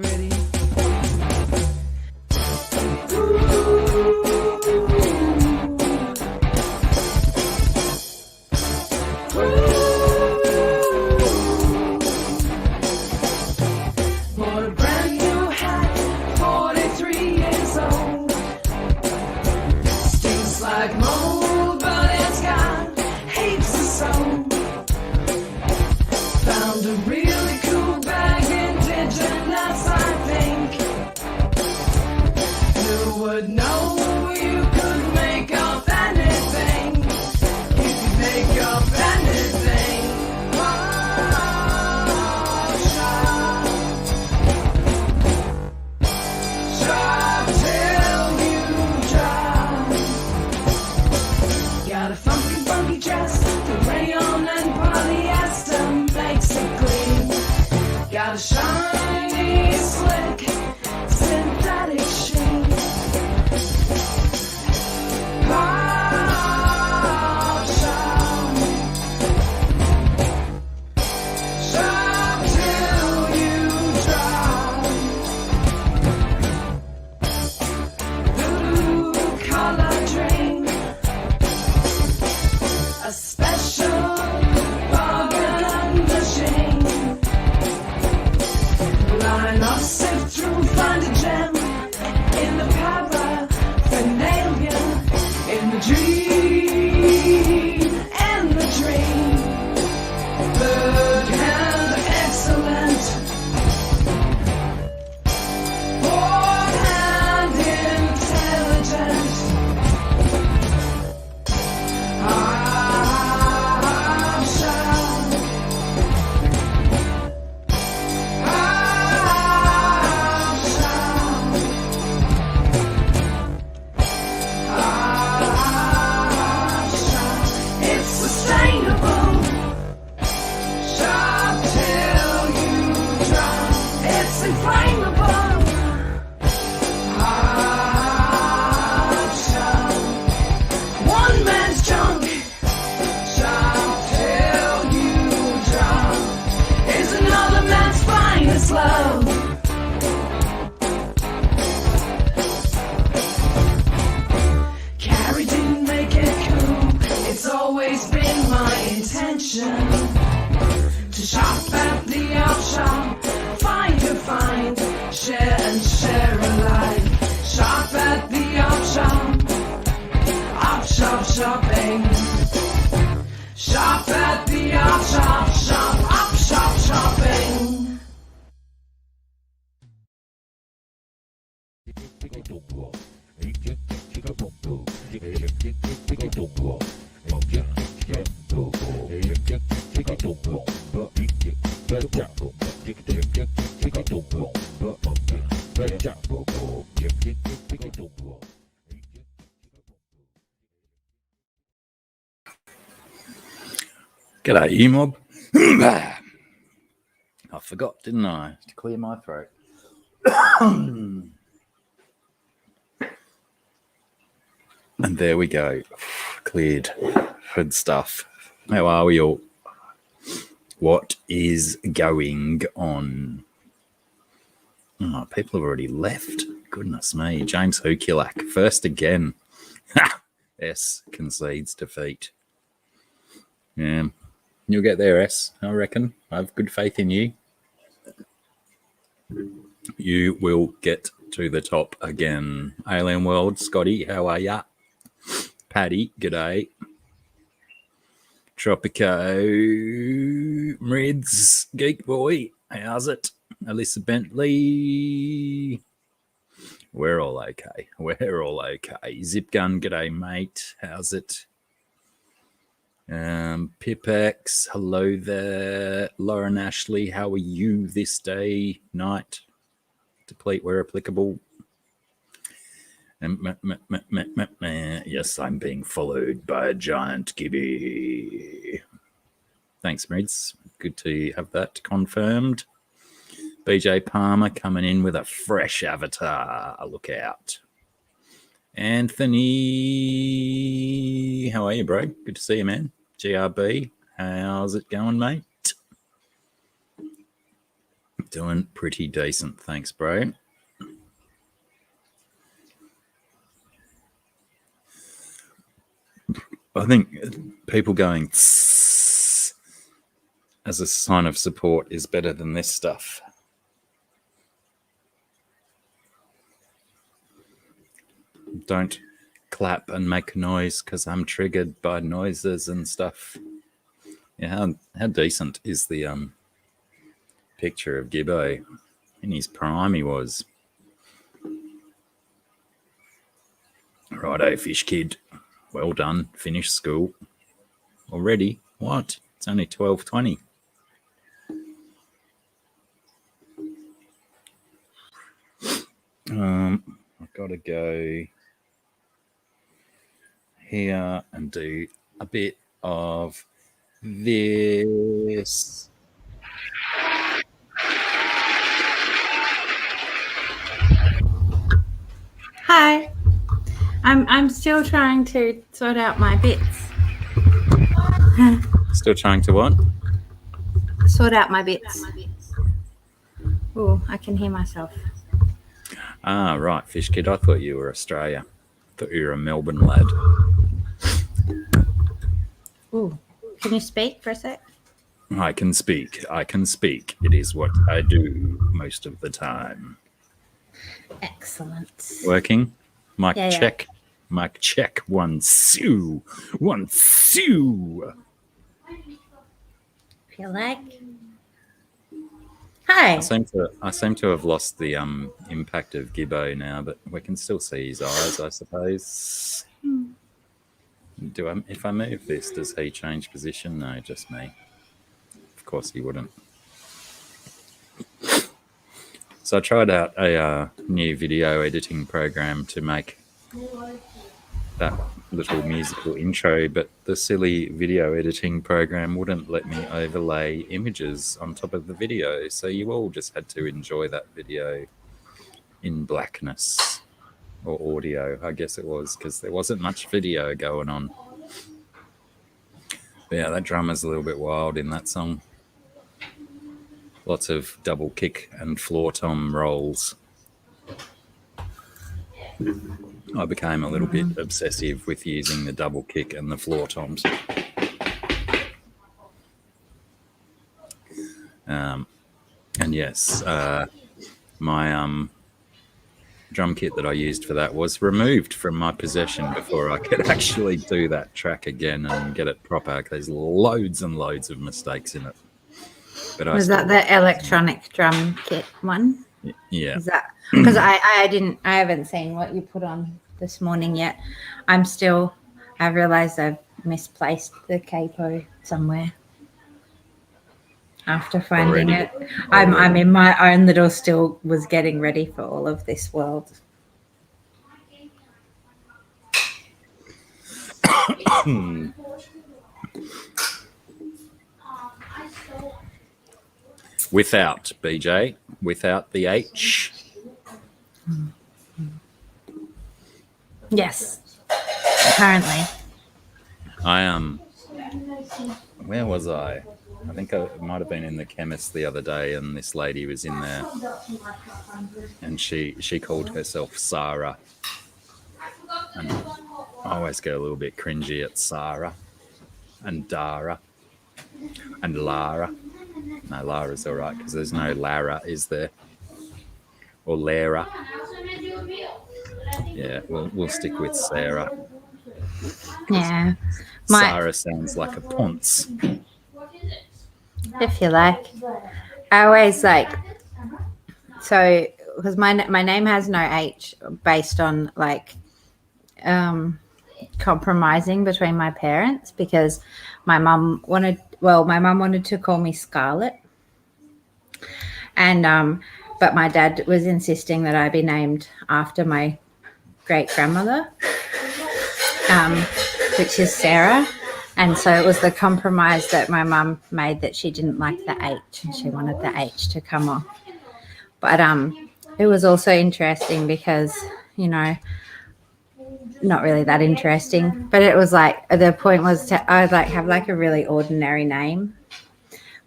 Ready? Bought a brand new hat, 43 years old. Stinks like mold, but it's got heaps of soul. Found a really cool bag, indigenous, I think. Who would know you could make up anything? You could make up anything. Shop till you drop. Got a funky dress, the rayon and polyester makes it clean. Got a shiny, slick, synthetic sheen. Pop shop. Shop till you drop. Blue collar dream. A special bargain machine. Line up, sift through, find a gem in the paraphernalia, in the dream, and the dream. Third hand, excellent. Fourth hand, intelligent. It's sustainable. Shop till you drop. It's inflammable. Shop. One man's junk. Shop till you drop. Is another man's finest love. Carrie didn't make it cool. It's always been my intention to shop at the op shop. Find your find, share and share alike. Shop at the op shop. Op shop shopping. Shop at the op shop. Shop op shop shopping. G'day, you mob. I forgot, didn't I, to clear my throat. And there we go. Cleared. Good stuff. How are we all? What is going on? Oh, people have already left. Goodness me. James Hukulak, first again. S concedes defeat. Yeah. You'll get there, S, I reckon. I have good faith in you. You will get to the top again. Alien World, Scotty, how are ya? Paddy, g'day. Tropico, Mrids, Geek Boy, how's it? Alyssa Bentley. We're all okay. We're all okay. Zip Gun, g'day, mate. How's it? Pipex, hello there. Lauren Ashley, how are you this day, night? Deplete where applicable. Yes, I'm being followed by a giant gibby. Thanks, Mrids. Good to have that confirmed. BJ Palmer coming in with a fresh avatar. Look out. Anthony, how are you, bro? Good to see you, man. GRB, how's it going, mate? Doing pretty decent, thanks, bro. I think people going as a sign of support is better than this stuff. Don't clap and make noise because I'm triggered by noises and stuff. Yeah, how decent is the picture of Gibbo? In his prime he was. Righto, fish kid. Well done. Finished school. Already? What? It's only 12:20. I've got to go here and do a bit of this. Hi. I'm still trying to sort out my bits. Still trying to what? Sort out my bits. Oh, I can hear myself. Ah, right, fish kid. I thought you were Australia. I thought you were a Melbourne lad. Oh, can you speak for a sec? I can speak. I can speak. It is what I do most of the time. Excellent. Working? Mic Yeah, yeah. check. Mic check. 1, 2. 1, 2. Feel like? Hi. I seem to have lost the impact of Gibbo now, but we can still see his eyes, I suppose. If I move this, does he change position? No, just me. Of course he wouldn't. So I tried out a new video editing program to make that little musical intro, but the silly video editing program wouldn't let me overlay images on top of the video. So you all just had to enjoy that video in blackness, or audio, I guess it was, because there wasn't much video going on. But yeah, that drummer's a little bit wild in that song. Lots of double kick and floor tom rolls. I became a little bit obsessive with using the double kick and the floor toms. And yes, my drum kit that I used for that was removed from my possession before I could actually do that track again and get it proper. There's loads and loads of mistakes in it. But Was that the electronic drum kit one? Yeah. Is that because I haven't seen what you put on this morning yet. I realized I've misplaced the capo somewhere. After finding it, I'm in my own little still was getting ready for all of this world. Without BJ, without the H. Yes, currently. Where was I? I think I might have been in the chemist the other day, and this lady was in there, and she called herself Sarah. And I always get a little bit cringy at Sarah and Dara and Lara. No, Lara's all right because there's no Lara, is there? Or Lara. Yeah, we'll stick with Sarah. Yeah. Sarah sounds like a ponce. If you like. I always like, so because my name has no H based on like compromising between my parents, because my mum wanted to call me Scarlett, and but my dad was insisting that I be named after my great grandmother, which is Sarah. And so it was the compromise that my mum made, that she didn't like the H and she wanted the H to come off. But it was also interesting because, you know, not really that interesting, but it was like the point was I would like have like a really ordinary name,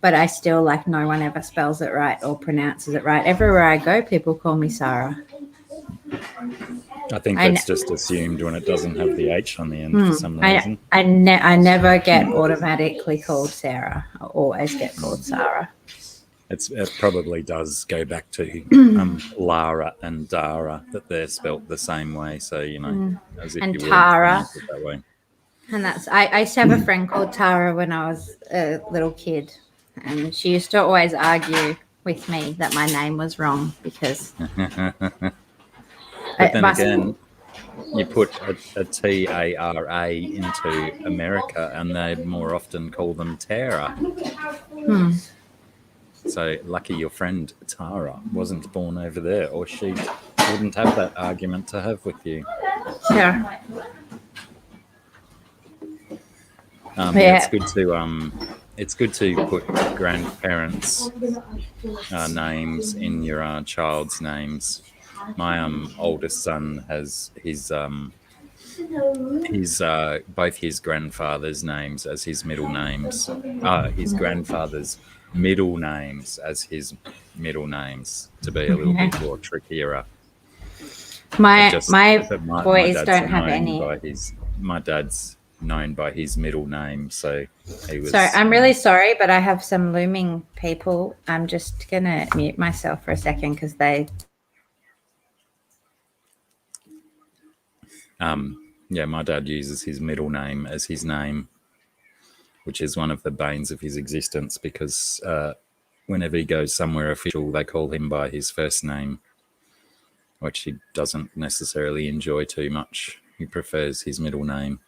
but I still like no one ever spells it right or pronounces it right. Everywhere I go, people call me Sarah. I think I that's just assumed when it doesn't have the H on the end for some reason. I never get automatically called Sarah. I always get called Sarah. It probably does go back to Lara and Dara, that they're spelt the same way. So, as if And you would Tara. pronounce it that way. And I used to have a friend called Tara when I was a little kid, and she used to always argue with me that my name was wrong because. But then again, you put a Tara into America, and they more often call them Tara. So lucky your friend Tara wasn't born over there, or she wouldn't have that argument to have with you. Sure. It's good to put grandparents' names in your child's names. My oldest son has his both his grandfather's names as his middle names. His grandfather's middle names as his middle names, to be a little bit more trickier. My boys dad's don't have known any. My dad's known by his middle name, so he was. Sorry, I'm really sorry, but I have some looming people. I'm just gonna mute myself for a second because they. My dad uses his middle name as his name, which is one of the banes of his existence, because whenever he goes somewhere official, they call him by his first name, which he doesn't necessarily enjoy too much. He prefers his middle name.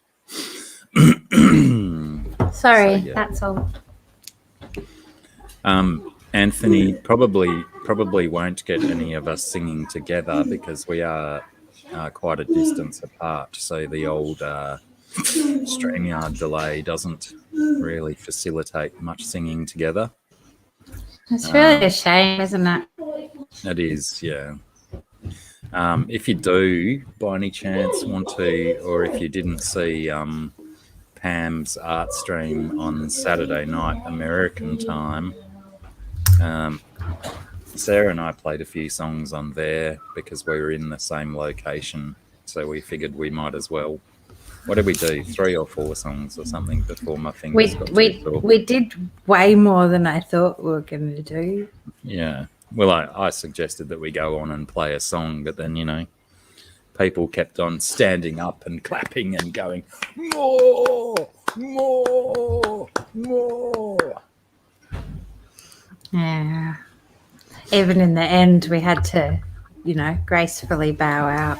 Sorry, that's all. Anthony probably won't get any of us singing together because we are quite a distance apart. So the old StreamYard delay doesn't really facilitate much singing together. It's really a shame, isn't it? It is, yeah. If you do, by any chance, want to, or if you didn't see Pam's art stream on Saturday night American time, Sarah and I played a few songs on there because we were in the same location, so we figured we might as well. What did we do? 3 or 4 songs or something before my fingers got too sore? We did way more than I thought we were going to do. Yeah. Well, I suggested that we go on and play a song, but then, people kept on standing up and clapping and going, more, more, more. Yeah. Even in the end, we had to, gracefully bow out.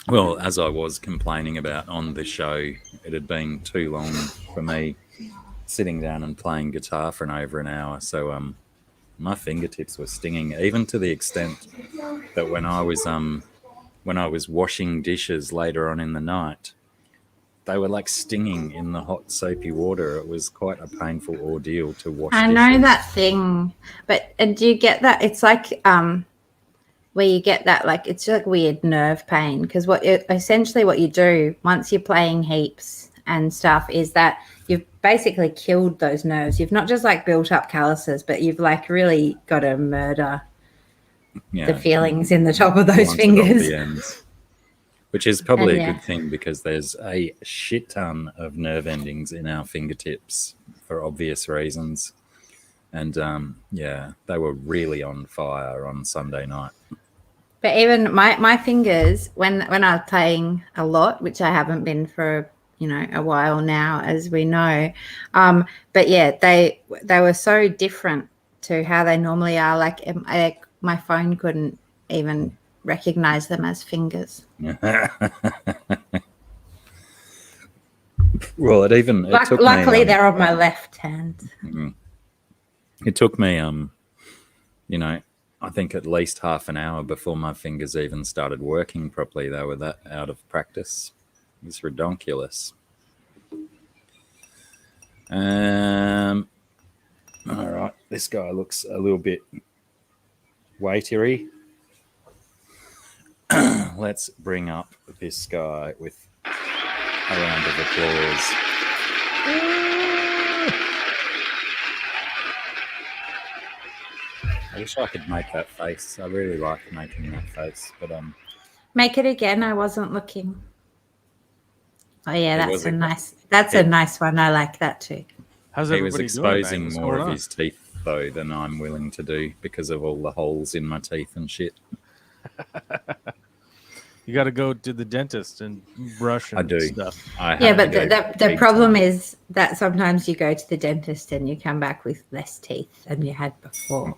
Well, as I was complaining about on the show, it had been too long for me sitting down and playing guitar for over an hour. So my fingertips were stinging, even to the extent that when I was washing dishes later on in the night, they were like stinging in the hot soapy water. It was quite a painful ordeal to wash dishes. I know that thing, but do you get that? It's like where you get that, like, it's like weird nerve pain, because essentially what you do once you're playing heaps and stuff is that you've basically killed those nerves. You've not just like built up calluses, but you've like really got to murder the feelings in the top of those fingers. Which is probably a good thing, because there's a shit ton of nerve endings in our fingertips for obvious reasons. And they were really on fire on Sunday night. But even my fingers, when I was playing a lot, which I haven't been for a while now, as we know, but yeah, they were so different to how they normally are. Like my phone couldn't even recognize them as fingers. Well, luckily they're on my left hand. It took me I think at least half an hour before my fingers even started working properly. They were that out of practice. It's ridiculous. All right, this guy looks a little bit weighty. Let's bring up this guy with a round of applause. I wish I could make that face. I really like making that face, but Make it again. I wasn't looking. Oh yeah, It that's was a a- nice. That's a nice one. I like that too. How's he was everybody doing tonight? exposing What's more going of on? his teeth though than I'm willing to do because of all the holes in my teeth and shit. You got to go to the dentist and brush and I do. stuff. I Yeah, have but to go the big problem time. is that sometimes you go to the dentist and you come back with less teeth than you had before.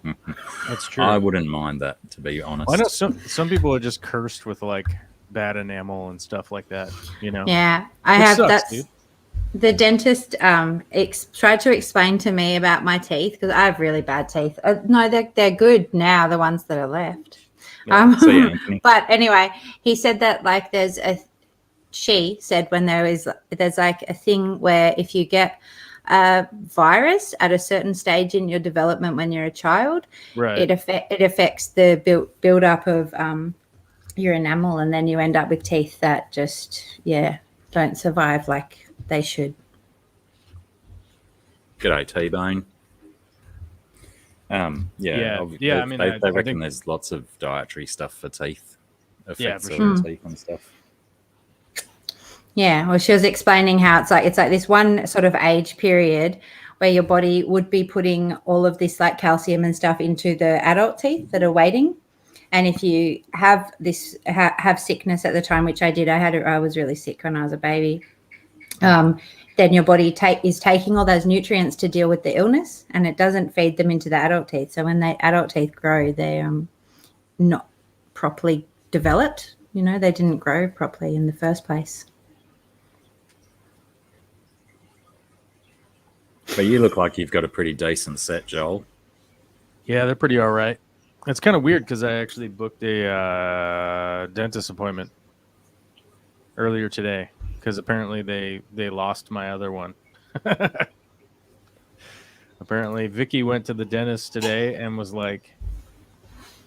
That's true. I wouldn't mind that, to be honest. I know some people are just cursed with like bad enamel and stuff like that. You know. Yeah, I Which have. sucks, That's dude. the dentist tried to explain to me about my teeth because I have really bad teeth. No, they're good now. The ones that are left. Yeah. See you, Anthony. But anyway, he said that like she said when there's like a thing where if you get a virus at a certain stage in your development when you're a child, Right. it affects the build up of your enamel, and then you end up with teeth that just don't survive like they should. G'day, T-Bone. Yeah, I mean, they I reckon think- there's lots of dietary stuff for teeth. Effects for on sure. teeth and stuff. Yeah, well, she was explaining how it's like this one sort of age period where your body would be putting all of this like calcium and stuff into the adult teeth that are waiting. And if you have this have sickness at the time, which I did, I was really sick when I was a baby. Then your body is taking all those nutrients to deal with the illness, and it doesn't feed them into the adult teeth. So when the adult teeth grow, they're not properly developed. You know, they didn't grow properly in the first place. But you look like you've got a pretty decent set, Joel. Yeah, they're pretty all right. It's kind of weird because I actually booked a dentist appointment earlier today because apparently they lost my other one. Apparently, Vicky went to the dentist today and was like,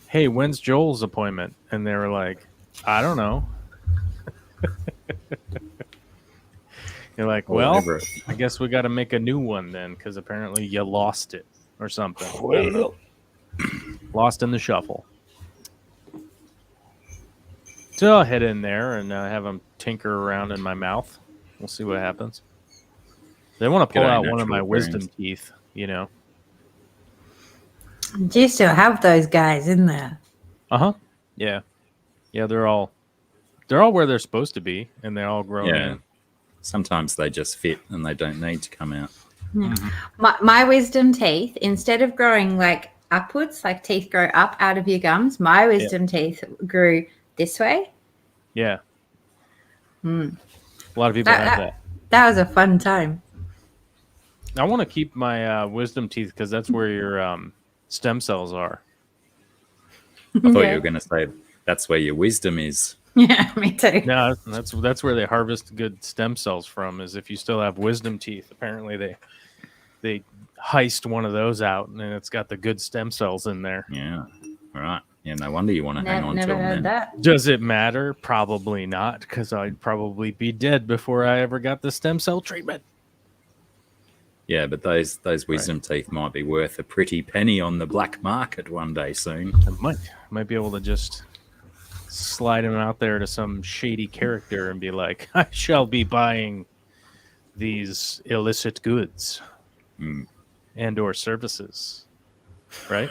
"Hey, when's Joel's appointment?" And they were like, "I don't know." You're like, "Well, Whatever. I guess we got to make a new one then because apparently you lost it or something." Well, Lost in the shuffle. So I'll head in there and have them tinker around in my mouth. We'll see what happens. They want to pull G'day, out one of natural my wisdom brains. teeth, you know. Do you still have those guys in there? Uh-huh. Yeah. Yeah, they're all where they're supposed to be, and they're all grown yeah. in. Sometimes they just fit and they don't need to come out. My wisdom teeth, instead of growing like upwards, like teeth grow up out of your gums, my wisdom teeth grew this way. Yeah. A lot of people have that. That was a fun time. I want to keep my wisdom teeth because that's where your stem cells are. I thought Yeah. you were going to say that's where your wisdom is. Yeah, me too. No, that's where they harvest good stem cells from. Is if you still have wisdom teeth. Apparently, they heist one of those out, and it's got the good stem cells in there. Yeah. All right. Yeah, no wonder you want to hang on to Never them heard then. that. Does it matter? Probably not, because I'd probably be dead before I ever got the stem cell treatment. Yeah, but those wisdom teeth might be worth a pretty penny on the black market one day soon. I might be able to just slide him out there to some shady character and be like, I shall be buying these illicit goods and or services. Right?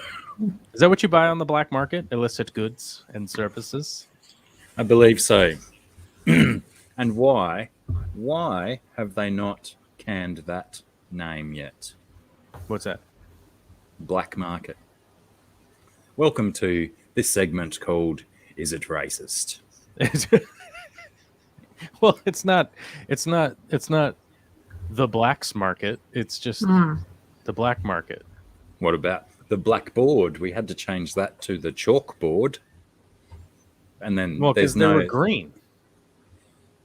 Is that what you buy on the black market? Illicit goods and services? I believe so. And why have they not canned that name yet? What's that? Black market. Welcome to this segment called Is It Racist? Well, it's not the blacks market. It's just the black market. What about the blackboard? We had to change that to the chalkboard. And then Well, because there's they no were green.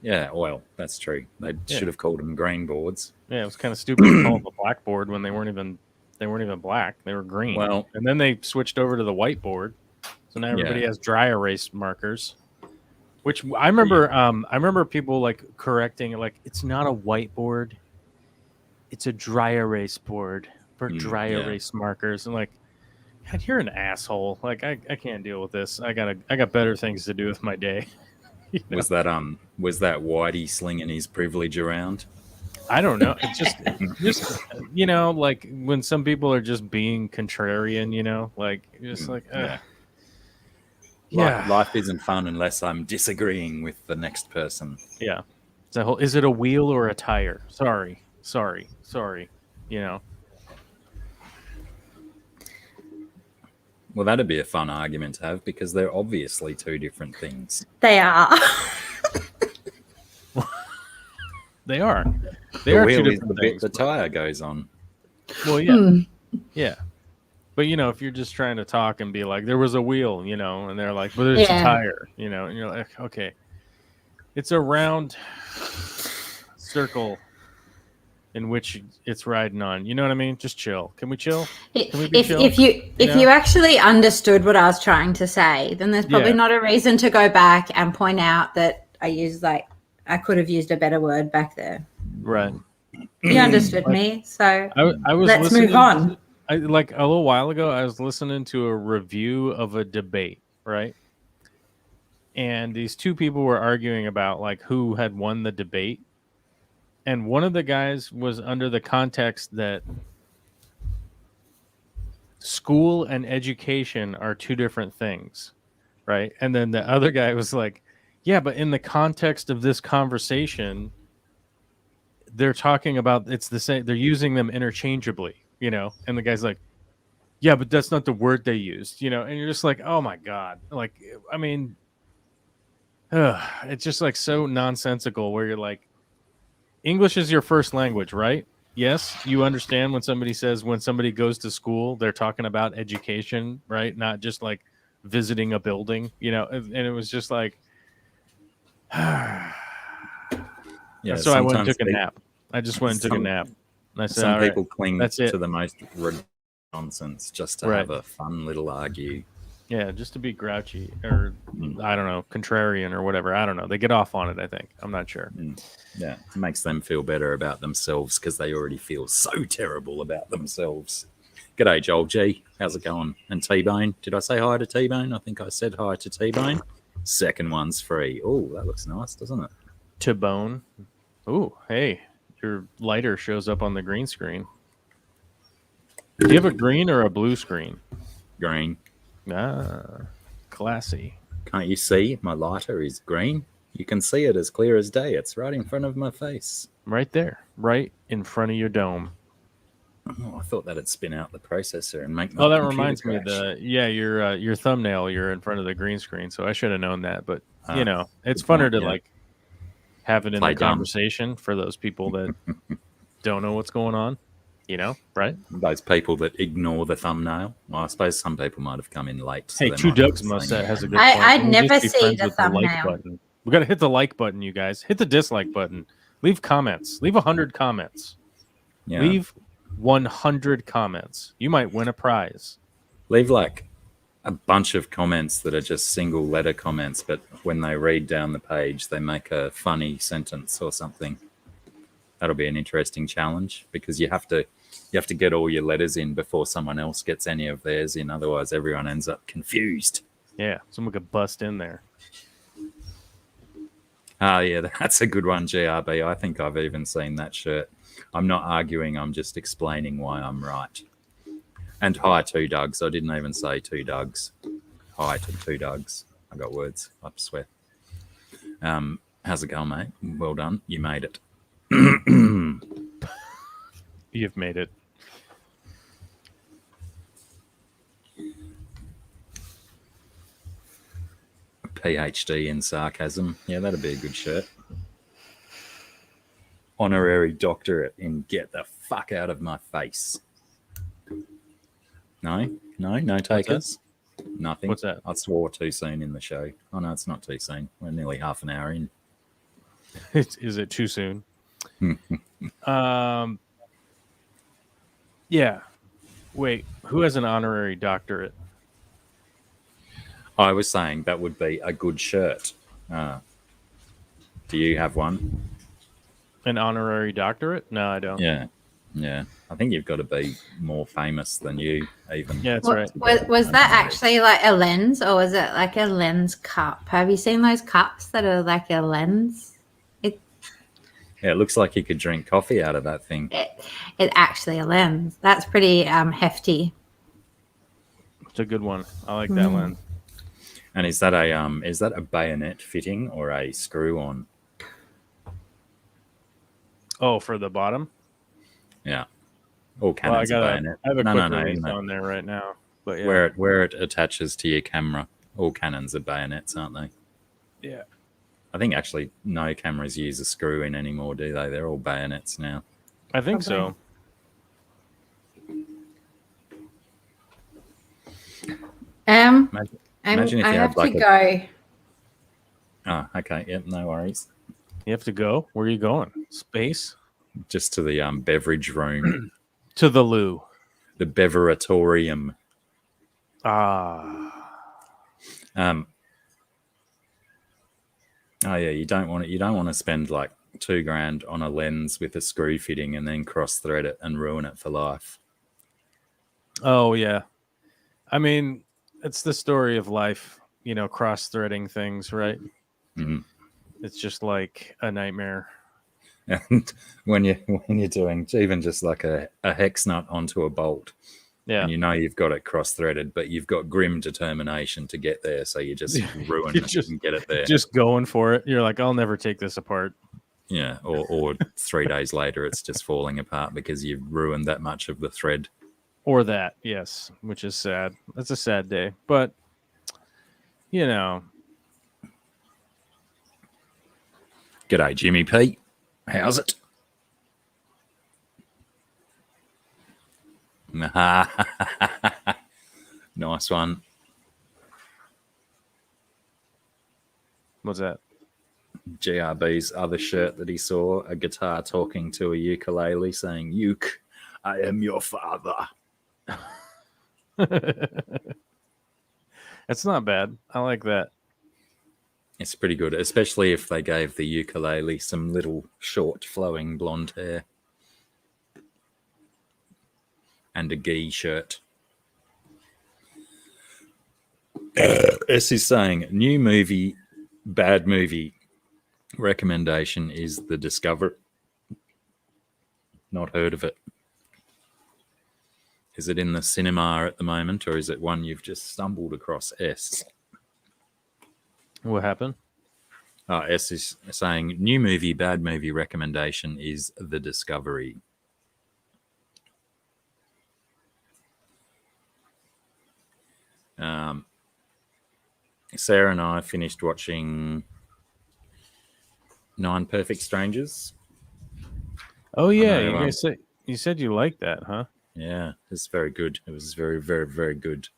Yeah, well, that's true. They should have called them green boards. Yeah, it was kind of stupid to call them a blackboard when they weren't even black. They were green. Well- and then they switched over to the whiteboard. So now everybody has dry erase markers. Which I remember I remember people like correcting it, like it's not a whiteboard. It's a dry erase board for dry erase markers. And like, God, you're an asshole. Like I can't deal with this. I got better things to do with my day. You know? Was that Whitey slinging his privilege around? I don't know. It's just like when some people are just being contrarian, like just like yeah. Life isn't fun unless I'm disagreeing with the next person. Yeah. Is it a wheel or a tire? Sorry. Well, that'd be a fun argument to have because they're obviously two different things. They are. They are. They The are wheel two is different the bit things. the tire goes on. Well, yeah. Yeah. But, if you're just trying to talk and be like, there was a wheel, and they're like, but there's a tire, and you're like, okay. It's a round circle in which it's riding on. You know what I mean? Just chill. Can we chill? Can we be chill? If you actually understood what I was trying to say, then there's probably not a reason to go back and point out that I could have used a better word back there. Right. You understood me, so I was let's move on. Like a little while ago, I was listening to a review of a debate, right? And these two people were arguing about like who had won the debate. And one of the guys was under the context that school and education are two different things, right? And then the other guy was like, yeah, but in the context of this conversation, they're talking about it's the same. They're using them interchangeably, And the guy's like, yeah, but that's not the word they used, And you're just like, oh my God. Like, I mean, it's just like so nonsensical where you're like, English is your first language, right? Yes, you understand when somebody says when somebody goes to school, they're talking about education, right? Not just like visiting a building, And it was just like, Yeah. so I went and took a nap. I just went and took a nap. And I said, some people cling that's it. to the most nonsense just to have a fun little argue. Yeah, just to be grouchy or, I don't know, contrarian or whatever. I don't know. They get off on it, I think. I'm not sure. Yeah, it makes them feel better about themselves because they already feel so terrible about themselves. G'day, Joel G. How's it going? And T-Bone. Did I say hi to T-Bone? I think I said hi to T-Bone. Second one's free. Oh, that looks nice, doesn't it? T-Bone. Oh, hey, your lighter shows up on the green screen. Do you have a green or a blue screen? Green. Ah, classy. Can't you see my lighter is green? You can see it as clear as day. It's right in front of my face. Right there. Right in front of your dome. Oh, I thought that'd spin out the processor and make my Oh, that reminds me of your thumbnail, you're in front of the green screen, so I should have known that. But, it's funner to like have it in the conversation for those people that don't know what's going on. Right? Those people that ignore the thumbnail. Well, I suppose some people might have come in late. So hey, Two Doug's Mustache has a good point. I'd never see the thumbnail. Like button. We got to hit the like button, you guys. Hit the dislike button. Leave comments. Leave 100 comments. Yeah. Leave 100 comments. You might win a prize. Leave like a bunch of comments that are just single letter comments, but when they read down the page, they make a funny sentence or something. That'll be an interesting challenge because you have to get all your letters in before someone else gets any of theirs in. Otherwise, everyone ends up confused. Yeah, someone could bust in there. Oh, yeah, that's a good one, GRB. I think I've even seen that shirt. I'm not arguing. I'm just explaining why I'm right. And hi, Two Dougs. I didn't even say Two Dougs. Hi to Two Dougs. I got words. I swear. How's it going, mate? Well done. You made it. You've made it. PhD in sarcasm. Yeah, that'd be a good shirt. Honorary doctorate in get the fuck out of my face. No takers. Nothing. What's that? I swore too soon in the show. Oh no, it's not too soon. We're nearly half an hour in. Is it too soon? Yeah. Wait, who has an honorary doctorate? I was saying that would be a good shirt. Do you have one? An honorary doctorate? No, I don't. Yeah. Yeah, I think you've got to be more famous than you even. Yeah, that's right. Was that actually like a lens, or was it like a lens cup? Have you seen those cups that are like a lens? Yeah, it looks like you could drink coffee out of that thing. It's actually a lens. That's pretty hefty. It's a good one. I like that lens. And is that a bayonet fitting or a screw on? Oh, for the bottom? Yeah. All Well, I cannons are bayonet. have a No, quick no, release no. on there right now. But yeah. Where it attaches to your camera. All cannons are bayonets, aren't they? Yeah. I think actually no cameras use a screw in anymore, do they? They're all bayonets now. I think so. Imagine if I you have had like to go. Oh, okay. Yep, no worries. You have to go? Where are you going? Space? Just to the beverage room. To the loo. The beveratorium. Ah. Oh yeah, you don't want to spend like $2,000 on a lens with a screw fitting and then cross thread it and ruin it for life. Oh yeah. I mean, it's the story of life, cross threading things, right? Mhm. It's just like a nightmare. And when you're doing even just like a hex nut onto a bolt, Yeah. and you've got it cross threaded, but you've got grim determination to get there, so you just ruin it and get it there. Just going for it. You're like, I'll never take this apart. Yeah, or 3 days later, it's just falling apart because you've ruined that much of the thread. Or that, yes, which is sad. That's a sad day. But, G'day, Jimmy P. How's it? Nice one. What's that? GRB's other shirt that he saw, a guitar talking to a ukulele saying, "Uke, I am your father." It's not bad. I like that. It's pretty good, especially if they gave the ukulele some little short flowing blonde hair and a gi shirt. S is saying, new movie, bad movie recommendation is The Discover. Not heard of it. Is it in the cinema at the moment, or is it one you've just stumbled across, S? What happened? S is saying, new movie, bad movie recommendation is The Discovery. Sarah and I finished watching 9 Perfect Strangers. Oh yeah, you said you liked that, huh? Yeah, it's very good. It was very, very, very good.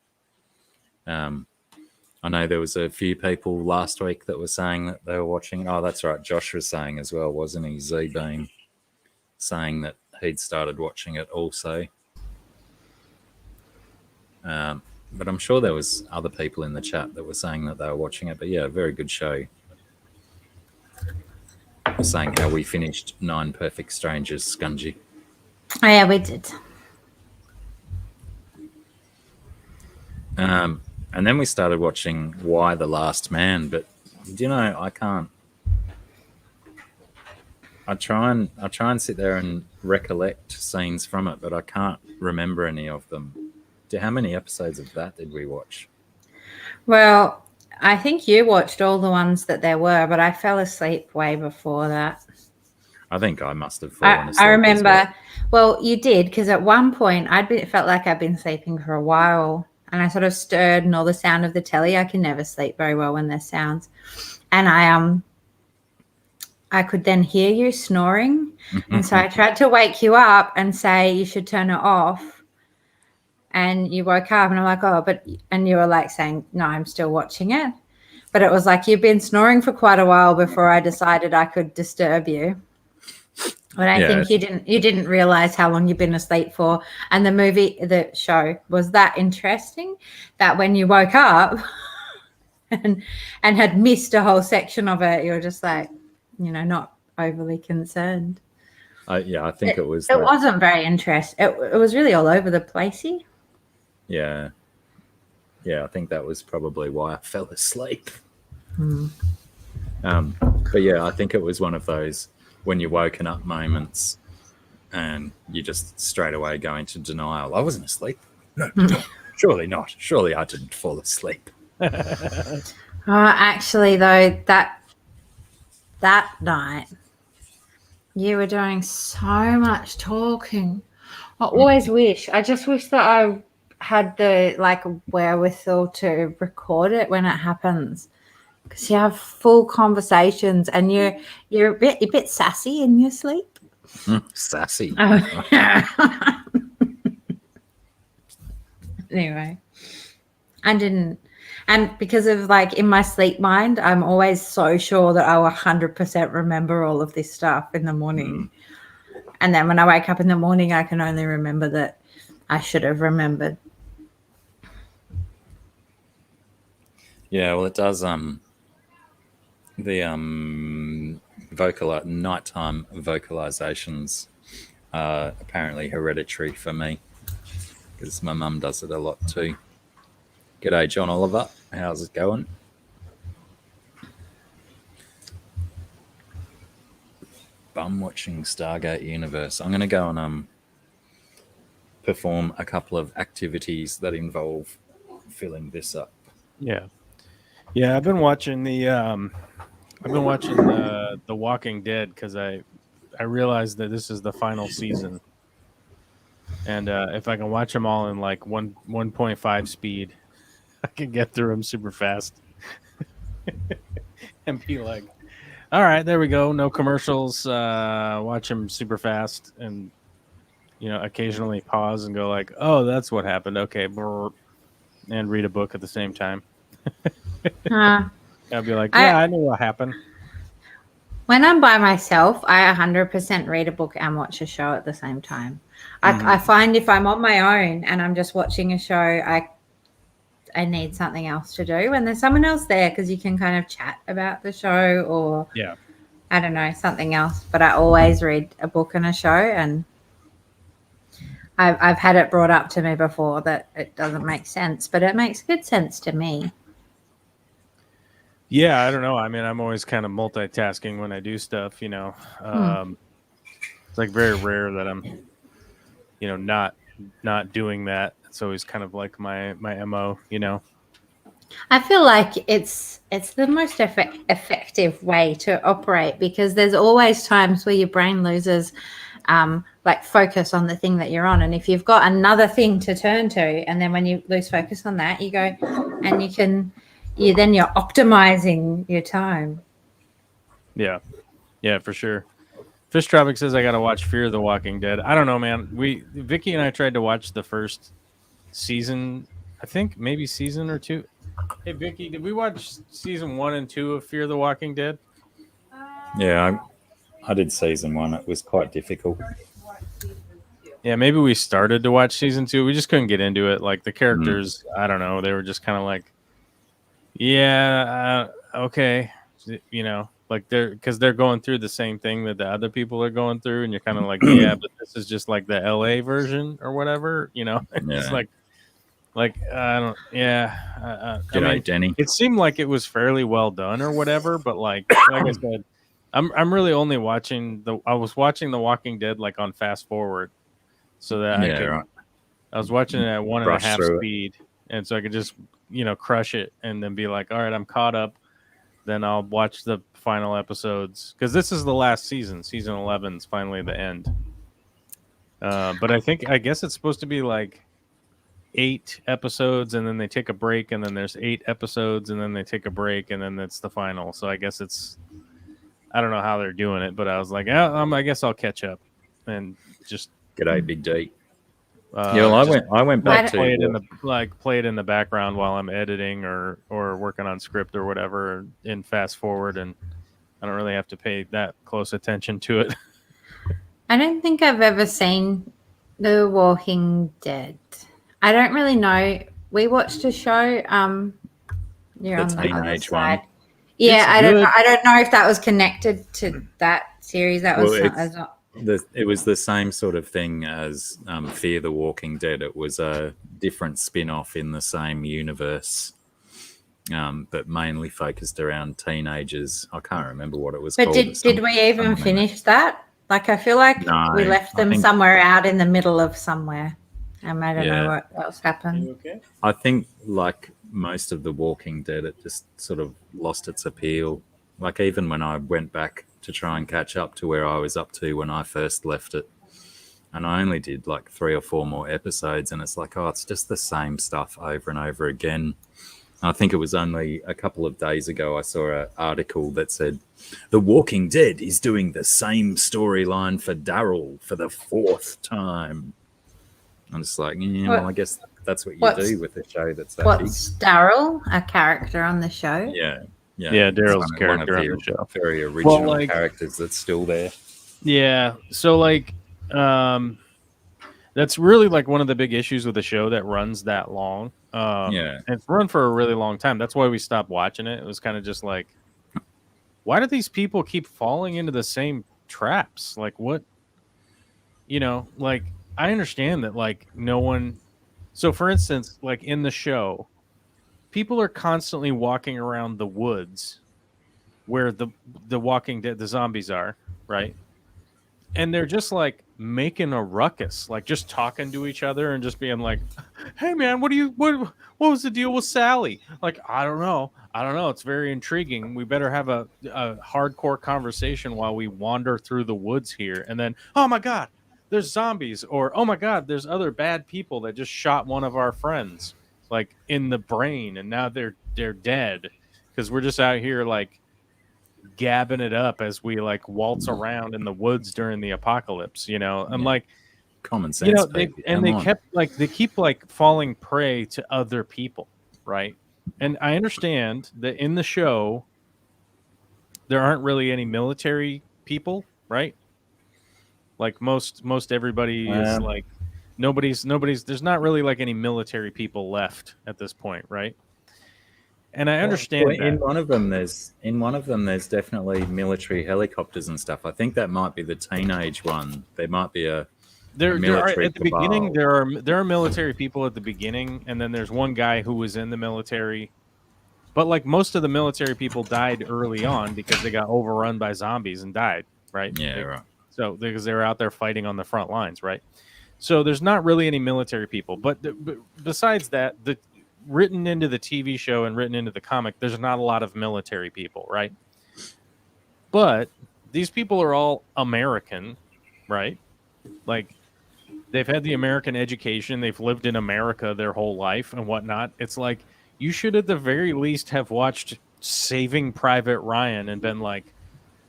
I know there was a few people last week that were saying that they were watching. Oh, that's right. Josh was saying as well, wasn't he? Z-Beam saying that he'd started watching it also. But I'm sure there was other people in the chat that were saying that they were watching it. But yeah, very good show. Saying how we finished 9 Perfect Strangers, Scungy. Oh yeah, we did. And then we started watching Why the Last Man, but I can't. I try and sit there and recollect scenes from it, but I can't remember any of them. How many episodes of that did we watch? Well, I think you watched all the ones that there were, but I fell asleep way before that. I think I must have fallen asleep. I remember. Well, you did, because at one point it felt like I'd been sleeping for a while, and I sort of stirred, and all the sound of the telly. I can never sleep very well when there's sounds, and I could then hear you snoring, and so I tried to wake you up and say you should turn it off. And you woke up and I'm like, oh, and you were like saying, no, I'm still watching it. But it was like, you've been snoring for quite a while before I decided I could disturb you. But I think you didn't realize how long you've been asleep for. And the show was that interesting that when you woke up and had missed a whole section of it, you were just like, not overly concerned. I think it was. It wasn't very interesting. It was really all over the placey. Yeah. Yeah, I think that was probably why I fell asleep. But yeah, I think it was one of those when you're woken up moments and you just straight away go into denial. I wasn't asleep. No, surely not. Surely I didn't fall asleep. Actually, though, that night you were doing so much talking. I just wish that I had the wherewithal to record it when it happens, because you have full conversations and you're a bit sassy in your sleep. Sassy. Anyway, and because of in my sleep mind, I'm always so sure that I'll 100% remember all of this stuff in the morning. And then when I wake up in the morning, I can only remember that I should have remembered. Yeah, well, it does. The nighttime vocalizations are apparently hereditary for me, because my mum does it a lot too. G'day, John Oliver. How's it going? Bum watching Stargate Universe. I'm going to go and perform a couple of activities that involve filling this up. Yeah. I've been watching the Walking Dead because I realized that this is the final season, and if I can watch them all in 1.5 speed, I can get through them super fast and be like, all right, there we go, no commercials. Watch them super fast, and occasionally pause and go like, oh, that's what happened. Okay, and read a book at the same time. I'll be like, yeah, I knew what happened. When I'm by myself, I 100% read a book and watch a show at the same time. I find if I'm on my own and I'm just watching a show, I need something else to do. And there's someone else there because you can kind of chat about the show or, I don't know, something else. But I always read a book and a show, and I've had it brought up to me before that it doesn't make sense, but it makes good sense to me. Yeah, I don't know. I mean, I'm always kind of multitasking when I do stuff, It's very rare that I'm, not doing that. It's always kind of like my MO, I feel like it's the most effective way to operate, because there's always times where your brain loses focus on the thing that you're on. And if you've got another thing to turn to, and then when you lose focus on that, you go and you're optimizing your time. Yeah, for sure. Fish Tropic says I got to watch Fear the Walking Dead. I don't know, man. Vicky and I tried to watch the first season, I think maybe season or two. Hey, Vicky, did we watch season 1 and 2 of Fear the Walking Dead? Yeah, I did season 1. It was quite difficult. Yeah, maybe we started to watch season 2. We just couldn't get into it. Like the characters, I don't know. They were just kind of like, yeah, okay, because they're going through the same thing that the other people are going through, and you're kind of like, yeah, but this is just like the LA version or whatever, It's like I don't, yeah. G'day, I mean, Denny. It seemed like it was fairly well done or whatever, but like I said, I'm really only watching I was watching The Walking Dead on fast forward, so that I was watching it at 1.5 speed, and so I could just crush it and then be like, all right, I'm caught up. Then I'll watch the final episodes, because this is the last season. Season 11 is finally the end. But I guess it's supposed to be 8 episodes, and then they take a break, and then there's 8 episodes, and then they take a break, and then it's the final. So I guess I don't know how they're doing it, but I was like, I guess I'll catch up and just G'day, Big D. I went back to play it in the background while I'm editing or working on script or whatever in fast forward, and I don't really have to pay that close attention to it. I don't think I've ever seen The Walking Dead. I don't really know. We watched a show. You're on the other side. Yeah, I don't know if that was connected to that series. That was it was the same sort of thing as Fear the Walking Dead. It was a different spin-off in the same universe, but mainly focused around teenagers. I can't remember what it was But called. did we even finish that? Like, I feel like we No, left I them think- somewhere out in the middle of somewhere. I don't know Yeah. what else happened. Okay. I think, like most of The Walking Dead, it just sort of lost its appeal. Like, even when I went back to try and catch up to where I was up to when I first left it, and I only did like 3 or 4 more episodes, and it's like, oh, it's just the same stuff over and over again. I think it was only a couple of days ago I saw an article that said The Walking Dead is doing the same storyline for Daryl for the 4th time. I'm just like, yeah, well, I guess that's what you do with a show that's that big. What's Daryl, a character on the show? Yeah. Yeah, Daryl's It's character one on of the show. very original like- characters that's still there. Yeah. So like, that's really like one of the big issues with the show that runs that long. Yeah. And it's run for a really long time. That's why we stopped watching it. It was kind of just like, why do these people keep falling into the same traps? Like, what? You know, like, I understand that, like, no one. So, for instance, like in the show, people are constantly walking around the woods where the Walking Dead, the zombies are, right? And they're just like making a ruckus, like just talking to each other and just being like, "Hey man, what was the deal with Sally?" Like, I don't know. It's very intriguing. We better have a hardcore conversation while we wander through the woods here. And then, oh my god, there's zombies, or oh my god, there's other bad people that just shot one of our friends, like in the brain, and now they're dead because we're just out here like gabbing it up as we like waltz around in the woods during the apocalypse, you know. I'm like, Common sense. you know, people. they keep like falling prey to other people, right? And I understand that in the show there aren't really any military people, right? Like most everybody is like nobody's there's not really like any military people left at this point, right? And I understand that. In one of them there's definitely military helicopters and stuff. I think that might be the teenage one. There might be a There are military at the beginning there are military people at the beginning, and then there's one guy who was in the military. But like most of the military people died early on because they got overrun by zombies and died, right? Yeah, right. So because they were out there fighting on the front lines, right? So there's not really any military people. But besides that, the written into the TV show and written into the comic, there's not a lot of military people, right? But these people are all American, right? Like they've had the American education, they've lived in America their whole life and whatnot. It's like you should at the very least have watched Saving Private Ryan and been like,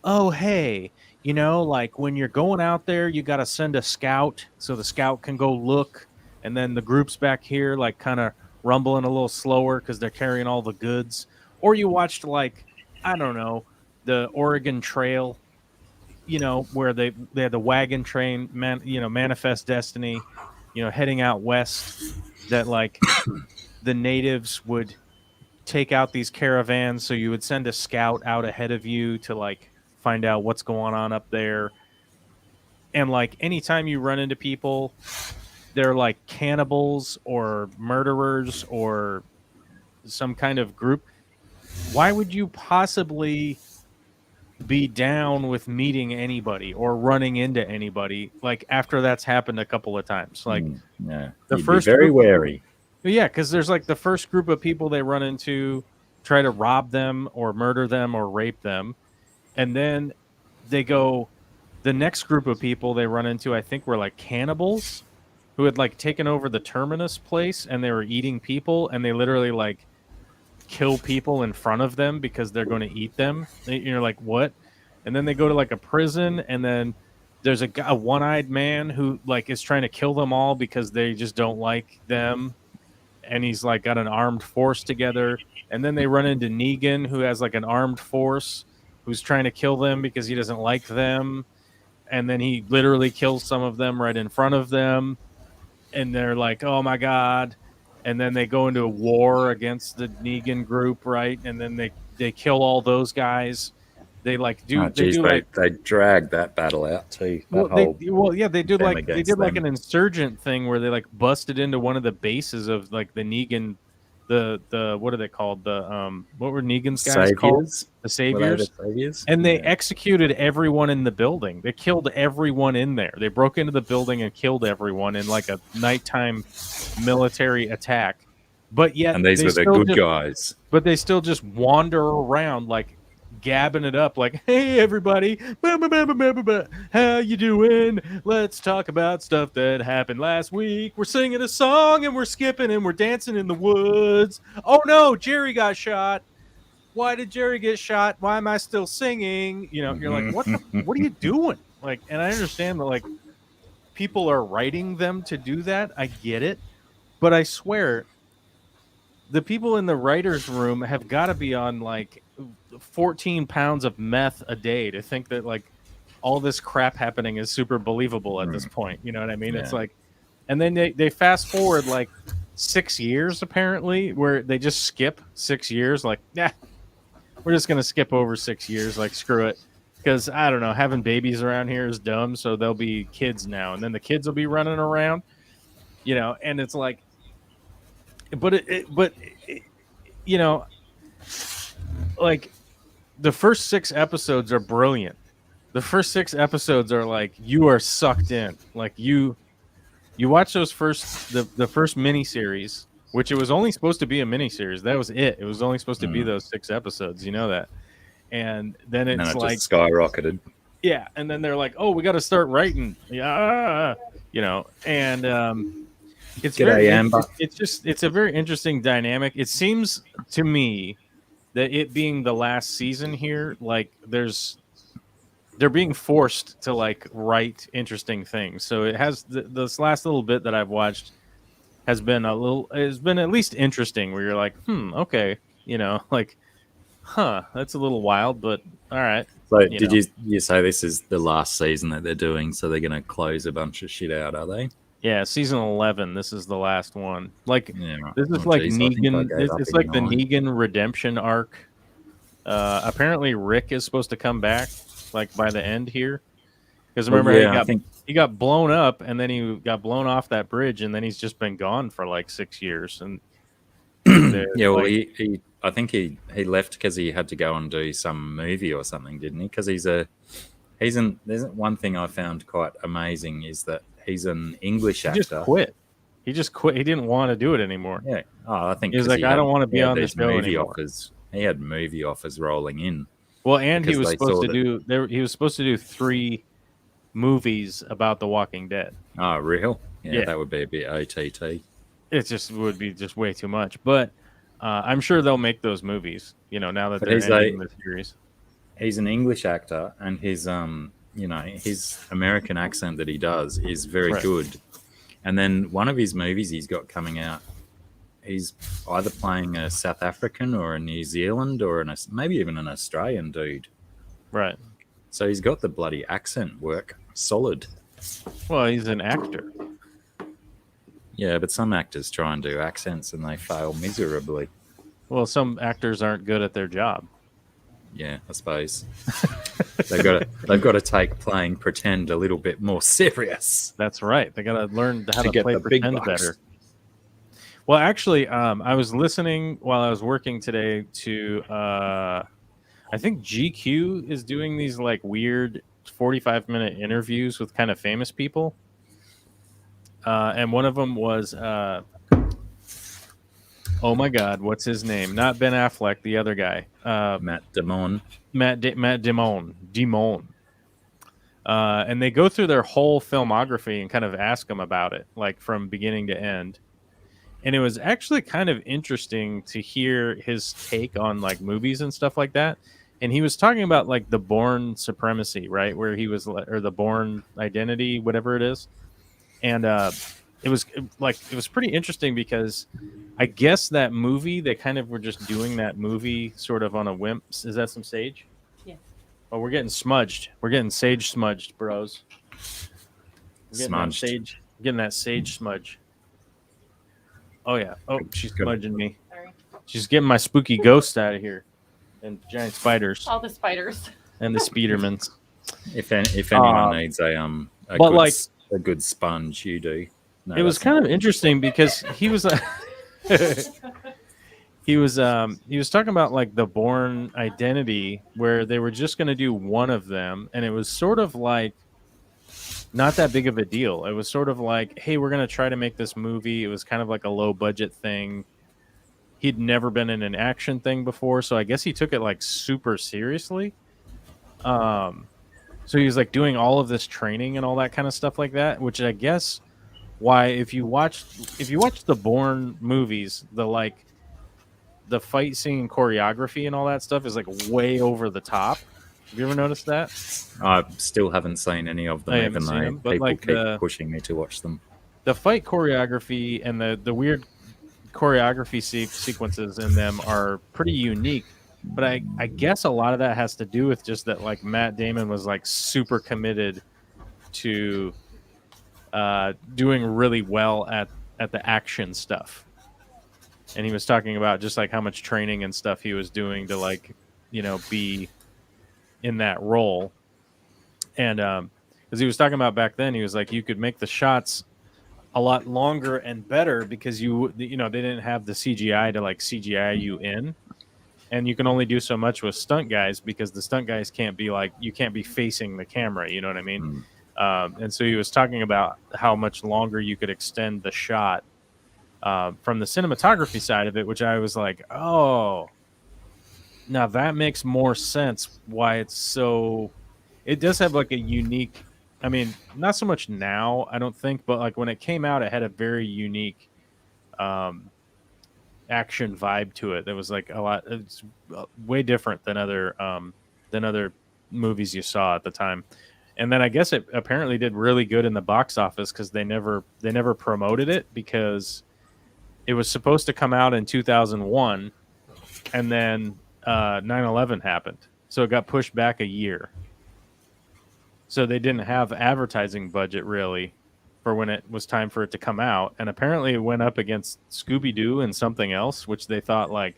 oh, hey, you know, like when you're going out there, you got to send a scout so the scout can go look. And then the group's back here, like kind of rumbling a little slower because they're carrying all the goods. Or you watched like, I don't know, the Oregon Trail, you know, where they had the wagon train, Manifest Destiny, you know, heading out west, that like the natives would take out these caravans. So you would send a scout out ahead of you to like find out what's going on up there. And like anytime you run into people, they're like cannibals or murderers or some kind of group. Why would you possibly be down with meeting anybody or running into anybody like after that's happened a couple of times? Like yeah, the you'd first be very group- wary. Yeah, because there's like the first group of people they run into, try to rob them or murder them or rape them. And then they go, the next group of people they run into, I think, were like cannibals who had like taken over the Terminus place and they were eating people, and they literally like kill people in front of them because they're going to eat them. You're like, what? And then they go to like a prison, and then there's a one-eyed man who like is trying to kill them all because they just don't like them. And he's like got an armed force together. And then they run into Negan, who has like an armed force who's trying to kill them because he doesn't like them. And then he literally kills some of them right in front of them. And they're like, oh my God. And then they go into a war against the Negan group, right? And then they kill all those guys. They like do Oh, they geez, do like they dragged that battle out too. That whole they did them like against an them. insurgent thing where they like busted into one of the bases of like the Negan, the what are they called, the what were Negan's guys called, saviors. the Were they the saviors, saviors? and they Yeah. executed everyone in the building. They killed everyone in there. They broke into the building and killed everyone in like a nighttime military attack. But yet And these they were the still good just guys. but they still just wander around like gabbing it up like, hey everybody, bah, bah, bah, bah, bah, bah, bah. How you doing? Let's talk about stuff that happened last week. We're singing a song and we're skipping and we're dancing in the woods. Oh no, Jerry got shot. Why did Jerry get shot? Why am I still singing? You know, you're like, what are you doing? Like, and I understand that like people are writing them to do that. I get it. But I swear the people in the writer's room have got to be on like 14 pounds of meth a day to think that like all this crap happening is super believable at this point. You know what I mean? It's Yeah. like, and then they fast forward like 6 years apparently, where they just skip 6 years. Like, yeah, we're just gonna skip over 6 years. Like, screw it, because I don't know, having babies around here is dumb. So they'll be kids now, and then the kids will be running around. You know, and it's like, but you know, like the first 6 episodes are brilliant. The first 6 episodes are like you are sucked in. Like you watch those the first miniseries, which it was only supposed to be a miniseries. That was it. It was only supposed to be those 6 episodes. You know that. And then And it's then it like just skyrocketed. yeah, and then they're like, "Oh, we got to start writing." Yeah, you know, and it's G'day, very Amber. it's a very interesting dynamic. It seems to me that it being the last season here, like they're being forced to like write interesting things. So it has this last little bit that I've watched has been at least interesting, where you're like, okay, you know, like, that's a little wild, but all right. So You did know. you say this is the last season that they're doing? So they're going to close a bunch of shit out, are they? Yeah, season 11. This is the last one. Like, Yeah, right. this is Oh, like geez, I think I Negan. gave up It's in like the 9. Negan redemption arc. Apparently, Rick is supposed to come back, like by the end here. Because remember, yeah, he got blown up, and then he got blown off that bridge, and then he's just been gone for like 6 years. And yeah, well, like, I think he left because he had to go and do some movie or something, didn't he? Because there's one thing I found quite amazing is that he's an English he actor. just quit. He just quit. He didn't want to do it anymore. Yeah. Oh, I think He was 'cause like, I don't want to be on the these show movie anymore. offers. He had movie offers rolling in. Well, and he because was they supposed saw to do. He was supposed to do 3 movies about The Walking Dead. Oh, real? Yeah. That would be a bit OTT. It just would be just way too much. But I'm sure they'll make those movies. You know, now that But they're he's ending the series. He's an English actor, and his his American accent that he does is very Right. good. And then one of his movies he's got coming out, he's either playing a South African or a New Zealand or maybe even an Australian dude. Right. So he's got the bloody accent work solid. Well, he's an actor. Yeah, but some actors try and do accents and they fail miserably. Well, some actors aren't good at their job. Yeah, I suppose they've got to take playing pretend a little bit more serious. That's right. They got to learn how to get play the big pretend bucks. better. Well, actually, I was listening while I was working today to, I think GQ is doing these like weird 45-minute interviews with kind of famous people. And one of them was, oh my God, what's his name? Not Ben Affleck, the other guy. Matt Damon. Matt Damon. And they go through their whole filmography and kind of ask him about it, like from beginning to end. And it was actually kind of interesting to hear his take on like movies and stuff like that. And he was talking about like the Bourne Supremacy, right? Where he was, or the Bourne Identity, whatever it is. And it was pretty interesting because I guess that movie, they kind of were just doing that movie sort of on a whim. Is that some sage? Yeah. Oh, we're getting smudged. We're getting sage smudged, bros. We're getting that Smudged. sage. Getting that sage smudge. Oh yeah. Oh, she's smudging me. Sorry. She's getting my spooky ghost out of here, and giant spiders. All the spiders. and the Speedermans. If anyone needs But a good sponge, you do. No, it was that's kind not- of interesting because he was he was talking about like the Bourne Identity, where they were just going to do one of them, and it was sort of like not that big of a deal. It was sort of like, hey, we're going to try to make this movie. It was kind of like a low budget thing. He'd never been in an action thing before, so I guess he took it like super seriously. So he was like doing all of this training and all that kind of stuff like that, which I guess why if you watch the Bourne movies, the fight scene choreography and all that stuff is like way over the top. Have you ever noticed that? I still haven't seen any of them, I haven't even seen though them, but people like keep pushing me to watch them. The fight choreography and the weird choreography sequences in them are pretty unique. But I guess a lot of that has to do with just that like Matt Damon was like super committed to doing really well at the action stuff. And he was talking about just like how much training and stuff he was doing to like, be in that role. And because he was talking about back then, he was like, you could make the shots a lot longer and better because they didn't have the CGI to like CGI you in. And you can only do so much with stunt guys because the stunt guys can't be like, you can't be facing the camera. You know what I mean? And so he was talking about how much longer you could extend the shot from the cinematography side of it, which I was like, oh, now that makes more sense why it's so. It does have like a unique, I mean, not so much now, I don't think, but like when it came out, it had a very unique action vibe to it. That was like a lot. It's way different than other movies you saw at the time. And then I guess it apparently did really good in the box office because they never promoted it because it was supposed to come out in 2001, and then 9/11 happened, so it got pushed back a year. So they didn't have advertising budget really for when it was time for it to come out. And apparently it went up against Scooby-Doo and something else, which they thought like,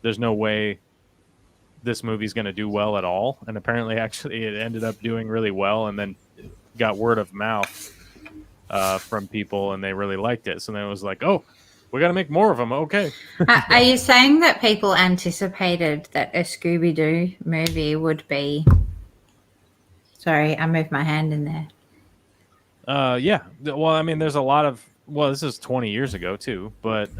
there's no way this movie's going to do well at all. And apparently actually it ended up doing really well and then got word of mouth from people and they really liked it. So then it was like, oh, we got to make more of them. Okay. Are you saying that people anticipated that a Scooby-Doo movie would be... Sorry, I moved my hand in there. Yeah. Well, I mean, there's a lot of... Well, this is 20 years ago, too. But,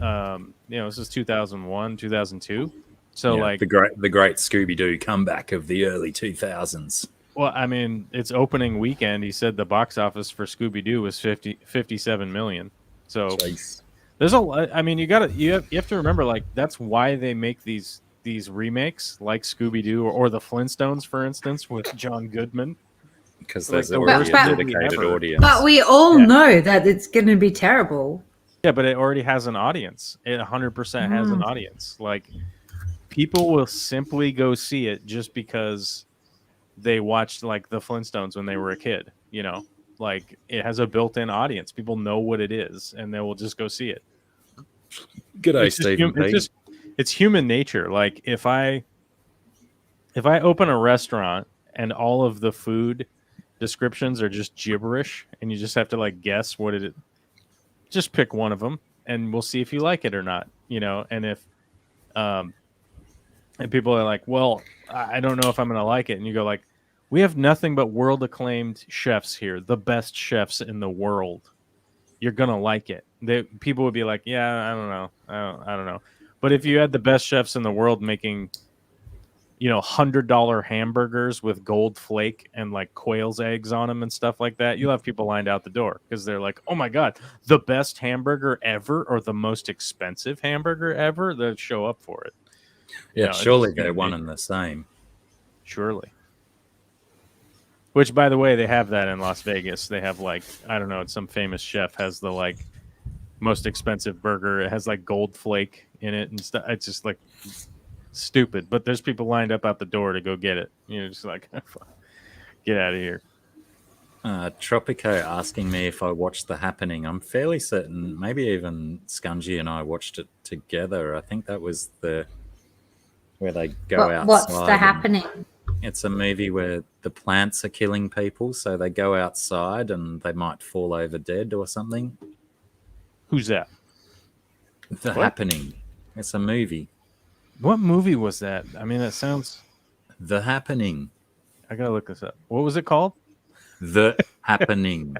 this is 2001, 2002. So, like... The great Scooby-Doo comeback of the early 2000s. Well, I mean, its opening weekend, he said the box office for Scooby-Doo was 57 million. So... Jeez. There's a lot. I mean, you have to remember, like, that's why they make these remakes, like Scooby-Doo or the Flintstones, for instance, with John Goodman. Because Like there's the already worst a dedicated ever. audience. But we all know that it's going to be terrible. Yeah, but it already has an audience. It 100% has an audience. Like, people will simply go see it just because they watched, like, the Flintstones when they were a kid, Like, it has a built-in audience. People know what it is, and they will just go see it. G'day, It's just Stephen P. it's human nature. Like, if I open a restaurant and all of the food descriptions are just gibberish, and you just have to, like, guess what it is, just pick one of them, and we'll see if you like it or not, And if and people are like, well, I don't know if I'm going to like it, and you go like, we have nothing but world-acclaimed chefs here, the best chefs in the world. You're gonna like it. People would be like, yeah, I don't know, I don't know. But if you had the best chefs in the world making, $100 hamburgers with gold flake and like quail's eggs on them and stuff like that, you'll have people lined out the door because they're like, oh my god, the best hamburger ever or the most expensive hamburger ever. They'll show up for it. Yeah, surely they're one and the same. Surely. Which, by the way, they have that in Las Vegas. They have, like, I don't know, some famous chef has the, like, most expensive burger. It has, like, gold flake in it and stuff. It's just, like, stupid. But there's people lined up out the door to go get it. Just like, get out of here. Tropico asking me if I watched The Happening. I'm fairly certain, maybe even Scungy and I watched it together. I think that was where they go outside. What's The Happening? It's a movie where the plants are killing people, so they go outside and they might fall over dead or something. Who's that? The What? Happening. It's a movie. What movie was that? I mean, that sounds. The Happening. I gotta look this up. What was it called? The Happening.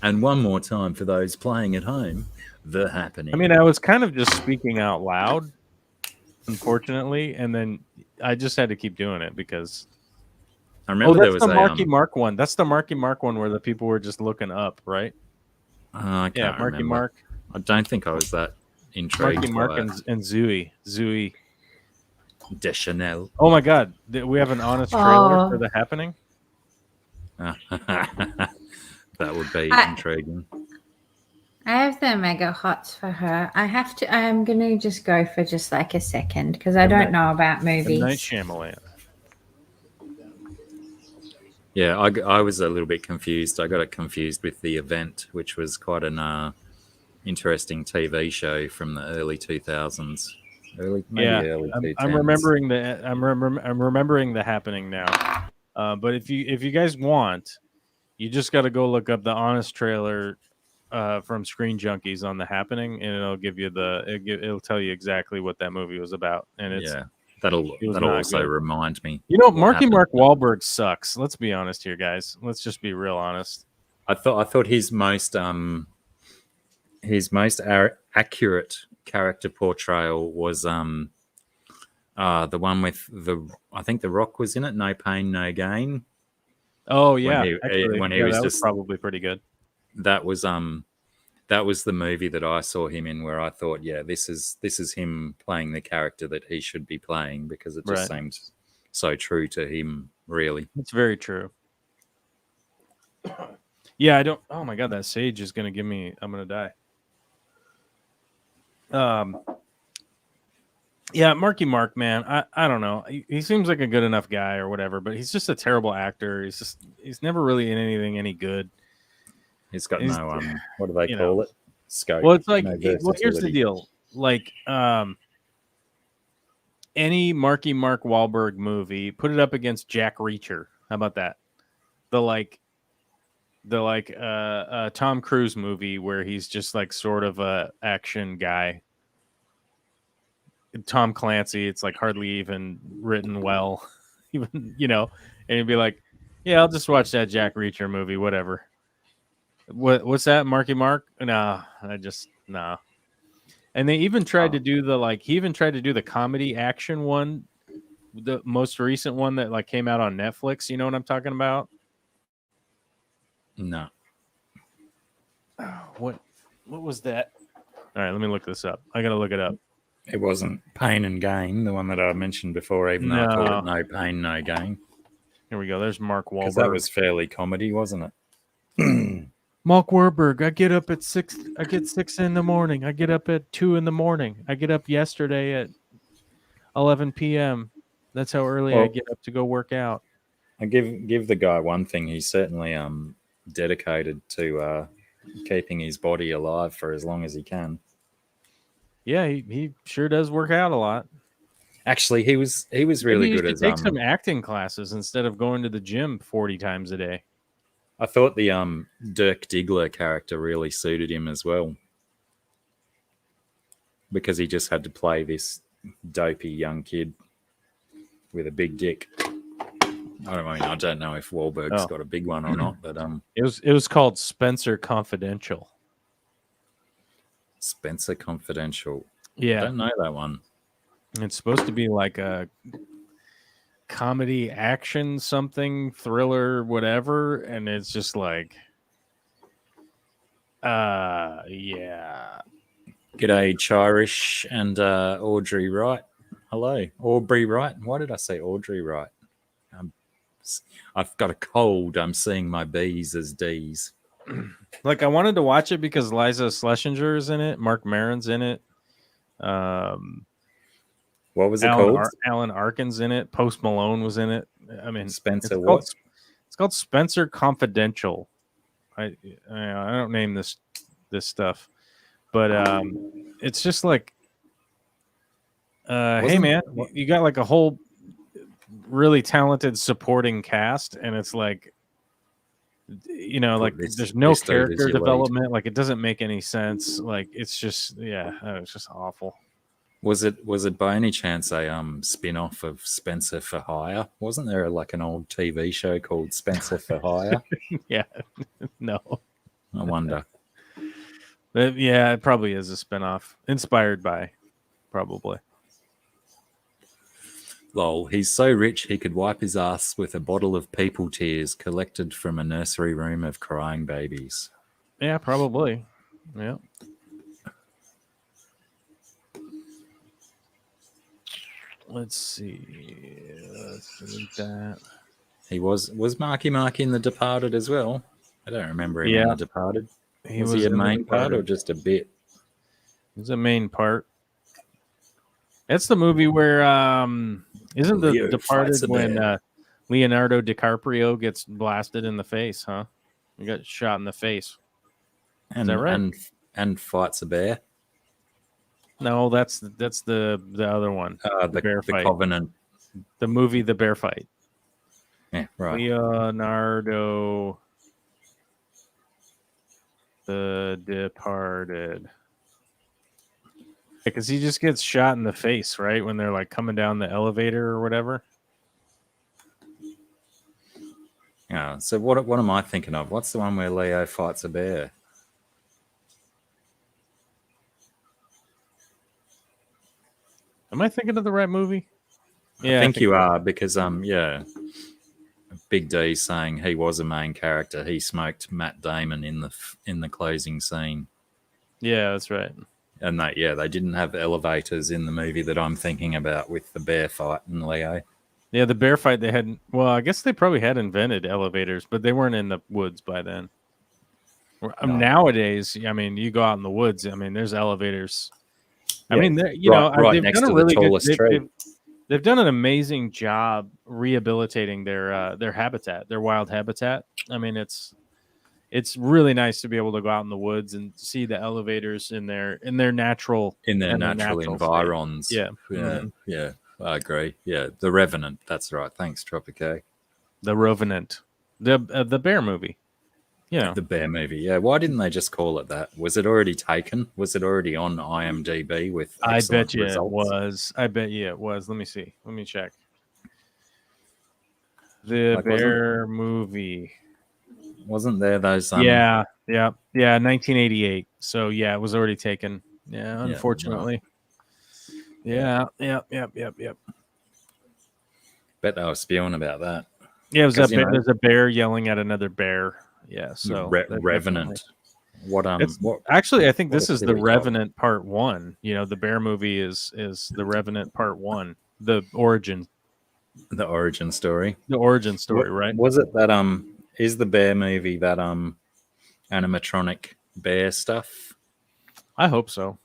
And one more time for those playing at home. The Happening. I mean, I was kind of just speaking out loud, unfortunately, and then I just had to keep doing it because. I remember there that's was the a Marky Mark one. That's the Marky Mark one where the people were just looking up, right? I can't Marky remember. Mark. I don't think I was that intrigued. Marky Mark by and Zooey. Deschanel. Oh my God, we have an honest trailer for The Happening. That would be intriguing. I have the mega hots for her. I'm going to just go for just like a second because I don't know about movies. Night Shyamalan. Yeah, I was a little bit confused. I got it confused with The Event, which was quite an interesting TV show from the early 2000s. Early 2010s. I'm remembering I'm remembering The Happening now. But if you guys want, you just got to go look up the honest trailer from Screen Junkies on The Happening, and it'll give you it'll tell you exactly what that movie was about. And that'll also good. remind me. You know, Marky Mark Wahlberg sucks. Let's be honest here, guys. Let's just be real honest. I thought his most accurate character portrayal was the one with I think The Rock was in it. No Pain, No Gain. Oh yeah, when he was that just was probably pretty good. That was the movie that I saw him in, where I thought, yeah, this is him playing the character that he should be playing, because it just seemed so true to him. Really, it's very true. Yeah, I don't. Oh my God, that sage is gonna give me. I'm gonna die. Yeah, Marky Mark, man. I don't know. He seems like a good enough guy or whatever, but he's just a terrible actor. He's never really in anything any good. He's got no what do they call it? Scope. Well, it's like here's the deal. Like any Marky Mark Wahlberg movie, put it up against Jack Reacher. How about that? The Tom Cruise movie where he's just like sort of a action guy. Tom Clancy, it's like hardly even written well, even and you'd be like, yeah, I'll just watch that Jack Reacher movie, whatever. What's that, Marky Mark? No. And they even tried to do the comedy action one, the most recent one that like came out on Netflix. You know what I'm talking about? No. What was that? All right, let me look this up. I gotta look it up. It wasn't Pain and Gain, the one that I mentioned before, even though I called it No Pain, No Gain. Here we go. There's Mark Wahlberg. Because that was fairly comedy, wasn't it? Mark Wahlberg, I get up at 6. I get 6 in the morning. I get up at 2 in the morning. I get up yesterday at 11 p.m. That's how early I get up to go work out. I give the guy one thing. He's certainly dedicated to keeping his body alive for as long as he can. Yeah, he sure does work out a lot. Actually, he was really good at take some acting classes instead of going to the gym 40 times a day. I thought the Dirk Diggler character really suited him as well, because he just had to play this dopey young kid with a big dick. I don't know if Wahlberg's got a big one or not, but it was called Spencer Confidential. Spencer Confidential. Yeah, I don't know that one. It's supposed to be like a comedy, action, something, thriller, whatever, and it's just like, yeah. G'day, Chirish and Audrey Wright. Hello, Aubrey Wright. Why did I say Audrey Wright? I've got a cold. I'm seeing my B's as D's. Like, I wanted to watch it because Liza Schlesinger is in it. Mark Maron's in it. What was it called? Alan Arkin's in it. Post Malone was in it. I mean, Spencer it's called Spencer Confidential. I don't name this stuff, but it's just like, hey man, you got like a whole really talented supporting cast, and it's like, you know, like there's no this dude is character your lead. development. Like it doesn't make any sense. Like it's just, it's just awful. Was it by any chance a spin-off of Spencer for Hire? Wasn't there like an old TV show called Spencer for Hire? Yeah, no. I wonder. But yeah, it probably is a spinoff inspired by, probably. Lol, he's so rich he could wipe his ass with a bottle of people tears collected from a nursery room of crying babies. Yeah, probably. Yeah. Let's see. Let's delete that. He was Marky Mark in The Departed as well? I don't remember him in The Departed. Was he a in The main part Departed. or just a bit? He's a main part. That's the movie where isn't The Leo Departed fights a when bear. Leonardo DiCaprio gets blasted in the face, huh? He got shot in the face. And, that right? And fights a bear. No, that's the other one. The bear fight. Covenant. The movie The Bear Fight. Yeah, right. Leonardo The Departed. Because he just gets shot in the face, right? When they're like coming down the elevator or whatever. Yeah. So what am I thinking of? What's the one where Leo fights a bear? Am I thinking of the right movie? Yeah, I think you are because Big D saying he was a main character. He smoked Matt Damon in the closing scene. Yeah, that's right. And they didn't have elevators in the movie that I'm thinking about with the bear fight and Leo. Yeah, the bear fight, they had, well, I guess they probably had invented elevators, but they weren't in the woods by then. No. Nowadays, I mean, you go out in the woods, I mean, there's elevators. I Yeah, mean, right they've next done to a really the tallest good, tree. they've done an amazing job rehabilitating their habitat, their wild habitat. I mean, it's really nice to be able to go out in the woods and see the elevators in their natural environs. state. Yeah, I agree. Yeah, The Revenant. That's right. Thanks, Tropique. The Revenant, the bear movie. Yeah, The bear movie. Yeah, why didn't they just call it that? Was it already taken? Was it already on IMDb with excellent I bet you results? it was. I bet you it was. Let me see. Let me check. The bear movie. Wasn't there those? 1988. So yeah, it was already taken. Yeah, unfortunately. Right. Yep. Bet they were spewing about that. Yeah, it was there's a bear yelling at another bear. Yeah, so Revenant. What actually, I think this is the Revenant Part 1. You know, the bear movie is the Revenant Part 1, the origin story. The origin story, right? Was it that is the bear movie that animatronic bear stuff? I hope so.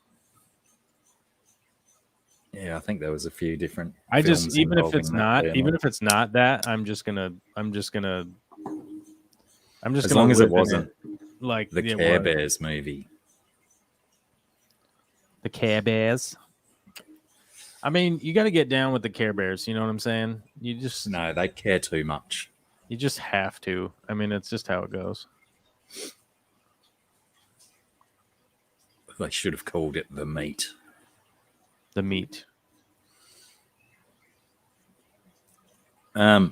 Yeah, I think there was a few different. Even if it's not that, I'm just gonna. As long as it wasn't like the Care Bears movie. The Care Bears. I mean, you got to get down with the Care Bears. You know what I'm saying? No, they care too much. You just have to. I mean, it's just how it goes. They should have called it The Meat. The Meat. My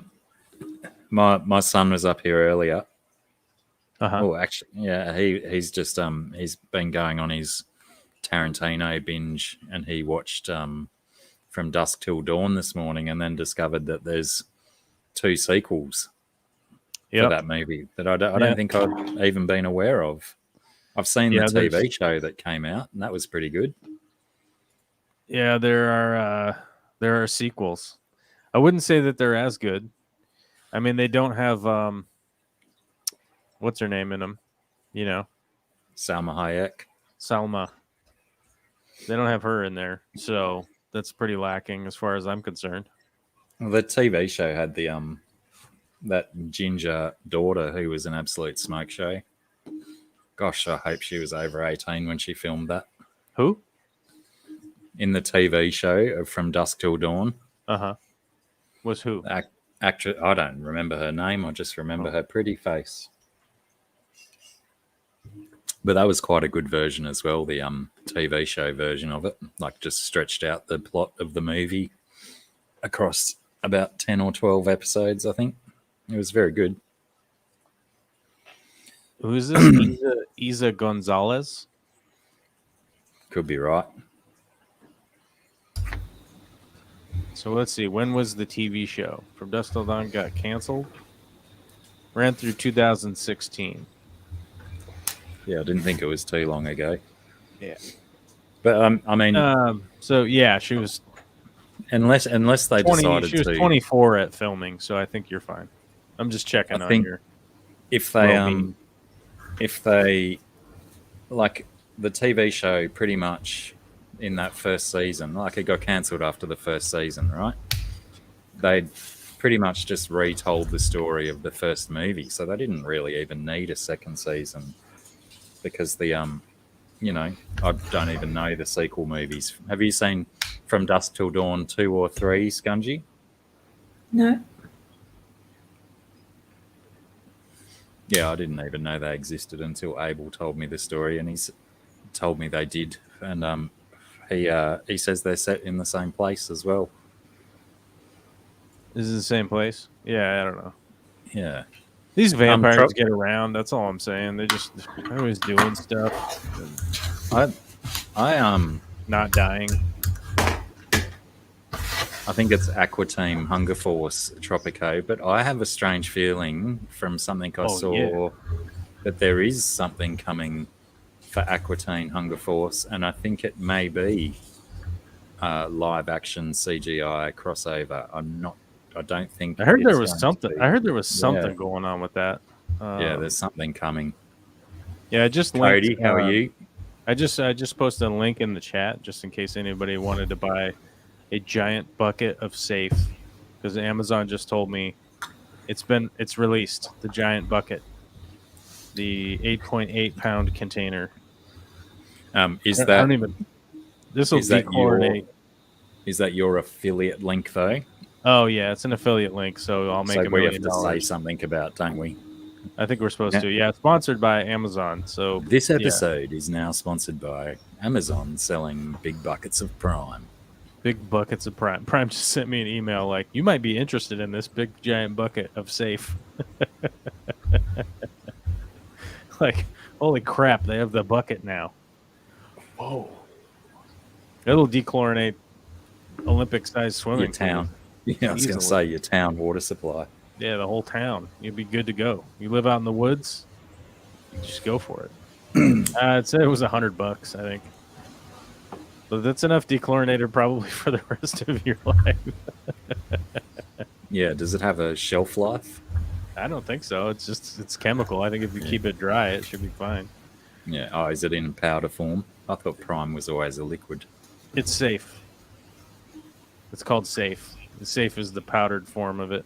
son was up here earlier. Uh-huh. Oh, actually, yeah, he's just he's been going on his Tarantino binge, and he watched From Dusk Till Dawn this morning, and then discovered that there's 2 sequels for that movie that I don't think I've even been aware of. I've seen the TV show that came out, and that was pretty good. Yeah, there are sequels. I wouldn't say that they're as good. I mean, they don't have what's her name in them, you know? Salma Hayek. Salma. They don't have her in there, so that's pretty lacking as far as I'm concerned. Well, the TV show had the that ginger daughter who was an absolute smoke show. Gosh, I hope she was over 18 when she filmed that. Who? In the TV show of From Dusk Till Dawn. Uh-huh. Was who? Actress. I don't remember her name. I just remember her pretty face. But that was quite a good version as well. The TV show version of it, like just stretched out the plot of the movie across about 10 or 12 episodes. I think it was very good. Who is this? Isa Gonzalez. Could be right. So let's see. When was the TV show? From Dusk Till Dawn got canceled. Ran through 2016. Yeah, I didn't think it was too long ago. Yeah. But I mean, so yeah, she was unless they 20, decided she was to 24 at filming, so I think you're fine. I'm just checking on your. if they like the TV show pretty much in that first season, like it got cancelled after the first season, right? They'd pretty much just retold the story of the first movie, so they didn't really even need a second season because the I don't even know the sequel movies. Have you seen From Dusk Till Dawn 2 or 3, Scungy? No. Yeah, I didn't even know they existed until Abel told me the story, and he's told me they did. And he says they're set in the same place as well. This is the same place. Yeah, I don't know. Yeah, These vampires get around. That's all I'm saying. They're always doing stuff. I Not dying. I think it's Aqua Team Hunger Force Tropico, but I have a strange feeling from something I saw that there is something coming for Aqua Team Hunger Force, and I think it may be live action CGI crossover. I don't think. I heard there was something. I heard there was something going on with that. Yeah, there's something coming. Yeah, I just Cody, linked, how are you? I just posted a link in the chat just in case anybody wanted to buy a giant bucket of safe, because Amazon just told me it's released, the giant bucket, the 8.8 pound container. Is I don't even. This will dechlorinate. Is that your affiliate link though? Oh yeah, it's an affiliate link, so I'll make $1 million. We have to say something about, don't we? I think we're supposed to. Yeah, it's sponsored by Amazon. So this episode is now sponsored by Amazon, selling big buckets of Prime. Big buckets of Prime. Prime just sent me an email like, you might be interested in this big giant bucket of safe. Like, holy crap, they have the bucket now. Whoa. It'll dechlorinate Olympic-sized swimming. Your town. Yeah, I was going to say your town water supply. Yeah, the whole town. You'll be good to go. You live out in the woods, you just go for it. It said it was $100, I think. But that's enough dechlorinator probably for the rest of your life. Yeah, does it have a shelf life? I don't think so. It's chemical. I think if you keep it dry, it should be fine. Yeah. Oh, is it in powder form? I thought Prime was always a liquid. It's safe. It's called safe. The safe is the powdered form of it.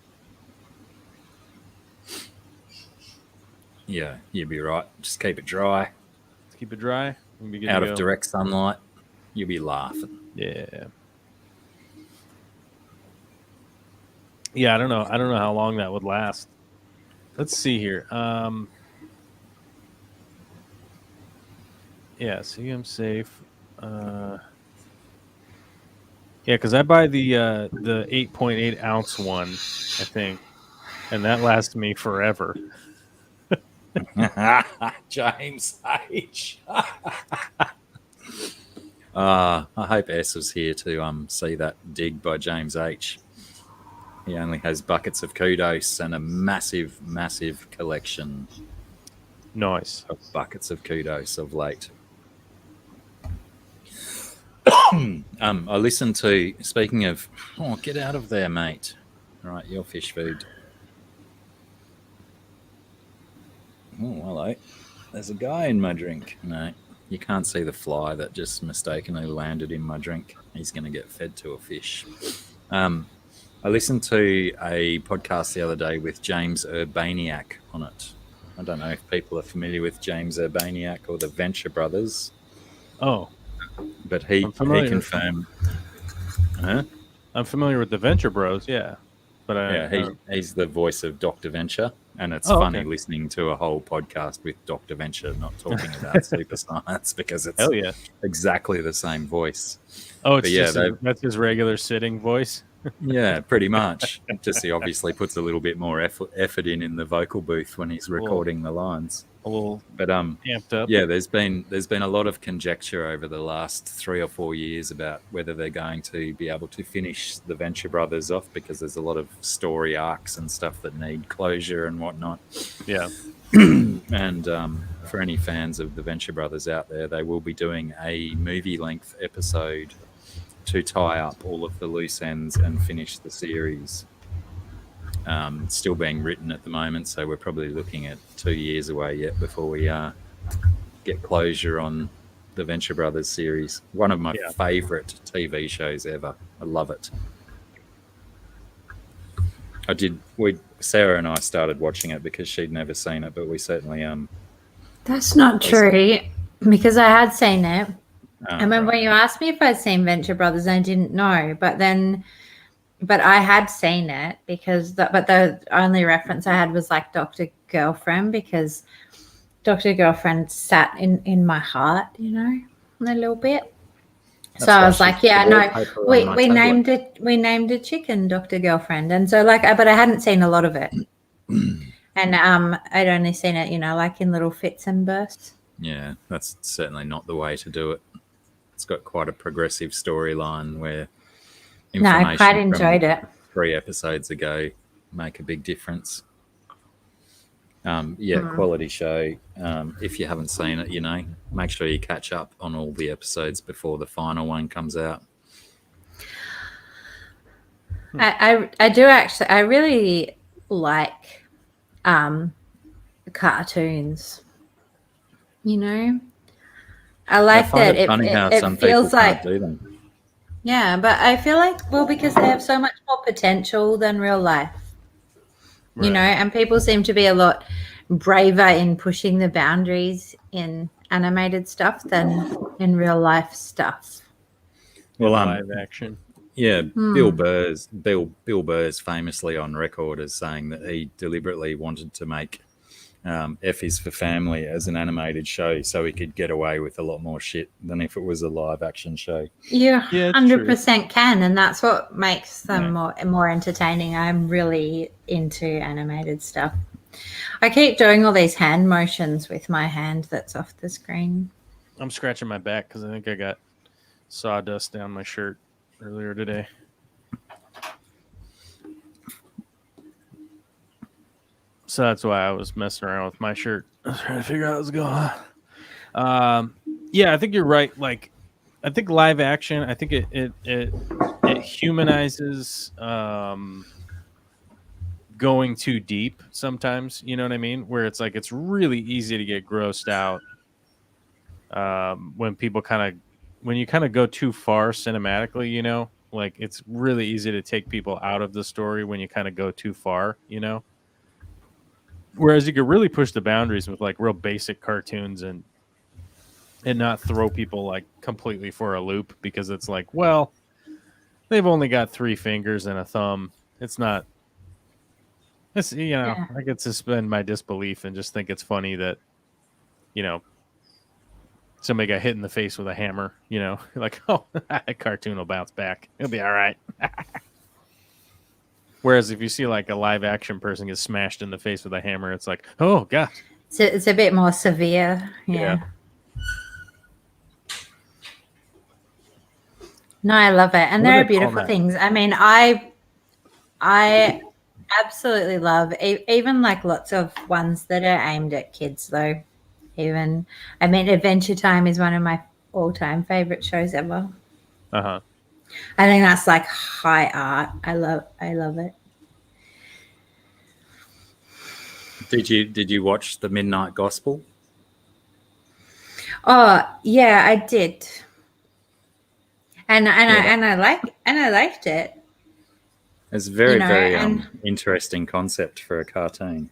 Yeah, you'd be right. Just keep it dry. Keep it dry. Out of direct sunlight. You'll be laughing. Yeah. Yeah, I don't know. I don't know how long that would last. Let's see here. Yeah, see, I'm safe. Yeah, because I buy the 8.8 ounce one, I think, and that lasts me forever. James H. I hope S was here to see that dig by James H. He only has buckets of kudos and a massive, massive collection. Nice. Of buckets of kudos of late. I listened to, speaking of, get out of there, mate. All right, your fish food. Oh, hello. There's a guy in my drink. No, you can't see the fly that just mistakenly landed in my drink. He's going to get fed to a fish. I listened to a podcast the other day with James Urbaniak on it. I don't know if people are familiar with James Urbaniak or the Venture Brothers. Oh. But he confirmed. I'm familiar with the Venture Bros, yeah. but he's the voice of Dr. Venture, and it's Oh, funny okay. listening to a whole podcast with Dr. Venture not talking about super science because it's hell yeah. exactly the same voice. Oh, it's But yeah, just that's his regular sitting voice. Yeah, pretty much. Just he obviously puts a little bit more effort in the vocal booth when he's recording the lines. A little But amped up. yeah, there's been a lot of conjecture over the last 3 or 4 years about whether they're going to be able to finish the Venture Brothers off, because there's a lot of story arcs and stuff that need closure and whatnot. Yeah. And for any fans of the Venture Brothers out there, they will be doing a movie-length episode to tie up all of the loose ends and finish the series. It's still being written at the moment, so we're probably looking at 2 years away yet before we get closure on the Venture Brothers series. One of my favourite TV shows ever. I love it. Sarah and I started watching it because she'd never seen it, but we certainly That's not true, because I had seen it. I remember right. when you asked me if I'd seen Venture Brothers, I didn't know, but I had seen it because the only reference I had was like Dr. Girlfriend, because Dr. Girlfriend sat in my heart, you know, a little bit. That's so I was why like, she's yeah, the no, wallpaper on we my we tablet. named a chicken Dr. Girlfriend, and so like, but I hadn't seen a lot of it, and I'd only seen it, you know, like in little fits and bursts. Yeah, that's certainly not the way to do it. It's got quite a progressive storyline where No, I information quite from enjoyed it. 3 episodes ago make a big difference. Quality show. If you haven't seen it, you know, make sure you catch up on all the episodes before the final one comes out. I do actually. I really like cartoons. You know, I like I find that it funny how some it people feels like, can't do them. yeah, but I feel like, well, because they have so much more potential than real life, you know, and people seem to be a lot braver in pushing the boundaries in animated stuff than in real life stuff. Well, Live action. yeah, Bill Burr's famously on record as saying that he deliberately wanted to make F is for Family as an animated show so he could get away with a lot more shit than if it was a live action show. You Yeah, it's 100% can, and that's what makes them more entertaining. I'm really into animated stuff. I keep doing all these hand motions with my hand that's off the screen. I'm scratching my back because I think I got sawdust down my shirt earlier today. So that's why I was messing around with my shirt. I was trying to figure out what's going on. Yeah, I think you're right. Like, I think live action, I think it humanizes going too deep sometimes. You know what I mean? Where it's like it's really easy to get grossed out when you kind of go too far cinematically. You know, like it's really easy to take people out of the story when you kind of go too far. You know. Whereas you could really push the boundaries with like real basic cartoons and not throw people like completely for a loop, because it's like, well, they've only got 3 fingers and a thumb. It's not. It's, you know, I could suspend my disbelief and just think it's funny that, you know, somebody got hit in the face with a hammer. You know, like, oh, that cartoon will bounce back. It'll be all right. Whereas if you see like a live action person get smashed in the face with a hammer, it's like, oh god, It's a bit more severe. Yeah. No, I love it, and What do there are they call beautiful that? things. I mean, I absolutely love even like lots of ones that are aimed at kids though. Even, I mean, Adventure Time is one of my all-time favorite shows ever. Uh-huh. I think that's like high art. I love it. Did you watch The Midnight Gospel? Oh yeah, I did, and I liked it. It's very, You know, very and- interesting concept for a cartoon.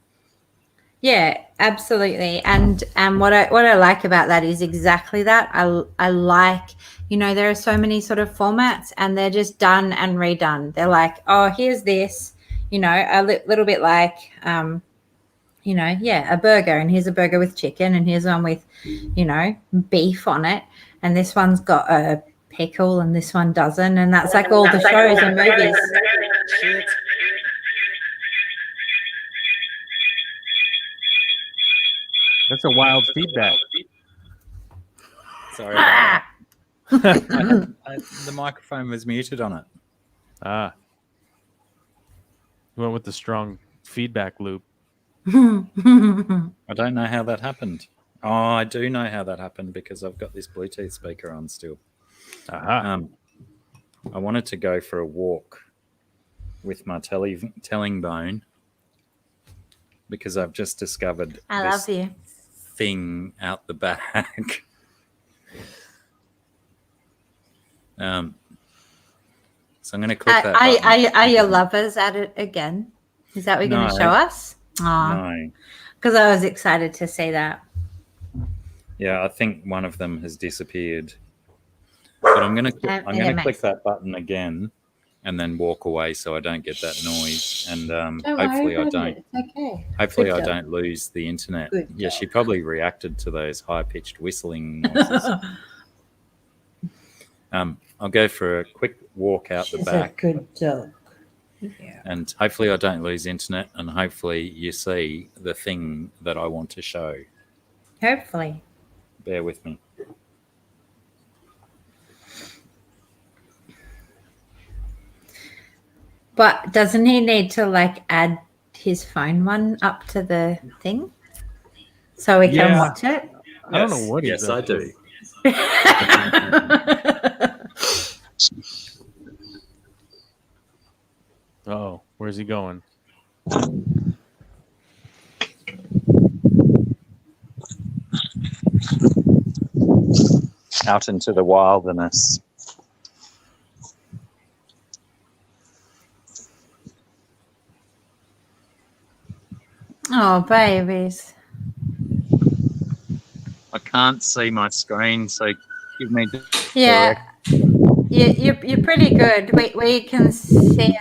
Yeah, absolutely. And what I like about that is exactly that. I like, you know, there are so many sort of formats and they're just done and redone. They're like, oh, here's this, little bit like, a burger. And here's a burger with chicken, and here's one with, beef on it. And this one's got a pickle, and this one doesn't. And that's like all the shows and movies. Shit. That's a wild feedback. Sorry about that. The microphone was muted on it. Ah. You went with the strong feedback loop. I don't know how that happened. Oh, I do know how that happened because I've got this Bluetooth speaker on still. Aha. I wanted to go for a walk with my telling bone because I've just discovered I this love you. thing out the back. So I'm going to click that button. Are your lovers at it again? Is that what you're going to No. show us? No. Because I was excited to see that. Yeah, I think one of them has disappeared. But I'm going to click that button again and then walk away so I don't get that noise. And hopefully I don't. It's okay. Hopefully Good I job. don't lose the internet. Good Yeah, job. she probably reacted to those high-pitched whistling noises. I'll go for a quick walk out the back. Good dog. Yeah. And hopefully I don't lose internet, and hopefully you see the thing that I want to show. Hopefully. Bear with me. But doesn't he need to add his phone one up to the thing so we can Yeah. watch it? I don't know what he's Yes, up I to. do. Oh, where's he going? Out into the wilderness. Oh, babies. I can't see my screen, so give me the Yeah. You're pretty good. We can see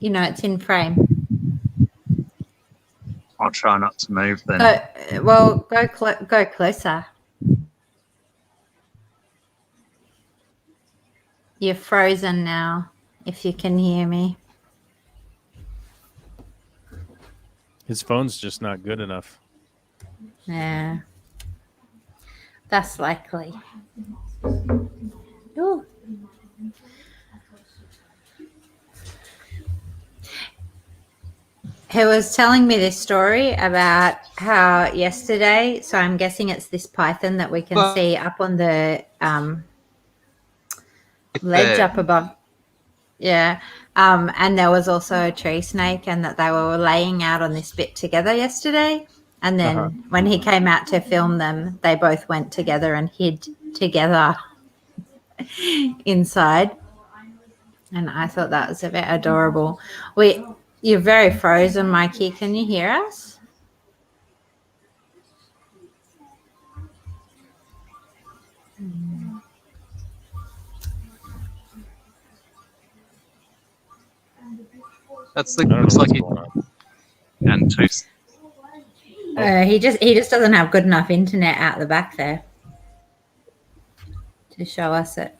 it's in frame. I'll try not to move then. Go closer. You're frozen now, if you can hear me. His phone's just not good enough. Yeah. That's likely. Ooh. He was telling me this story about how yesterday, so I'm guessing it's this python that we can see up on the ledge up above. Yeah. And there was also a tree snake, and that they were laying out on this bit together yesterday. And then when he came out to film them, they both went together and hid together inside. And I thought that was a bit adorable. You're very frozen, Mikey. Can you hear us? That's I don't looks know like what's he going on. and two. He just doesn't have good enough internet out the back there to show us it.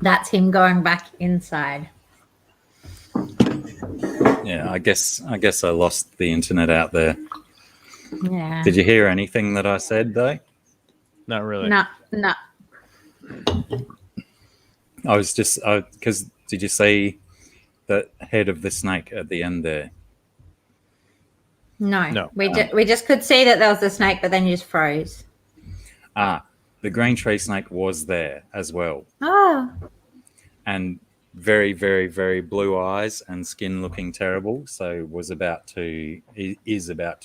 That's him going back inside. Yeah, I guess I lost the internet out there. Yeah. Did you hear anything that I said though? Not really. No. I was just because did you see the head of the snake at the end there? No. We just could see that there was a snake, but then you just froze. The green tree snake was there as well, Oh. and very, very, very blue eyes and skin looking terrible. So is about to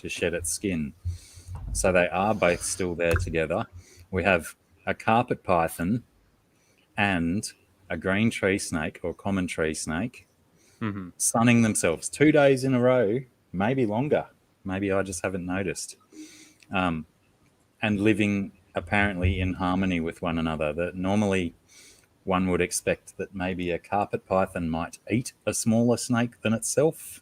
shed its skin. So they are both still there together. We have a carpet python and a green tree snake or common tree snake sunning themselves 2 days in a row, maybe longer. Maybe I just haven't noticed. and living apparently in harmony with one another. That normally one would expect that maybe a carpet python might eat a smaller snake than itself,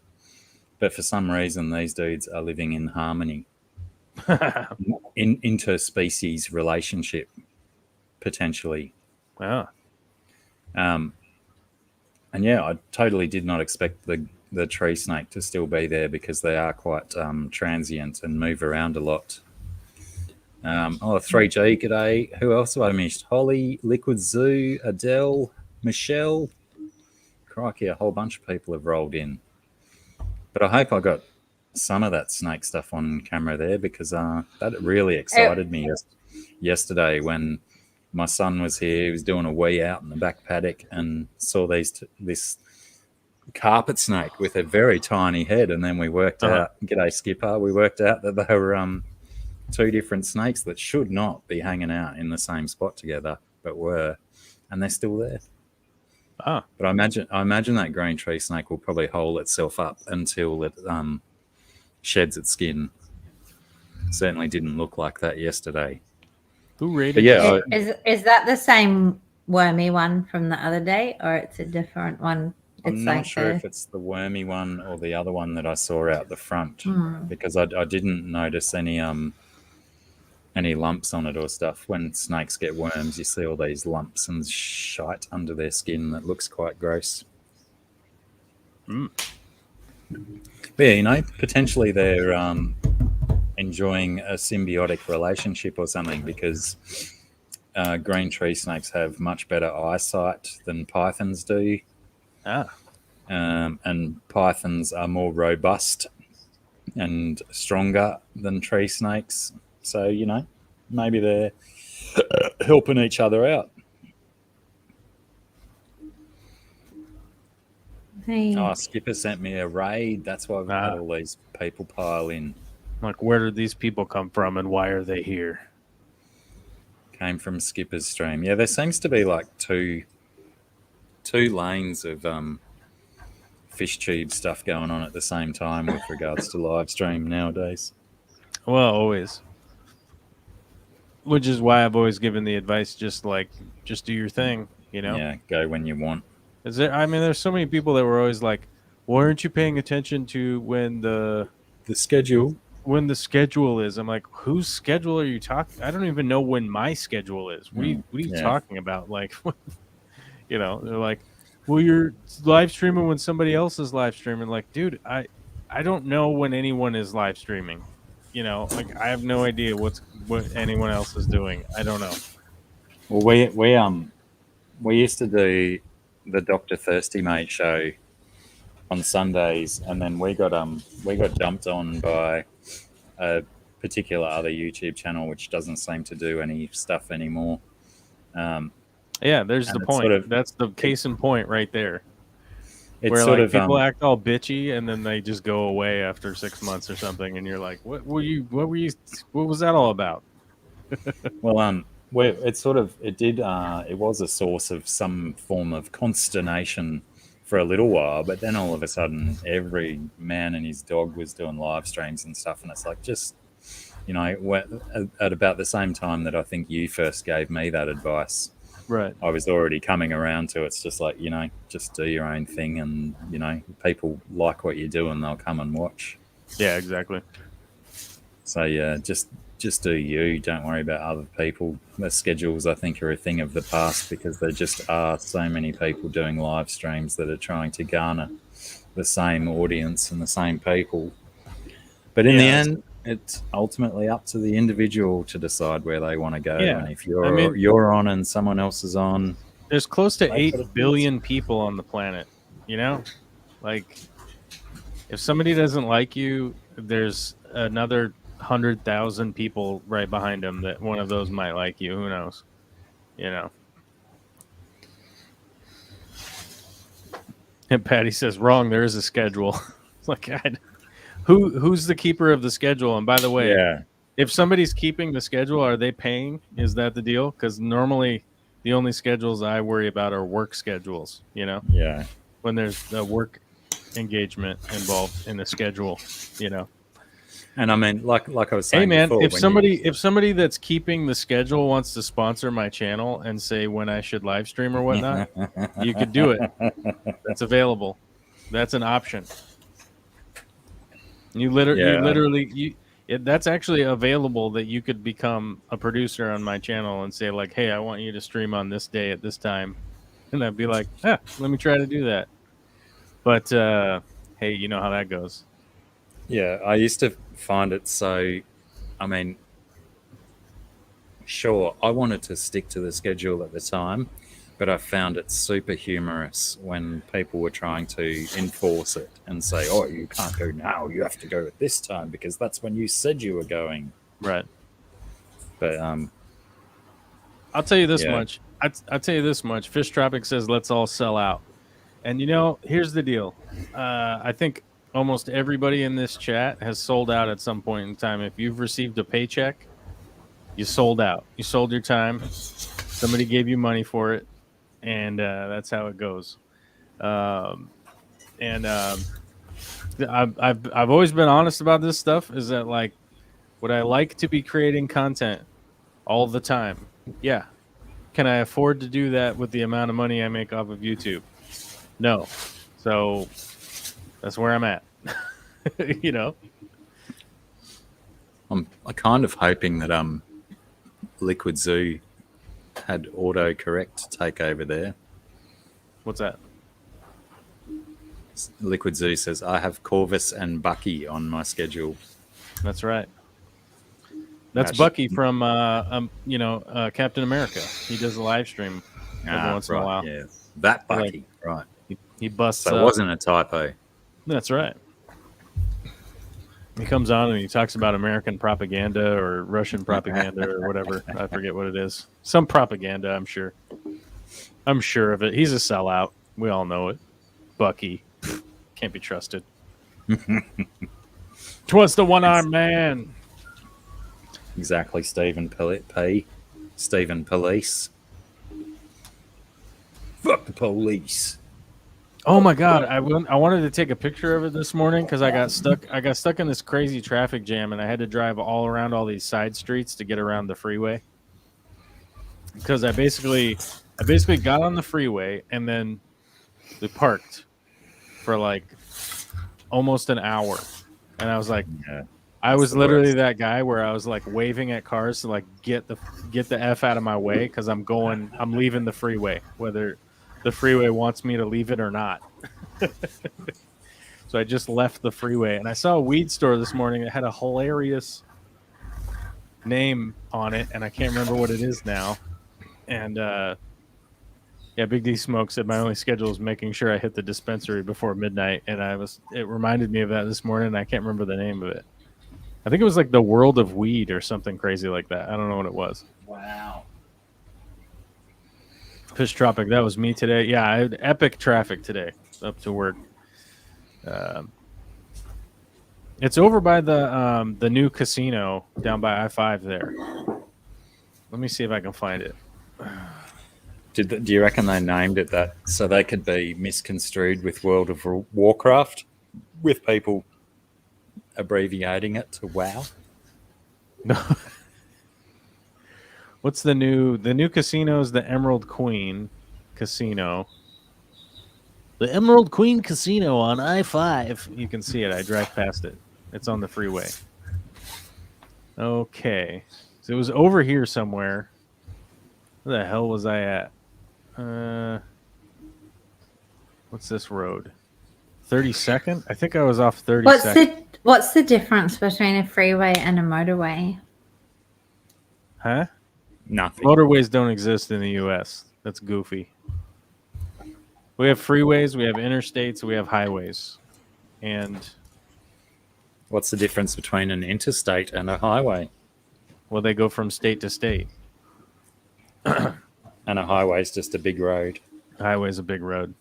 but for some reason these dudes are living in harmony, in interspecies relationship potentially. Wow. And yeah, I totally did not expect the tree snake to still be there because they are quite transient and move around a lot. 3G, g'day. Who else have I missed? Holly, Liquid Zoo, Adele, Michelle. Crikey, a whole bunch of people have rolled in. But I hope I got some of that snake stuff on camera there because that really excited me yesterday when my son was here. He was doing a wee out in the back paddock and saw this carpet snake with a very tiny head. And then we worked out, g'day Skipper, we worked out that they were two different snakes that should not be hanging out in the same spot together, but were, and they're still there. But I imagine that green tree snake will probably hole itself up until it sheds its skin. Certainly didn't look like that yesterday. Who rated? But yeah, is that the same wormy one from the other day, or it's a different one? I'm not sure if it's the wormy one or the other one that I saw out the front because I didn't notice any lumps on it or stuff. When snakes get worms, you see all these lumps and shite under their skin that looks quite gross. But yeah, potentially they're enjoying a symbiotic relationship or something because green tree snakes have much better eyesight than pythons do. And pythons are more robust and stronger than tree snakes. So, maybe they're helping each other out. Hey. Oh, Skipper sent me a raid. That's why we've had all these people pile in. Like, where did these people come from and why are they here? Came from Skipper's stream. Yeah, there seems to be like two lanes of fish tube stuff going on at the same time with regards to live stream nowadays. Well, always. Which is why I've always given the advice, just do your thing, Yeah, go when you want. There's so many people that were always like, why aren't you paying attention to when the schedule is? I'm like, whose schedule are you talking? I don't even know when my schedule is. What are you talking about? Like, they're like, well, you're live streaming when somebody else is live streaming. Like, dude, I don't know when anyone is live streaming. I have no idea what anyone else is doing. I don't know. Well, we used to do the Dr. Thirsty Mate show on Sundays, and then we got dumped on by a particular other YouTube channel which doesn't seem to do any stuff anymore. There's the point. That's the case in point right there. It's where people act all bitchy and then they just go away after 6 months or something, and you're like, what was that all about? Well, it was a source of some form of consternation for a little while, but then all of a sudden every man and his dog was doing live streams and stuff, and it's like, just at about the same time that I think you first gave me that advice, right, I was already coming around to it's just like, just do your own thing, and people like what you do and they'll come and watch. Yeah, exactly. So yeah, just do you. Don't worry about other people. The schedules, I think, are a thing of the past because there just are so many people doing live streams that are trying to garner the same audience and the same people. But in the end, it's ultimately up to the individual to decide where they want to go. Yeah. And if you're on and someone else is on, there's close to 8 billion people on the planet. Like, if somebody doesn't like you, there's another 100,000 people right behind them that one of those might like you. Who knows? And Patty says, wrong, there is a schedule. It's like, God, who's the keeper of the schedule? And by the way, if somebody's keeping the schedule, are they paying? Is that the deal? Because normally the only schedules I worry about are work schedules, Yeah. When there's a work engagement involved in the schedule, And I mean, like I was saying Hey man, before, if somebody that's keeping the schedule wants to sponsor my channel and say when I should live stream or whatnot, you could do it. That's available. That's an option. That's actually available, that you could become a producer on my channel and say like, hey, I want you to stream on this day at this time. And I'd be like, let me try to do that. But hey, you know how that goes. yeah, I used to find it so. I mean, sure, I wanted to stick to the schedule at the time, but I found it super humorous when people were trying to enforce it and say, "Oh, you can't go now. You have to go at this time because that's when you said you were going." Right. But I'll tell you this Yeah. much. I'll tell you this much. Fish Tropic says, let's all sell out. And, here's the deal. I think almost everybody in this chat has sold out at some point in time. If you've received a paycheck, you sold out. You sold your time. Somebody gave you money for it. And that's how it goes. I've always been honest about this stuff, is that, like, would I like to be creating content all the time? Yeah. Can I afford to do that with the amount of money I make off of YouTube? No. So that's where I'm at. I'm kind of hoping that Liquid Zoo had autocorrect take over there. What's that? Liquid Zoo says, I have Corvus and Bucky on my schedule. That's right. That's Gosh. Bucky from Captain America. He does a live stream every once in a while. Yeah, that Bucky, right. He busts So it up. wasn't a typo. That's right. He comes on and he talks about American propaganda or Russian propaganda or whatever. I forget what it is. Some propaganda, I'm sure. I'm sure of it. He's a sellout. We all know it. Bucky. Can't be trusted. 'Twas the one-armed man. Exactly, Stephen P. Stephen Police. Fuck the police. Oh my god! I wanted to take a picture of it this morning because I got stuck in this crazy traffic jam, and I had to drive all around all these side streets to get around the freeway. Because I basically got on the freeway and then we parked for like almost an hour, and I was like, Yeah, I was the literally worst. that guy where I was like waving at cars to like get the F out of my way because I'm leaving the freeway, whether the freeway wants me to leave it or not. So I just left the freeway, and I saw a weed store this morning that had a hilarious name on it, and I can't remember what it is now. And Big D Smoke said my only schedule is making sure I hit the dispensary before midnight, and it reminded me of that this morning, and I can't remember the name of it. I think it was like the World of Weed or something crazy like that. I don't know what it was. Wow. Fish Tropic, that was me today. Yeah, I had epic traffic today up to work. It's over by the new casino down by I-5 there. Let me see if I can find it. Do you reckon they named it that so they could be misconstrued with World of Warcraft, with people abbreviating it to WoW? No. What's the new casino is the Emerald Queen Casino. The Emerald Queen Casino on I-5. You can see it. I drive past it. It's on the freeway. Okay. So it was over here somewhere. Where the hell was I at? What's this road? 32nd? I think I was off 32nd. What's the difference between a freeway and a motorway? Huh? Nothing. Motorways don't exist in the U.S. That's goofy. We have freeways, we have interstates, we have highways. And What's the difference between an interstate and a highway? well, they go from state to state. And a highway is just a big road. A highway's a big road.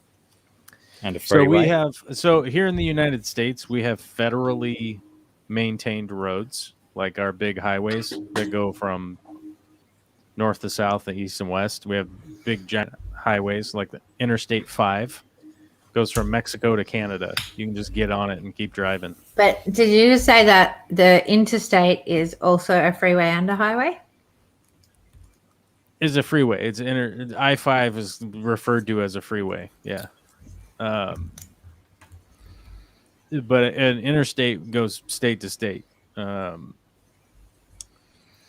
And a So freeway. so here in the United States, we have federally maintained roads, like our big highways that go from north to south and east and west. We have big giant highways like the Interstate 5, Goes from Mexico to Canada. You can just get on it and keep driving. But did you just say that the interstate is also a freeway and a highway? Is a freeway. It's I-5 is referred to as a freeway. Yeah. But an interstate goes state to state.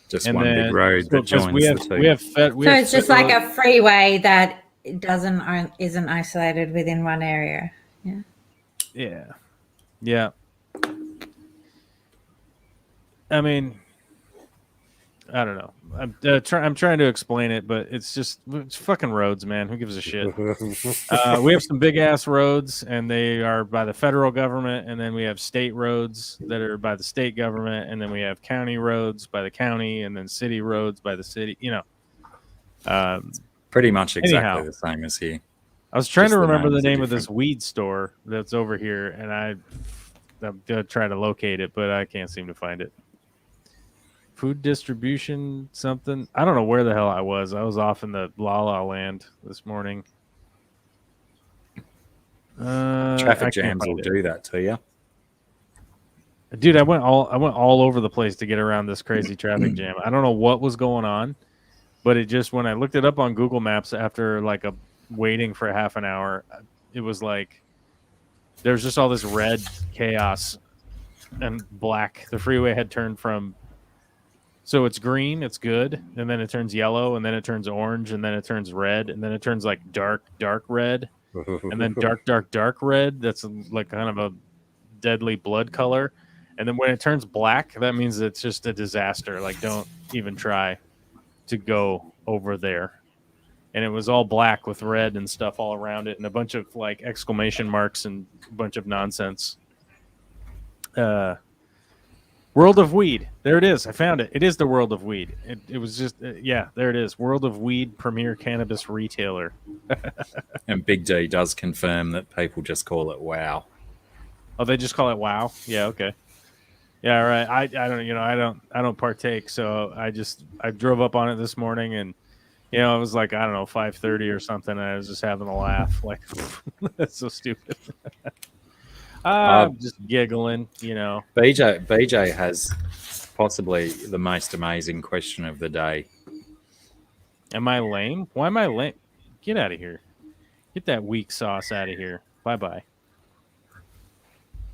Just And one then, big road that joins we have, the two. we have So it's just like a freeway that isn't isolated within one area. Yeah. Yeah. I mean, I don't know. I'm trying to explain it, but it's fucking roads, man. Who gives a shit? We have some big ass roads, and they are by the federal government, and then we have state roads that are by the state government, and then we have county roads by the county, and then city roads by the city. Pretty much exactly anyhow. the same as here. I was trying Just to the remember the names are name of this different. weed store that's over here, and I'm gonna try to locate it, but I can't seem to find it. Food distribution something. I don't know where the hell I was. I was off in the La La Land this morning. I Traffic can't jams find will it. do that to you. Dude, I went all over the place to get around this crazy traffic jam. I don't know what was going on, but it just, when I looked it up on Google Maps after like waiting for half an hour, it was like there's just all this red chaos and black. The freeway had turned from, so it's green, it's good, and then it turns yellow, and then it turns orange, and then it turns red, and then it turns like dark red, and then dark red. That's like kind of a deadly blood color. And then when it turns black, that means it's just a disaster. Like, don't even try to go over there. And it was all black with red and stuff all around it, and a bunch of like exclamation marks and a bunch of nonsense. World of Weed. There it is. I found it. It is the World of Weed. It was just, yeah, there it is. World of Weed, premier cannabis retailer. And Big D does confirm that people just call it WOW. Oh, they just call it WOW? Yeah, okay. Yeah, right. I don't partake, so I drove up on it this morning, and it was like, I don't know, 5:30 or something, and I was just having a laugh. Like, that's so stupid. I'm just giggling, BJ has possibly the most amazing question of the day. Am I lame? Why am I lame? Get out of here. Get that weak sauce out of here. Bye-bye.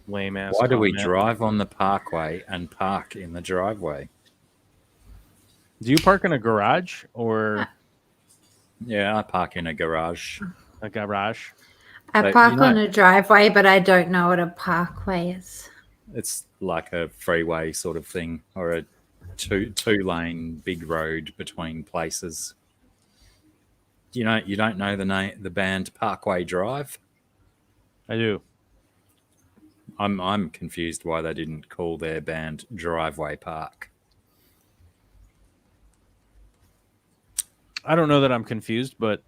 Lame ass. Why do we comment. drive on the parkway and park in the driveway? Do you park in a garage or Yeah, I park in a garage. a garage? I But park you know- on a driveway, but I don't know what a parkway is. It's like a freeway sort of thing, or a two-lane big road between places. You don't know the band Parkway Drive? I do. I'm confused why they didn't call their band Driveway Park. I don't know that I'm confused, but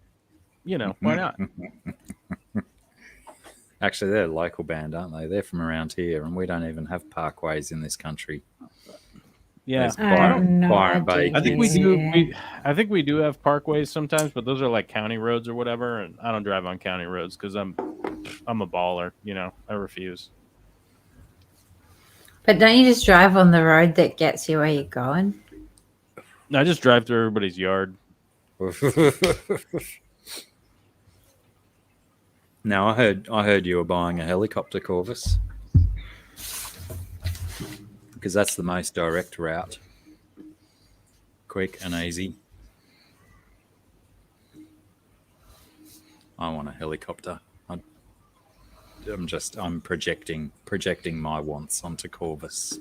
why not? Actually, they're a local band, aren't they? They're from around here, and we don't even have parkways in this country. Yeah. There's I have no Byron Bay. idea. I think we do. I think we do have parkways sometimes, but those are like county roads or whatever, and I don't drive on county roads because I'm a baller. I refuse. But don't you just drive on the road that gets you where you're going? I just drive through everybody's yard. Now I heard you were buying a helicopter, Corvus, because that's the most direct route, quick and easy. I want a helicopter. I'm projecting my wants onto Corvus.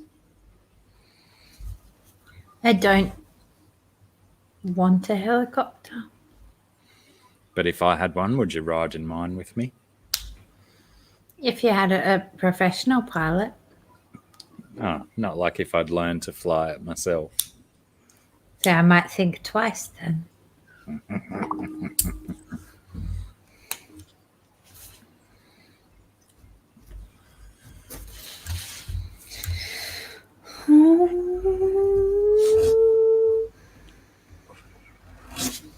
I don't want a helicopter. But if I had one, would you ride in mine with me? If you had a professional pilot. Oh, not like if I'd learned to fly it myself. So I might think twice then.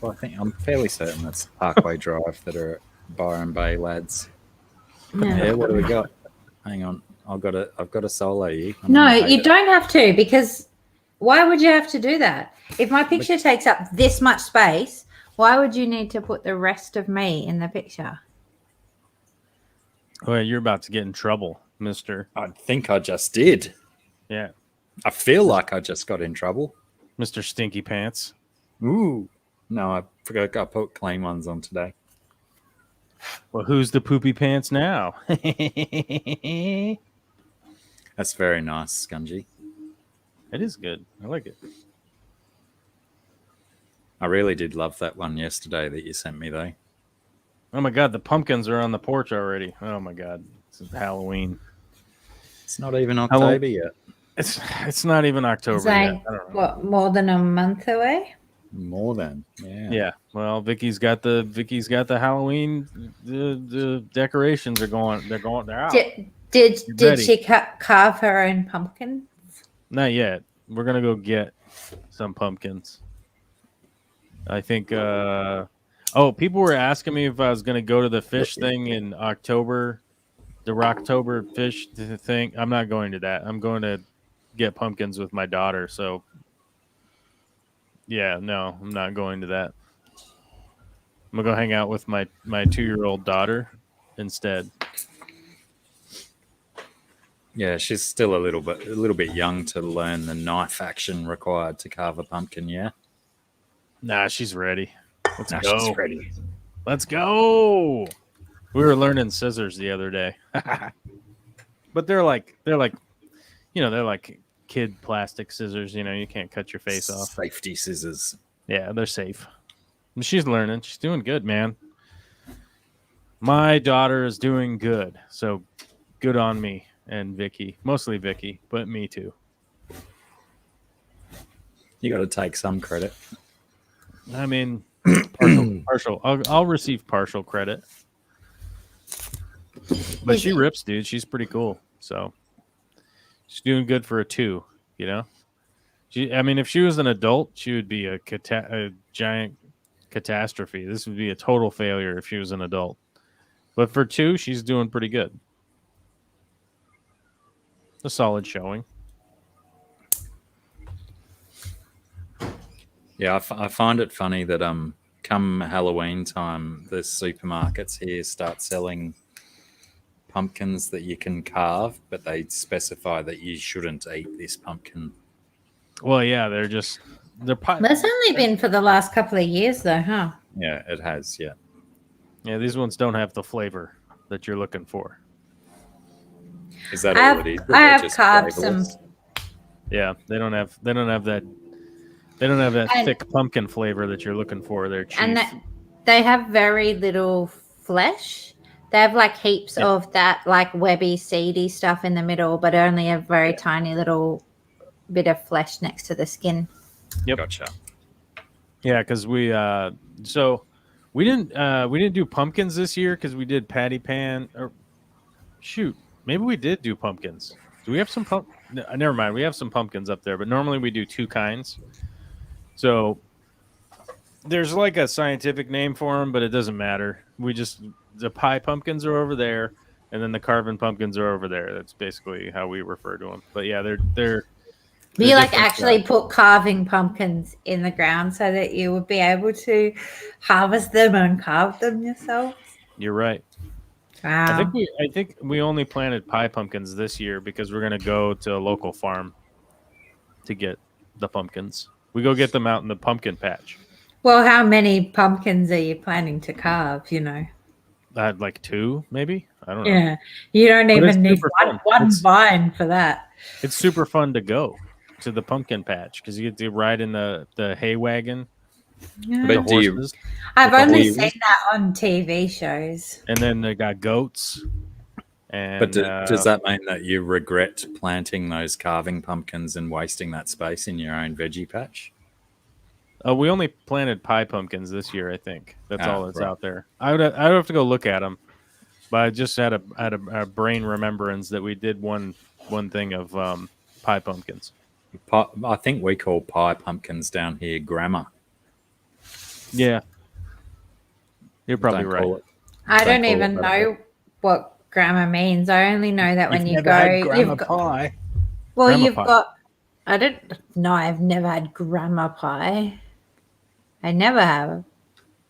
Well, I'm fairly certain that's Parkway Drive that are Byron Bay lads. Yeah, what do we got? Hang on. I've got a solo you. No, you don't have to, because why would you have to do that? If my picture takes up this much space, why would you need to put the rest of me in the picture? Well, you're about to get in trouble, mister. I think I just did. Yeah, I feel like I just got in trouble. Mr. Stinky Pants. Ooh. No, I forgot I put clean ones on today. Well, who's the poopy pants now? That's very nice, Scungy. It is good. I like it. I really did love that one yesterday that you sent me, though. Oh my god, the pumpkins are on the porch already. Oh my god, it's Halloween. It's not even October yet. It's not even October Is yet. that, I don't know. what, more than a month away? More than, yeah. Yeah. Well, Vicky's got the Halloween. The decorations are going. They're out. Did ready. she carve her own pumpkin? Not yet. We're gonna go get some pumpkins. I think. People were asking me if I was gonna go to the fish thing in October, the Rocktober fish thing. I'm not going to that. I'm going to get pumpkins with my daughter. So, yeah, no, I'm not going to that. I'm gonna go hang out with my 2-year-old daughter instead. Yeah, she's still a little bit young to learn the knife action required to carve a pumpkin. Yeah, Nah, she's ready. Let's now go. she's ready. Let's go. We were learning scissors the other day, but they're like kid plastic scissors. You know, you can't cut your face off. Safety scissors. Yeah, they're safe. And she's learning. She's doing good, man. My daughter is doing good. So good on me and Vicky. Mostly Vicky, but me too. You got to take some credit. I mean, partial. I'll receive partial credit. But she rips, dude. She's pretty cool. So she's doing good for a 2, you know? If she was an adult, she would be a giant catastrophe. This would be a total failure if she was an adult. But for 2, she's doing pretty good. A solid showing. Yeah, I find it funny that come Halloween time, the supermarkets here start selling pumpkins that you can carve, but they specify that you shouldn't eat this pumpkin. Well, yeah, they're That's only been for the last couple of years, though, huh? Yeah, it has. Yeah. Yeah, these ones don't have the flavor that you're looking for. Is that all it is? I have carved some. Yeah, they don't have that. They don't have that thick pumpkin flavor that you're looking for. They're cheap. And they have very little flesh. They have like heaps of that like webby, seedy stuff in the middle, but only a very tiny little bit of flesh next to the skin. Yep. Gotcha. Yeah, because we didn't do pumpkins this year because we did patty pan. Or shoot, maybe we did do pumpkins. Do we have some never mind. We have some pumpkins up there, but normally we do 2 kinds. So there's like a scientific name for them, but it doesn't matter. The pie pumpkins are over there, and then the carving pumpkins are over there. That's basically how we refer to them. But yeah, they're You like actually put carving pumpkins in the ground so that you would be able to harvest them and carve them yourself. You're right. Wow. I think we only planted pie pumpkins this year because we're gonna go to a local farm to get the pumpkins. We go get them out in the pumpkin patch. Well, how many pumpkins are you planning to carve, you know? Like 2, maybe? I don't know. Yeah. You don't But it's even need super fun. one vine for that. It's super fun to go to the pumpkin patch because you get to ride in the hay wagon. Yeah. With the But do you- horses. I've with the only horses. seen that on TV shows. And then they got goats. And But does that mean that you regret planting those carving pumpkins and wasting that space in your own veggie patch? we only planted pie pumpkins this year, I think. That's all that's right. out there. I would have to go look at them. But I just had a brain remembrance that we did one thing of pie pumpkins. I think we call pie pumpkins down here grammar. Yeah. You're probably Don't right. call it- I don't call it even that. know what grandma means. I only know that when You've you never go, had grandma you've got. pie. Well, Grandma you've pie. got. I don't. No, I've never had grandma pie. I never have.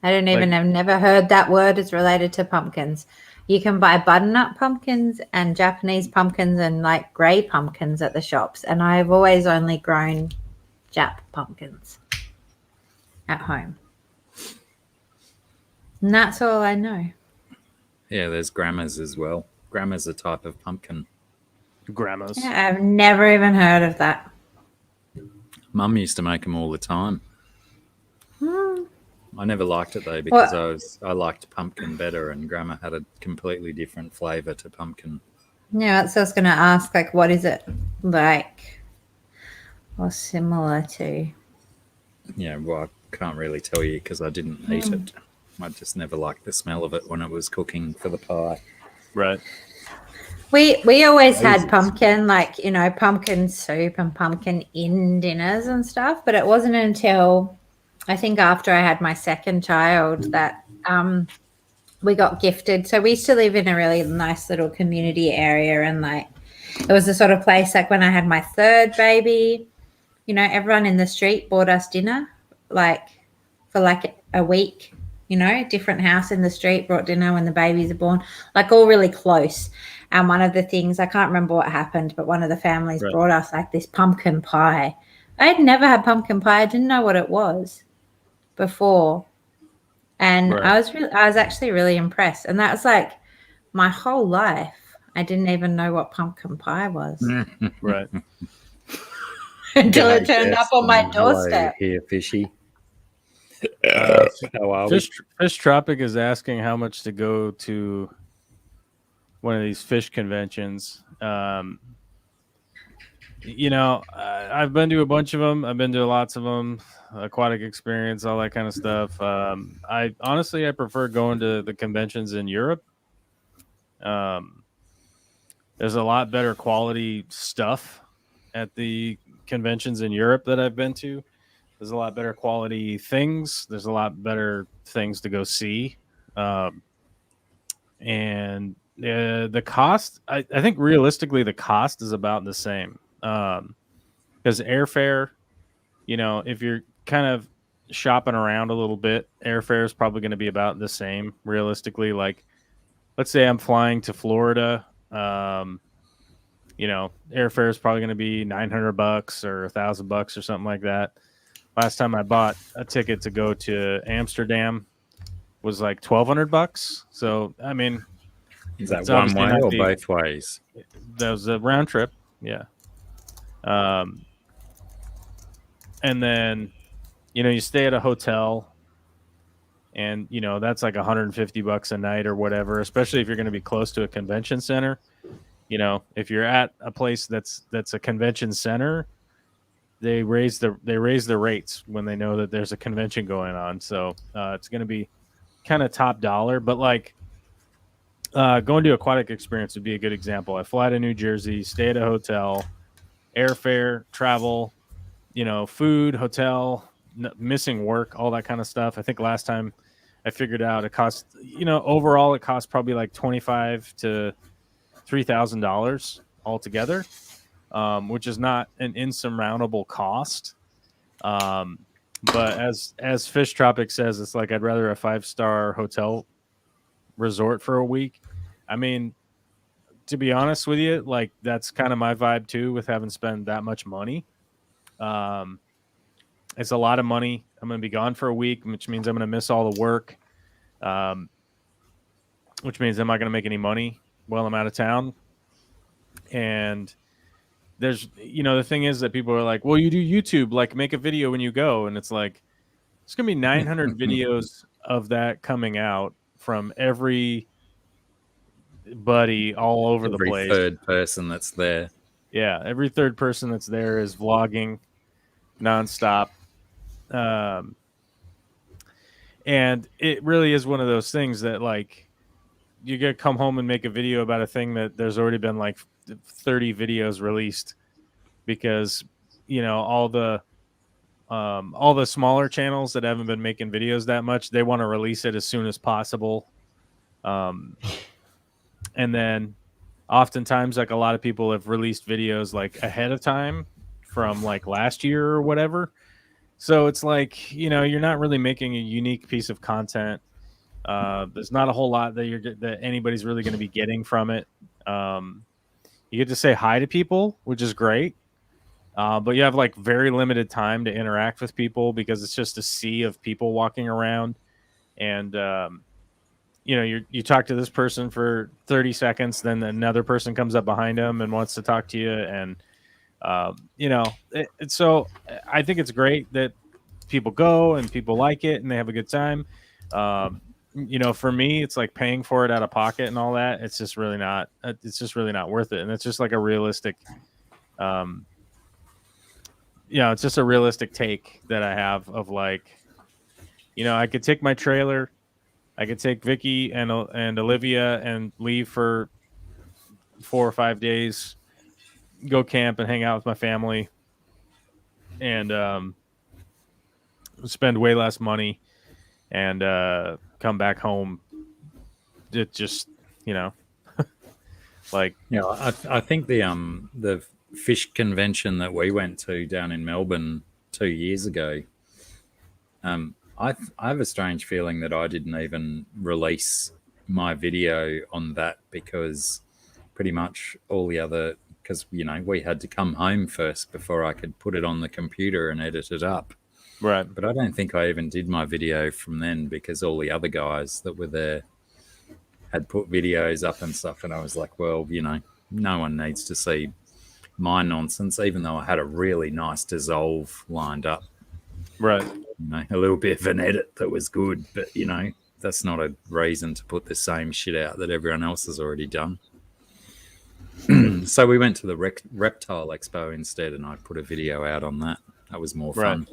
I don't even. Like- I've never heard that word is related to pumpkins. You can buy butternut pumpkins and Japanese pumpkins and like grey pumpkins at the shops, and I've always only grown Jap pumpkins at home. And that's all I know. Yeah, there's grandmas as well. Grandma's a type of pumpkin. Grandmas. Yeah, I've never even heard of that. Mum used to make them all the time. Hmm. I never liked it though because Well- I liked pumpkin better, and Grandma had a completely different flavour to pumpkin. Yeah, that's what I was going to ask. Like, what is it like or similar to? Yeah, well, I can't really tell you because I didn't eat it. I just never liked the smell of it when it was cooking for the pie. Right. We always had Jesus. pumpkin, like, you know, pumpkin soup and pumpkin in dinners and stuff. But it wasn't until I think after I had my second child that we got gifted. So we used to live in a really nice little community area, and like it was the sort of place like when I had my third baby, you know, everyone in the street bought us dinner, like for like a week. You know, different house in the street brought dinner when the babies are born, like all really close. And one of the things, I can't remember what happened, but one of the families Right. brought us like this pumpkin pie. I had never had pumpkin pie. I didn't know what it was before. And Right. I was actually really impressed. And that was like my whole life. I didn't even know what pumpkin pie was Right. until it G'day, turned Jess, up on my and hello doorstep. here, fishy. Uh, How are we? Fish Tropic is asking how much to go to one of these fish conventions. You know, I've been to a bunch of them. I've been to lots of them, aquatic experience, all that kind of stuff. I honestly, I prefer going to the conventions in Europe. There's a lot better quality stuff at the conventions in Europe that I've been to. There's a lot better quality things. There's a lot better things to go see. And the cost, I think realistically, the cost is about the same. Because airfare, you know, if you're kind of shopping around a little bit, airfare is probably going to be about the same realistically. Like, let's say I'm flying to Florida. You know, airfare is probably going to be $900 or $1,000 or something like that. Last time I bought a ticket to go to Amsterdam was like $1,200. So, I mean, Is that it's one obviously way not or the- both ways? that was a round trip. Yeah. And then, you know, you stay at a hotel and, you know, that's like $150 a night or whatever, especially if you're going to be close to a convention center. You know, if you're at a place that's a convention center, they raise the rates when they know that there's a convention going on. So it's going to be kind of top dollar, but like going to aquatic experience would be a good example. I fly to New Jersey, stay at a hotel, airfare, travel, you know, food, hotel, missing work, all that kind of stuff. I think last time I figured out it cost, you know, overall it cost probably like $2,500 to $3,000 altogether, which is not an insurmountable cost. But as Fish Tropic says, it's like I'd rather a 5-star hotel resort for a week. I mean, to be honest with you, like that's kind of my vibe too with having spent that much money. It's a lot of money. I'm going to be gone for a week, which means I'm going to miss all the work, which means I'm not going to make any money while I'm out of town. And there's, you know, the thing is that people are like, well, you do YouTube, like make a video when you go. And it's like, it's going to be 900 videos of that coming out from every buddy all over the Every place. third person that's there. Yeah, every third person that's there is vlogging nonstop. And it really is one of those things that like you get to come home and make a video about a thing that there's already been like 30 videos released because, you know, all the smaller channels that haven't been making videos that much, they want to release it as soon as possible. And then oftentimes, like a lot of people have released videos like ahead of time from like last year or whatever. So it's like, you're not really making a unique piece of content. There's not a whole lot that anybody's really going to be getting from it. You get to say hi to people, which is great. But you have like very limited time to interact with people because it's just a sea of people walking around. And, you talk to this person for 30 seconds, then another person comes up behind them and wants to talk to you. And, so I think it's great that people go and people like it and they have a good time. For me, it's like paying for it out of pocket and all that. It's just really not worth it. And it's just like a realistic, it's just a realistic take that I have of like, I could take my trailer, I could take Vicky and Olivia and leave for 4 or 5 days, go camp and hang out with my family, and spend way less money, and come back home. It just, like, I think the fish convention that we went to down in Melbourne 2 years ago, I have a strange feeling that I didn't even release my video on that because pretty much all the other, because we had to come home first before I could put it on the computer and edit it up. right. But I don't think I even did my video from then because all the other guys that were there had put videos up and stuff, and I was like, well, no one needs to see my nonsense, even though I had a really nice dissolve lined up. Right. A little bit of an edit that was good, but that's not a reason to put the same shit out that everyone else has already done. So we went to the Reptile Expo instead, and I put a video out on that. That was more fun.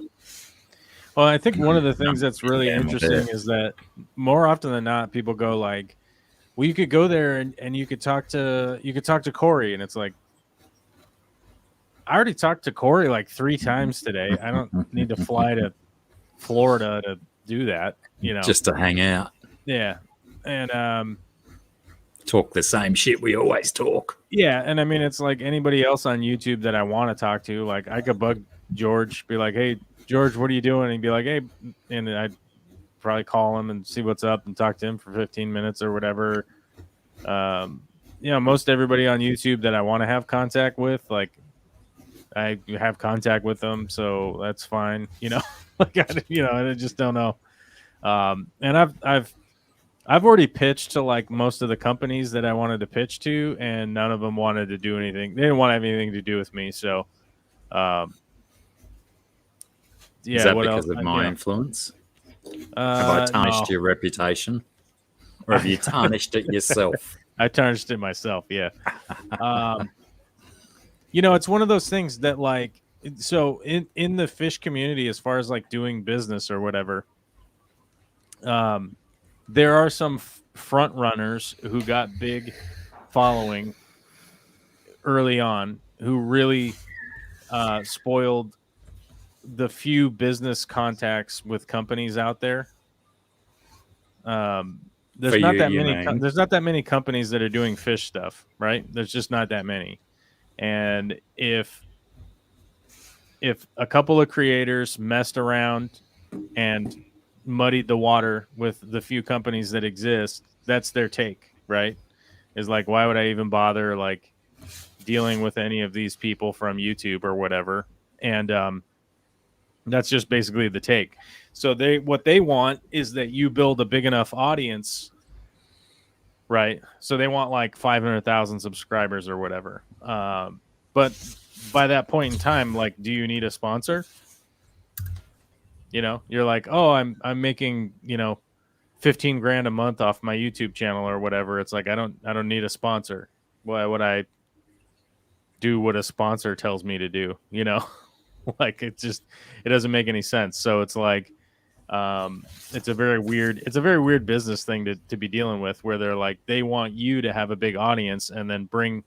Well, I think one of the things that's really interesting is that more often than not, people go like, well, you could go there and you could talk to Corey, and it's like, I already talked to Corey like 3 times today. I don't need to fly to Florida to do that, just to hang out. Yeah. And talk the same shit we always talk. Yeah, and I mean, it's like anybody else on YouTube that I want to talk to. Like, I could bug George, be like, hey, George, what are you doing? And he'd be like, hey, and I'd probably call him and see what's up and talk to him for 15 minutes or whatever. Most everybody on YouTube that I want to have contact with, like, I have contact with them, so that's fine. Like, I just don't know. And I've already pitched to like most of the companies that I wanted to pitch to, and none of them wanted to do anything. They didn't want to have anything to do with me. So, yeah. Is that because of my influence? Have I tarnished your reputation, or have you tarnished it yourself? I tarnished it myself. Yeah. It's one of those things that, like, so in the fish community, as far as like doing business or whatever, there are some front runners who got big following early on who really spoiled the few business contacts with companies out there. There's not that many companies that are doing fish stuff, right? There's just not that many. And if a couple of creators messed around and muddied the water with the few companies that exist, that's their take, right? Is like, why would I even bother like dealing with any of these people from YouTube or whatever? And that's just basically the take. So what they want is that you build a big enough audience, right? So they want like 500,000 subscribers or whatever. But by that point in time, like, do you need a sponsor? You're like, oh, I'm making, 15 grand a month off my YouTube channel or whatever. It's like, I don't need a sponsor. Why would I do what a sponsor tells me to do? Like, it doesn't make any sense. So it's like, it's a very weird business thing to be dealing with, where they're like, they want you to have a big audience and then bring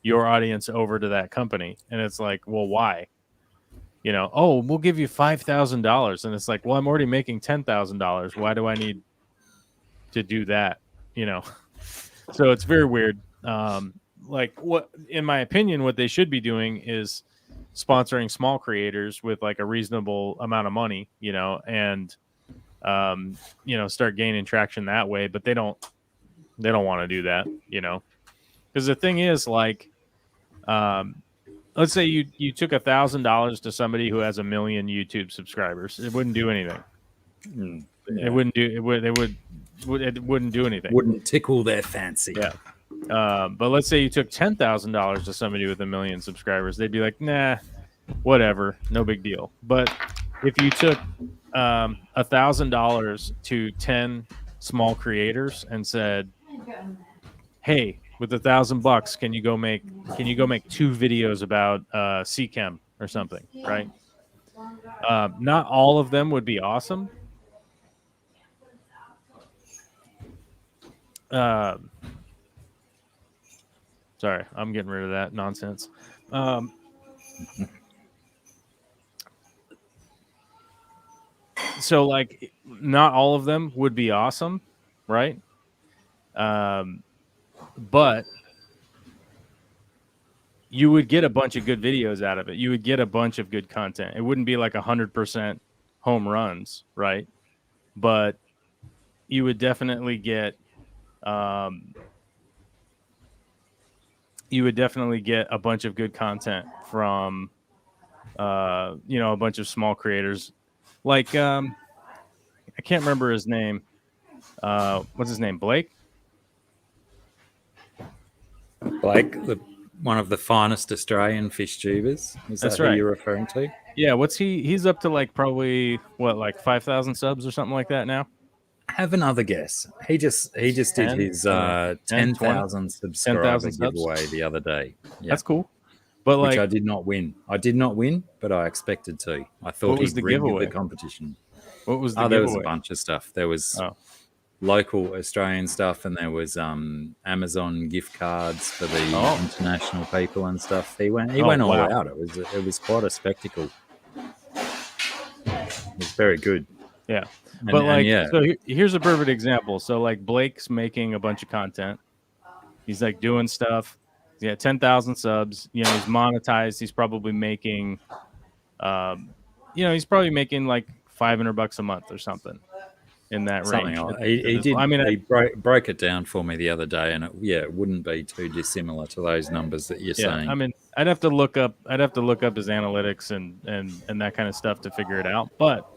your audience over to that company. And it's like, well, why? Oh, we'll give you $5,000. And it's like, well, I'm already making $10,000. Why do I need to do that? So it's very weird. Like what, in my opinion, what they should be doing is sponsoring small creators with like a reasonable amount of money, and start gaining traction that way. But they don't want to do that, because the thing is, like, let's say you took $1,000 to somebody who has 1 million YouTube subscribers. It wouldn't do anything. Yeah. It wouldn't do. It wouldn't do anything. Wouldn't tickle their fancy. Yeah. But let's say you took $10,000 to somebody with 1 million subscribers, they'd be like, nah, whatever, no big deal. But if you took $1,000 to 10 small creators and said, hey, with $1,000, can you go make 2 videos about CChem or something, right? Not all of them would be awesome. Sorry, I'm getting rid of that nonsense. So, like, not all of them would be awesome, right? But you would get a bunch of good videos out of it. You would get a bunch of good content. It wouldn't be like 100% home runs, right? But you would definitely get a bunch of good content from a bunch of small creators. Like I can't remember his name. What's his name? Blake? Blake, one of the finest Australian fish tubers. Is That's that who right. you're referring to? Yeah, what's he's up to, like, probably like 5,000 subs or something like that now? Have another guess. He just 10, did his 10,000 subscriber 10,000 subs? giveaway the other day. Yeah. That's cool. But Which like, I did not win. I did not win, but I expected to. I thought What was he'd the rigged giveaway? the competition. what was the There giveaway? was a bunch of stuff. There was Oh. local Australian stuff, and there was Amazon gift cards for the international people and stuff. He went all wow. out. It was quite a spectacle. It was very good. Yeah. And- But like, and yeah, so here's a perfect example. So like, Blake's making a bunch of content. He's like doing stuff. He's got 10,000 subs. He's monetized. He's probably making, he's probably making like $500 a month or something in that something range. like he did. I mean, he broke it down for me the other day, and it wouldn't be too dissimilar to those numbers that you're saying. I mean, I'd have to look up his analytics and that kind of stuff to figure it out. But,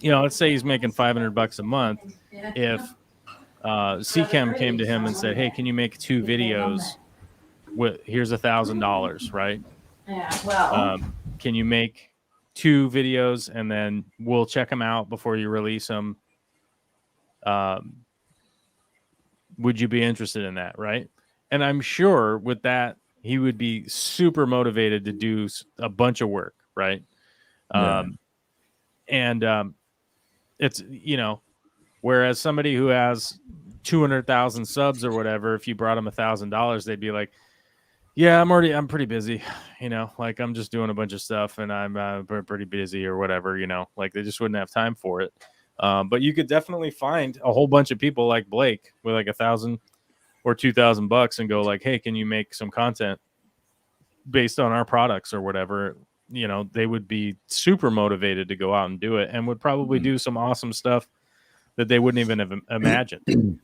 let's say he's making $500 a month. If CChem came to him and said, hey, can you make 2 videos here's $1,000, right? Yeah, well, Can you make 2 videos and then we'll check them out before you release them? Would you be interested in that, right? And I'm sure with that, he would be super motivated to do a bunch of work, right? Yeah. It's, whereas somebody who has 200,000 subs or whatever, if you brought them $1,000, they'd be like, yeah, I'm pretty busy, like I'm just doing a bunch of stuff and I'm pretty busy or whatever, like they just wouldn't have time for it. But you could definitely find a whole bunch of people like Blake with like $1,000 or $2,000 and go like, hey, can you make some content based on our products or whatever? They would be super motivated to go out and do it and would probably do some awesome stuff that they wouldn't even have imagined.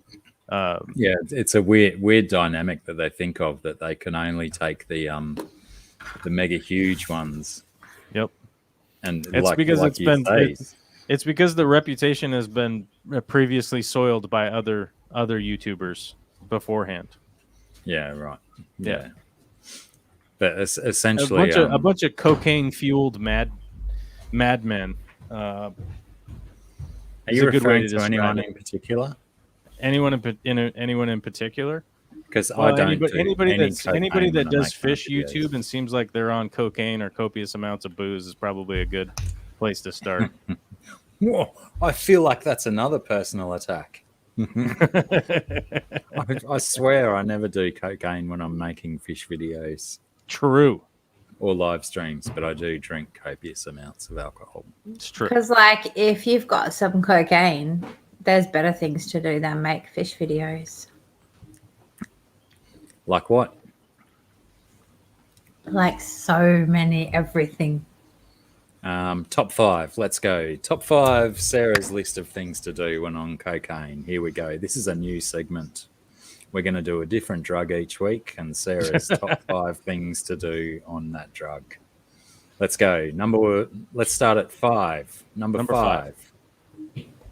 Yeah, it's a weird dynamic that they think of, that they can only take the mega huge ones. Yep. And It's because like it's you been say, it's because the reputation has been previously soiled by other YouTubers beforehand. yeah, right. Yeah. But it's essentially A bunch of cocaine fueled madmen. Are is you a good way referring to to describe anyone it. in particular? Anyone in particular? Because Well, I don't. anybody do any anybody cocaine that when I does make fish videos. YouTube and seems like they're on cocaine or copious amounts of booze is probably a good place to start. Whoa, I feel like that's another personal attack. I swear I never do cocaine when I'm making fish videos True. or live streams, but I do drink copious amounts of alcohol. It's true. because like if you've got some cocaine, there's better things to do than make fish videos. Like what? Like so many everything. Top 5. Let's go. Top 5. Sarah's list of things to do when on cocaine. Here we go. This is a new segment. We're going to do a different drug each week, and Sarah's top 5 things to do on that drug. Let's go. Let's start at 5. Number 5.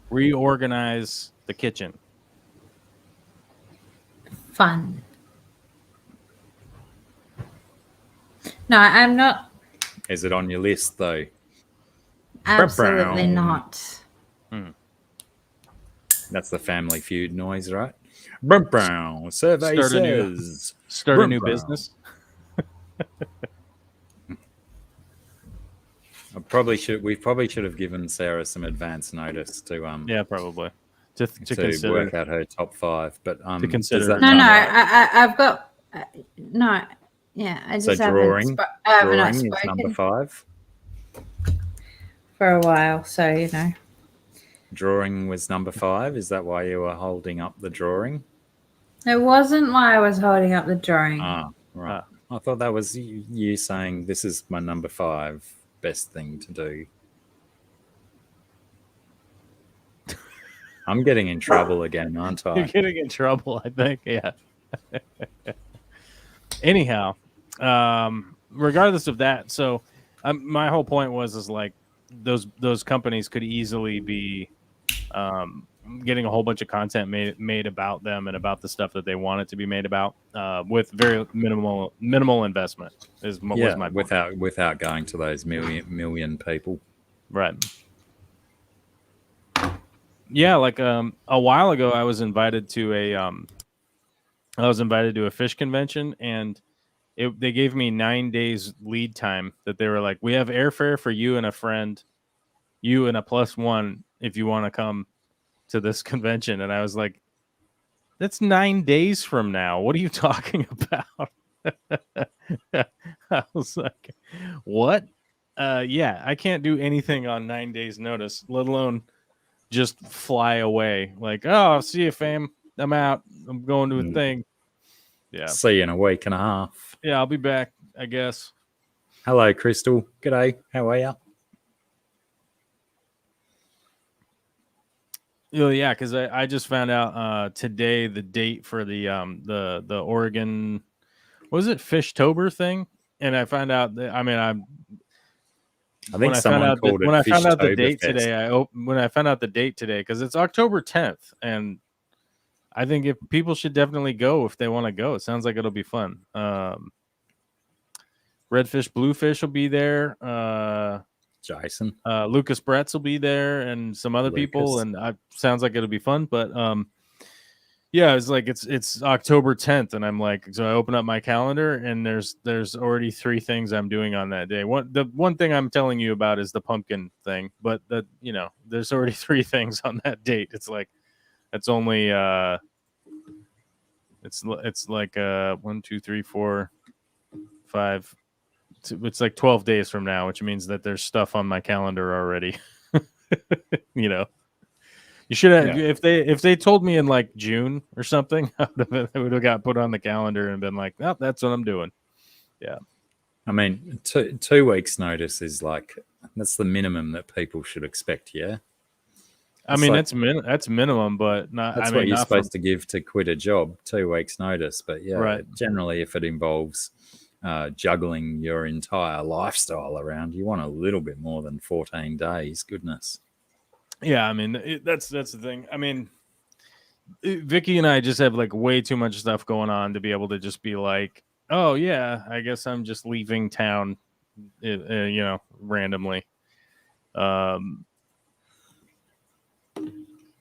Reorganize the kitchen. Fun. No, I'm not. Is it on your list though? Absolutely not. That's the Family Feud noise, right? Survey says. Start a new business. We probably should have given Sarah some advance notice to Yeah, probably to consider, work out her top 5. But to consider. does that No, right? I've got no. Yeah, I just drawing haven't not is spoken number 5. for a while, so you know. Drawing was number 5. Is that why you were holding up the drawing? It wasn't why I was holding up the drawing. Ah, right. I thought that was you saying this is my number 5 best thing to do. I'm getting in trouble again, aren't I? You're getting in trouble, I think. Yeah. Anyhow, regardless of that, so my whole point is like those companies could easily be getting a whole bunch of content made about them and about the stuff that they want it to be made about with very minimal investment was my point. without going to those million people. Right. Yeah, like a while ago I was invited to a fish convention, and they gave me 9 days lead time. That they were like, we have airfare for you and a friend, you and a +1 if you want to come to this convention. And I was like, that's 9 days from now. What are you talking about? I was like, what? Yeah, I can't do anything on 9 days notice, let alone just fly away. Like, oh, I'll see you, fam. I'm out. I'm going to a thing. Yeah. See you in a week and a half. Yeah, I'll be back, I guess. Hello, Crystal. G'day. How are you? Yeah, because I just found out today the date for the Oregon, was it Fishtober thing? And I found out that I think someone called it when I found out the Fishtober date Fest. today. When I found out the date today, because it's October 10th, and I think if people should definitely go if they want to go. It sounds like it'll be fun. Redfish, Bluefish will be there. Jason. Lucas Bretz will be there, and some other people, and sounds like it'll be fun. But yeah, it's like it's October 10th, and I'm like, so I open up my calendar, and there's already 3 things I'm doing on that day. The one thing I'm telling you about is the pumpkin thing, but there's already 3 things on that date. It's like it's only it's like 1, 2, 3, 4, 5. It's like 12 days from now, which means that there's stuff on my calendar already. You should have, if they told me in like June or something, I would have got put on the calendar and been like, oh, that's what I'm doing. Yeah. I mean, 2 weeks notice is like, that's the minimum that people should expect. Yeah. I mean, like, that's minimum, but not. That's what you're supposed to give to quit a job, 2 weeks notice. But yeah, right. Generally, if it involves juggling your entire lifestyle around, you want a little bit more than 14 days. Goodness. Yeah, I mean, that's the thing. I mean, Vicky and I just have like way too much stuff going on to be able to just be like, oh yeah, I guess I'm just leaving town, randomly.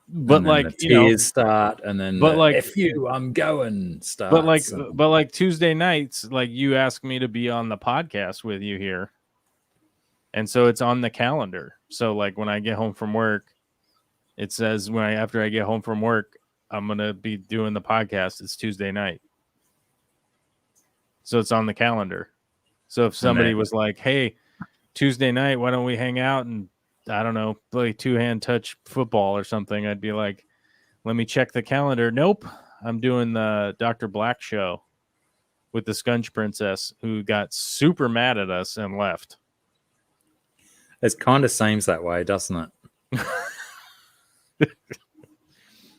But like, the tears start, and then but like, F you, I'm going starts. But like Tuesday nights, like you ask me to be on the podcast with you here, and so it's on the calendar. So like when I get home from work, it says after I get home from work, I'm gonna be doing the podcast. It's Tuesday night, so it's on the calendar. So if somebody was like, "Hey, Tuesday night, why don't we hang out and I don't know, play 2-hand touch football or something?" I'd be like, Let me check the calendar. Nope. I'm doing the Dr. Black show with the Scunch Princess, who got super mad at us and left. It kind of seems that way, doesn't it?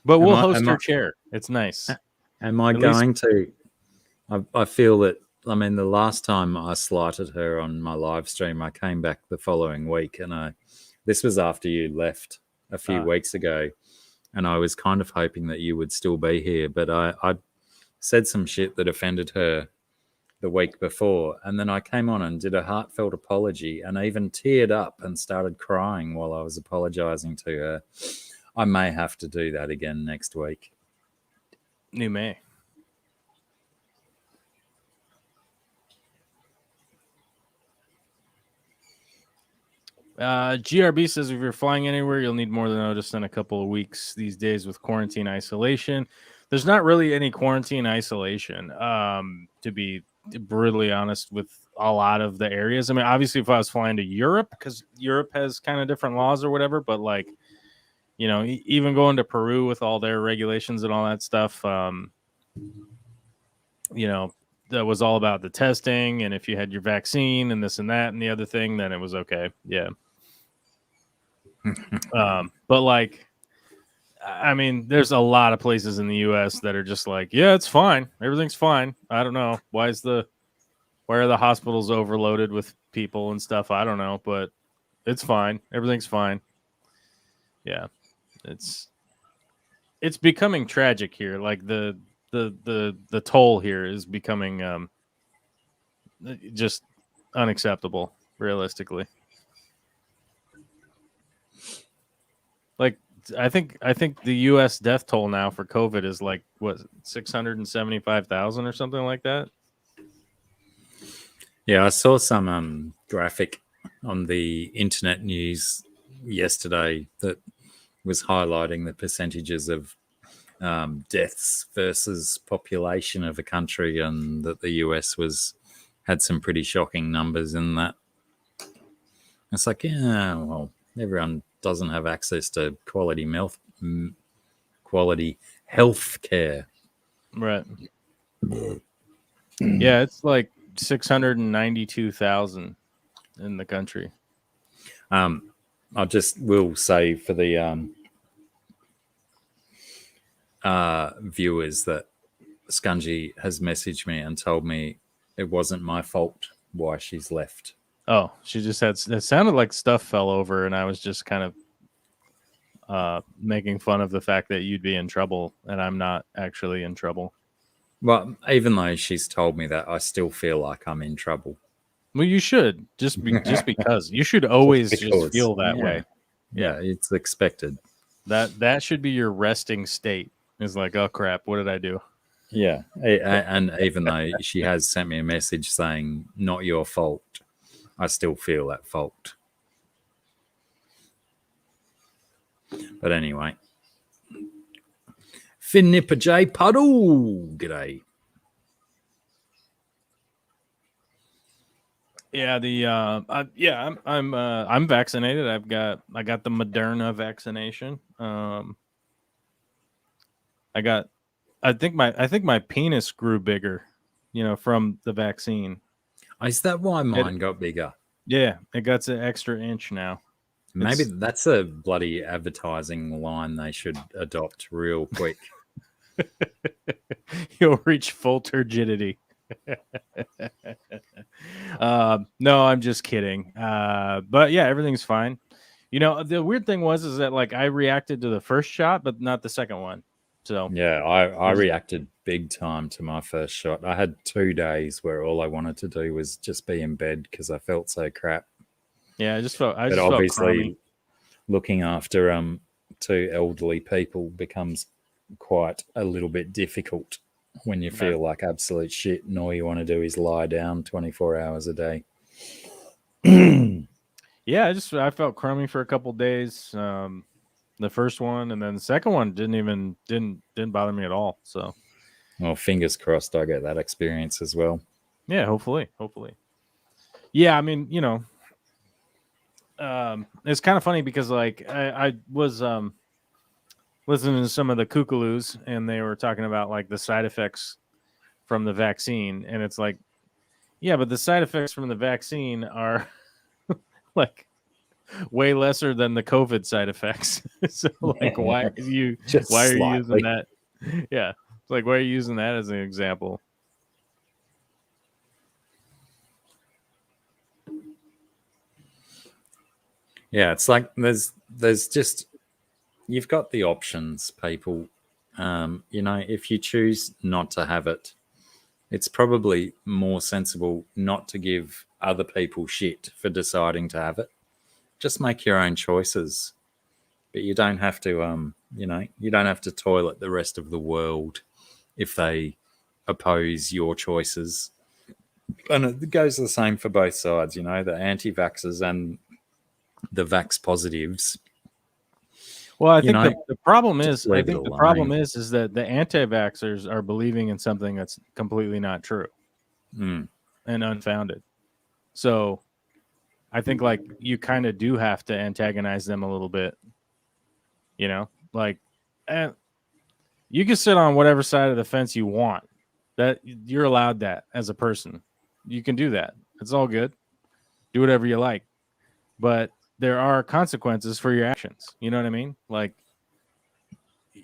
But we'll host her chair. It's nice. Am I going to? I feel that, I mean, the last time I slighted her on my live stream, I came back the following week, and this was after you left a few weeks ago, and I was kind of hoping that you would still be here, but I said some shit that offended her the week before, and then I came on and did a heartfelt apology and even teared up and started crying while I was apologizing to her. I may have to do that again next week. You may. GRB says if you're flying anywhere, you'll need more notice than a couple of weeks these days with quarantine isolation. There's not really any quarantine isolation, to be brutally honest, with a lot of the areas. I mean, obviously, if I was flying to Europe, because Europe has kind of different laws or whatever, but like, you know, even going to Peru with all their regulations and all that stuff, you know, that was all about the testing. And if you had your vaccine and this and that and the other thing, then it was okay. Yeah. But like, I mean, there's a lot of places in the U.S. that are just like, yeah, it's fine. Everything's fine. I don't know. Why are the hospitals overloaded with people and stuff? I don't know, but it's fine. Everything's fine. Yeah. It's becoming tragic here. Like the toll here is becoming just unacceptable, realistically. Like, I think the U.S. death toll now for COVID is like, what, 675,000 or something like that? Yeah, I saw some graphic on the internet news yesterday that was highlighting the percentages of deaths versus population of a country, and that the US had some pretty shocking numbers in that. It's like, yeah, well, everyone doesn't have access to quality health care. Right. Yeah, it's like 692,000 in the country. I just will say for the viewers that Scungy has messaged me and told me it wasn't my fault why she's left. Oh, she just had, it sounded like stuff fell over, and I was just kind of making fun of the fact that you'd be in trouble, and I'm not actually in trouble. Well, even though she's told me that, I still feel like I'm in trouble. Well, you should just because you should always just feel that way. Yeah, it's expected. That should be your resting state. Is like, oh crap, what did I do? Yeah, and even though she has sent me a message saying not your fault, I still feel that fault. But anyway, Finn Nipper J Puddle, g'day. Yeah, I'm vaccinated. I got the Moderna vaccination. I think my penis grew bigger, from the vaccine. Is that why mine got bigger? Yeah, it got an extra inch now. Maybe that's a bloody advertising line they should adopt real quick. You'll reach full turgidity. No, I'm just kidding. But yeah, everything's fine. The weird thing is that like I reacted to the first shot, but not the second one. So yeah, I reacted big time to my first shot. I had 2 days where all I wanted to do was just be in bed because I felt so crap. Yeah, I just felt obviously looking after 2 elderly people becomes quite a little bit difficult when you feel like absolute shit and all you want to do is lie down 24 hours a day. Yeah, I felt crummy for a couple days. The first one, and then the second one didn't bother me at all. So, well, fingers crossed I get that experience as well. Yeah, hopefully. Yeah, I mean, it's kind of funny because like I was listening to some of the kookaloos, and they were talking about like the side effects from the vaccine, and it's like, yeah, but the side effects from the vaccine are like way lesser than the COVID side effects. So like, why are you Just why are you slightly. using that? Yeah, it's like, why are you using that as an example? Yeah, it's like there's just you've got the options, people. If you choose not to have it, it's probably more sensible not to give other people shit for deciding to have it. Just make your own choices, but you don't have to. You don't have to toilet the rest of the world if they oppose your choices. And it goes the same for both sides. The anti-vaxxers and the vax positives. Well, I think the problem just is, I leave it think the alone. problem is that the anti-vaxxers are believing in something that's completely not true Mm. and unfounded. So I think like you kind of do have to antagonize them a little bit, like you can sit on whatever side of the fence you want. That you're allowed that as a person. You can do that. It's all good. Do whatever you like. But there are consequences for your actions. You know what I mean? Like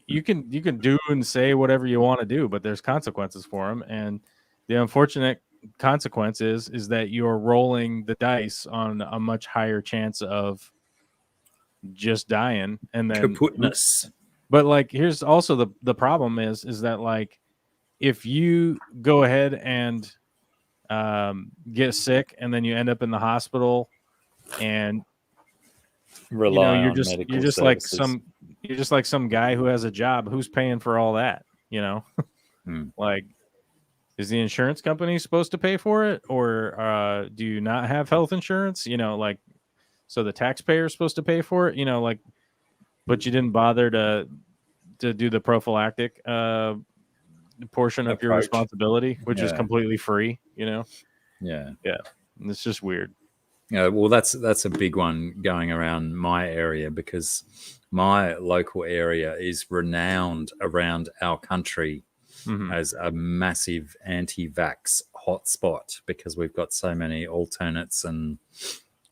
you can do and say whatever you want to do, but there's consequences for them. And the unfortunate consequence is that you're rolling the dice on a much higher chance of just dying and then Kaputness. But like here's also the problem is that like if you go ahead and get sick and then you end up in the hospital and Rely you're on just medical you're just services. like some guy who has a job. Who's paying for all that? Like, is the insurance company supposed to pay for it, or do you not have health insurance? Like, so the taxpayer is supposed to pay for it. Like, but you didn't bother to do the prophylactic portion of your Approach. responsibility, which is Yeah. completely free. Yeah. And it's just weird. Yeah, well, that's a big one going around my area because my local area is renowned around our country as a massive anti-vax hotspot because we've got so many alternates and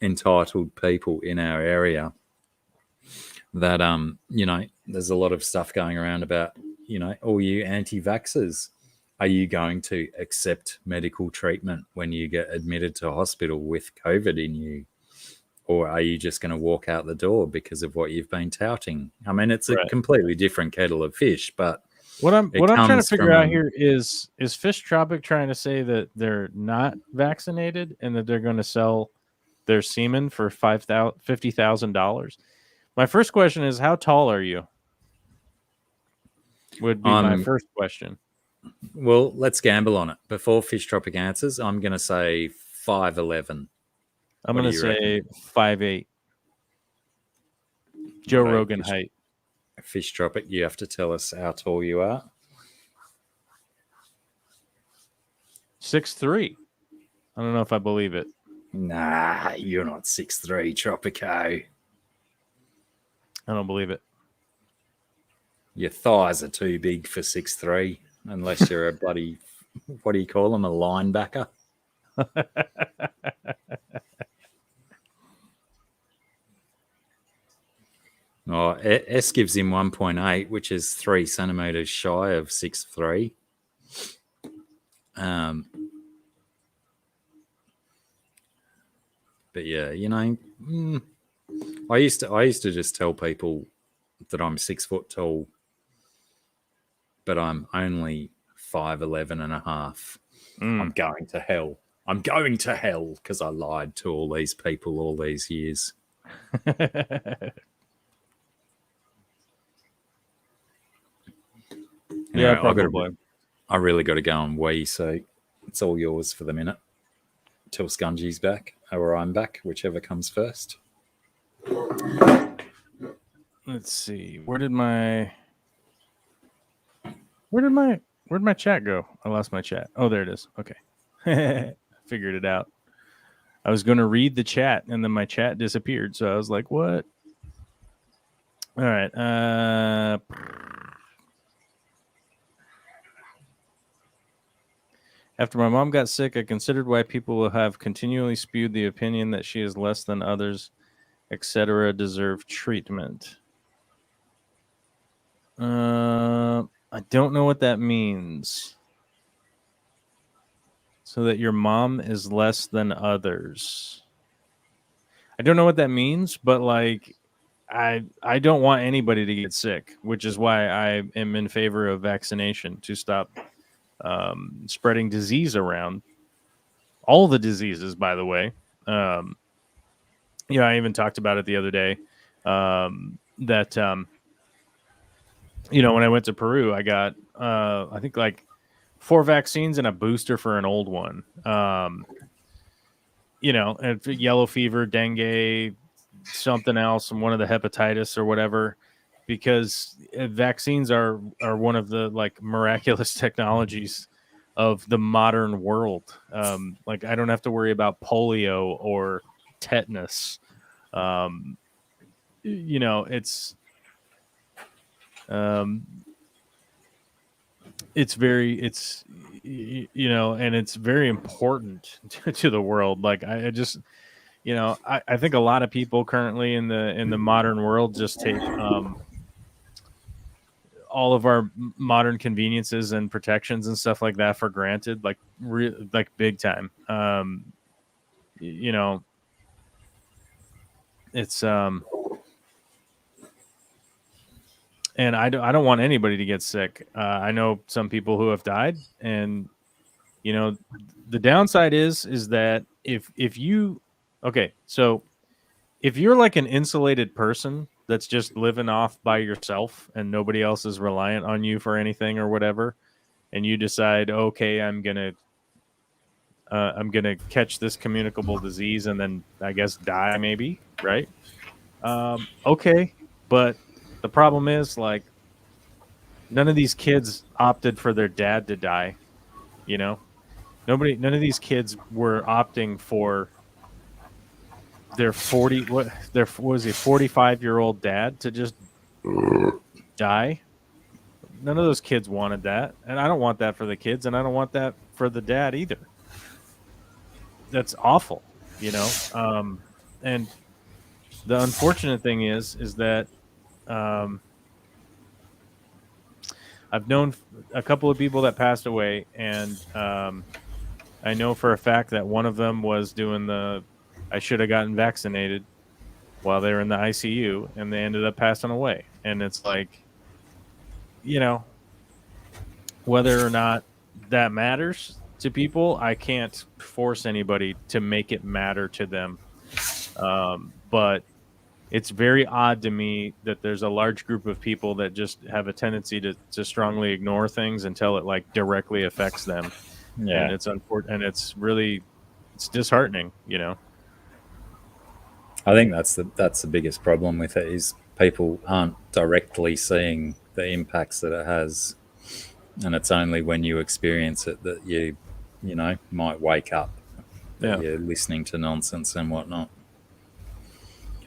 entitled people in our area that there's a lot of stuff going around about all you anti-vaxxers. Are you going to accept medical treatment when you get admitted to hospital with COVID in you? Or are you just going to walk out the door because of what you've been touting? I mean, it's a completely different kettle of fish, but what I'm trying to figure out here is Fish Tropic trying to say that they're not vaccinated and that they're going to sell their semen for $50,000? My first question is, how tall are you? Would be my first question. Well, let's gamble on it. Before Fish Tropic answers, I'm going to say 5'11". I'm going to say 5'8". Joe Rogan height. Fish Tropic, you have to tell us how tall you are. 6'3". I don't know if I believe it. Nah, you're not 6'3", Tropico. I don't believe it. Your thighs are too big for 6'3", unless you're a bloody, what do you call them, a linebacker? Oh, S gives him 1.8, which is 3 centimeters shy of 6'3". But yeah, I used to just tell people that I'm 6 foot tall, but I'm only 5'11 and a half. I'm going to hell. I'm going to hell because I lied to all these people all these years. Yeah, anyway, I really got to go and wee, so it's all yours for the minute. Till Scungy's back, or I'm back, whichever comes first. Let's see. Where'd my chat go? I lost my chat. Oh, there it is. Okay. Figured it out. I was going to read the chat and then my chat disappeared. So I was like, what? All right. After my mom got sick, I considered why people will have continually spewed the opinion that she is less than others, etc., deserve treatment. I don't know what that means. So that your mom is less than others. I don't know what that means, but like I don't want anybody to get sick, which is why I am in favor of vaccination to stop spreading disease around. All the diseases, by the way. I even talked about it the other day. That when I went to Peru, I got I think like 4 vaccines and a booster for an old one. And yellow fever, dengue, something else, and one of the hepatitis or whatever, because vaccines are one of the like miraculous technologies of the modern world. Like I don't have to worry about polio or tetanus. It's and it's very important to the world. Like I just I think a lot of people currently in the modern world just take all of our modern conveniences and protections and stuff like that for granted, like like big time. It's and I don't want anybody to get sick. I know some people who have died, and the downside is that if you so if you're like an insulated person that's just living off by yourself and nobody else is reliant on you for anything or whatever, and you decide, okay, I'm gonna catch this communicable disease and then I guess die maybe, right? Okay, but the problem is like none of these kids opted for their dad to die. None of these kids were opting for their 45-year-old dad to just die. None of those kids wanted that, and I don't want that for the kids, and I don't want that for the dad either. That's awful, and the unfortunate thing is that I've known a couple of people that passed away, and I know for a fact that one of them was doing I should have gotten vaccinated while they were in the ICU, and they ended up passing away. And it's like, whether or not that matters to people, I can't force anybody to make it matter to them. But it's very odd to me that there's a large group of people that just have a tendency to strongly ignore things until it like directly affects them. Yeah. And it's unfortunate, and it's disheartening, I think that's the biggest problem with it is people aren't directly seeing the impacts that it has, and it's only when you experience it that you might wake up that you're listening to nonsense and whatnot.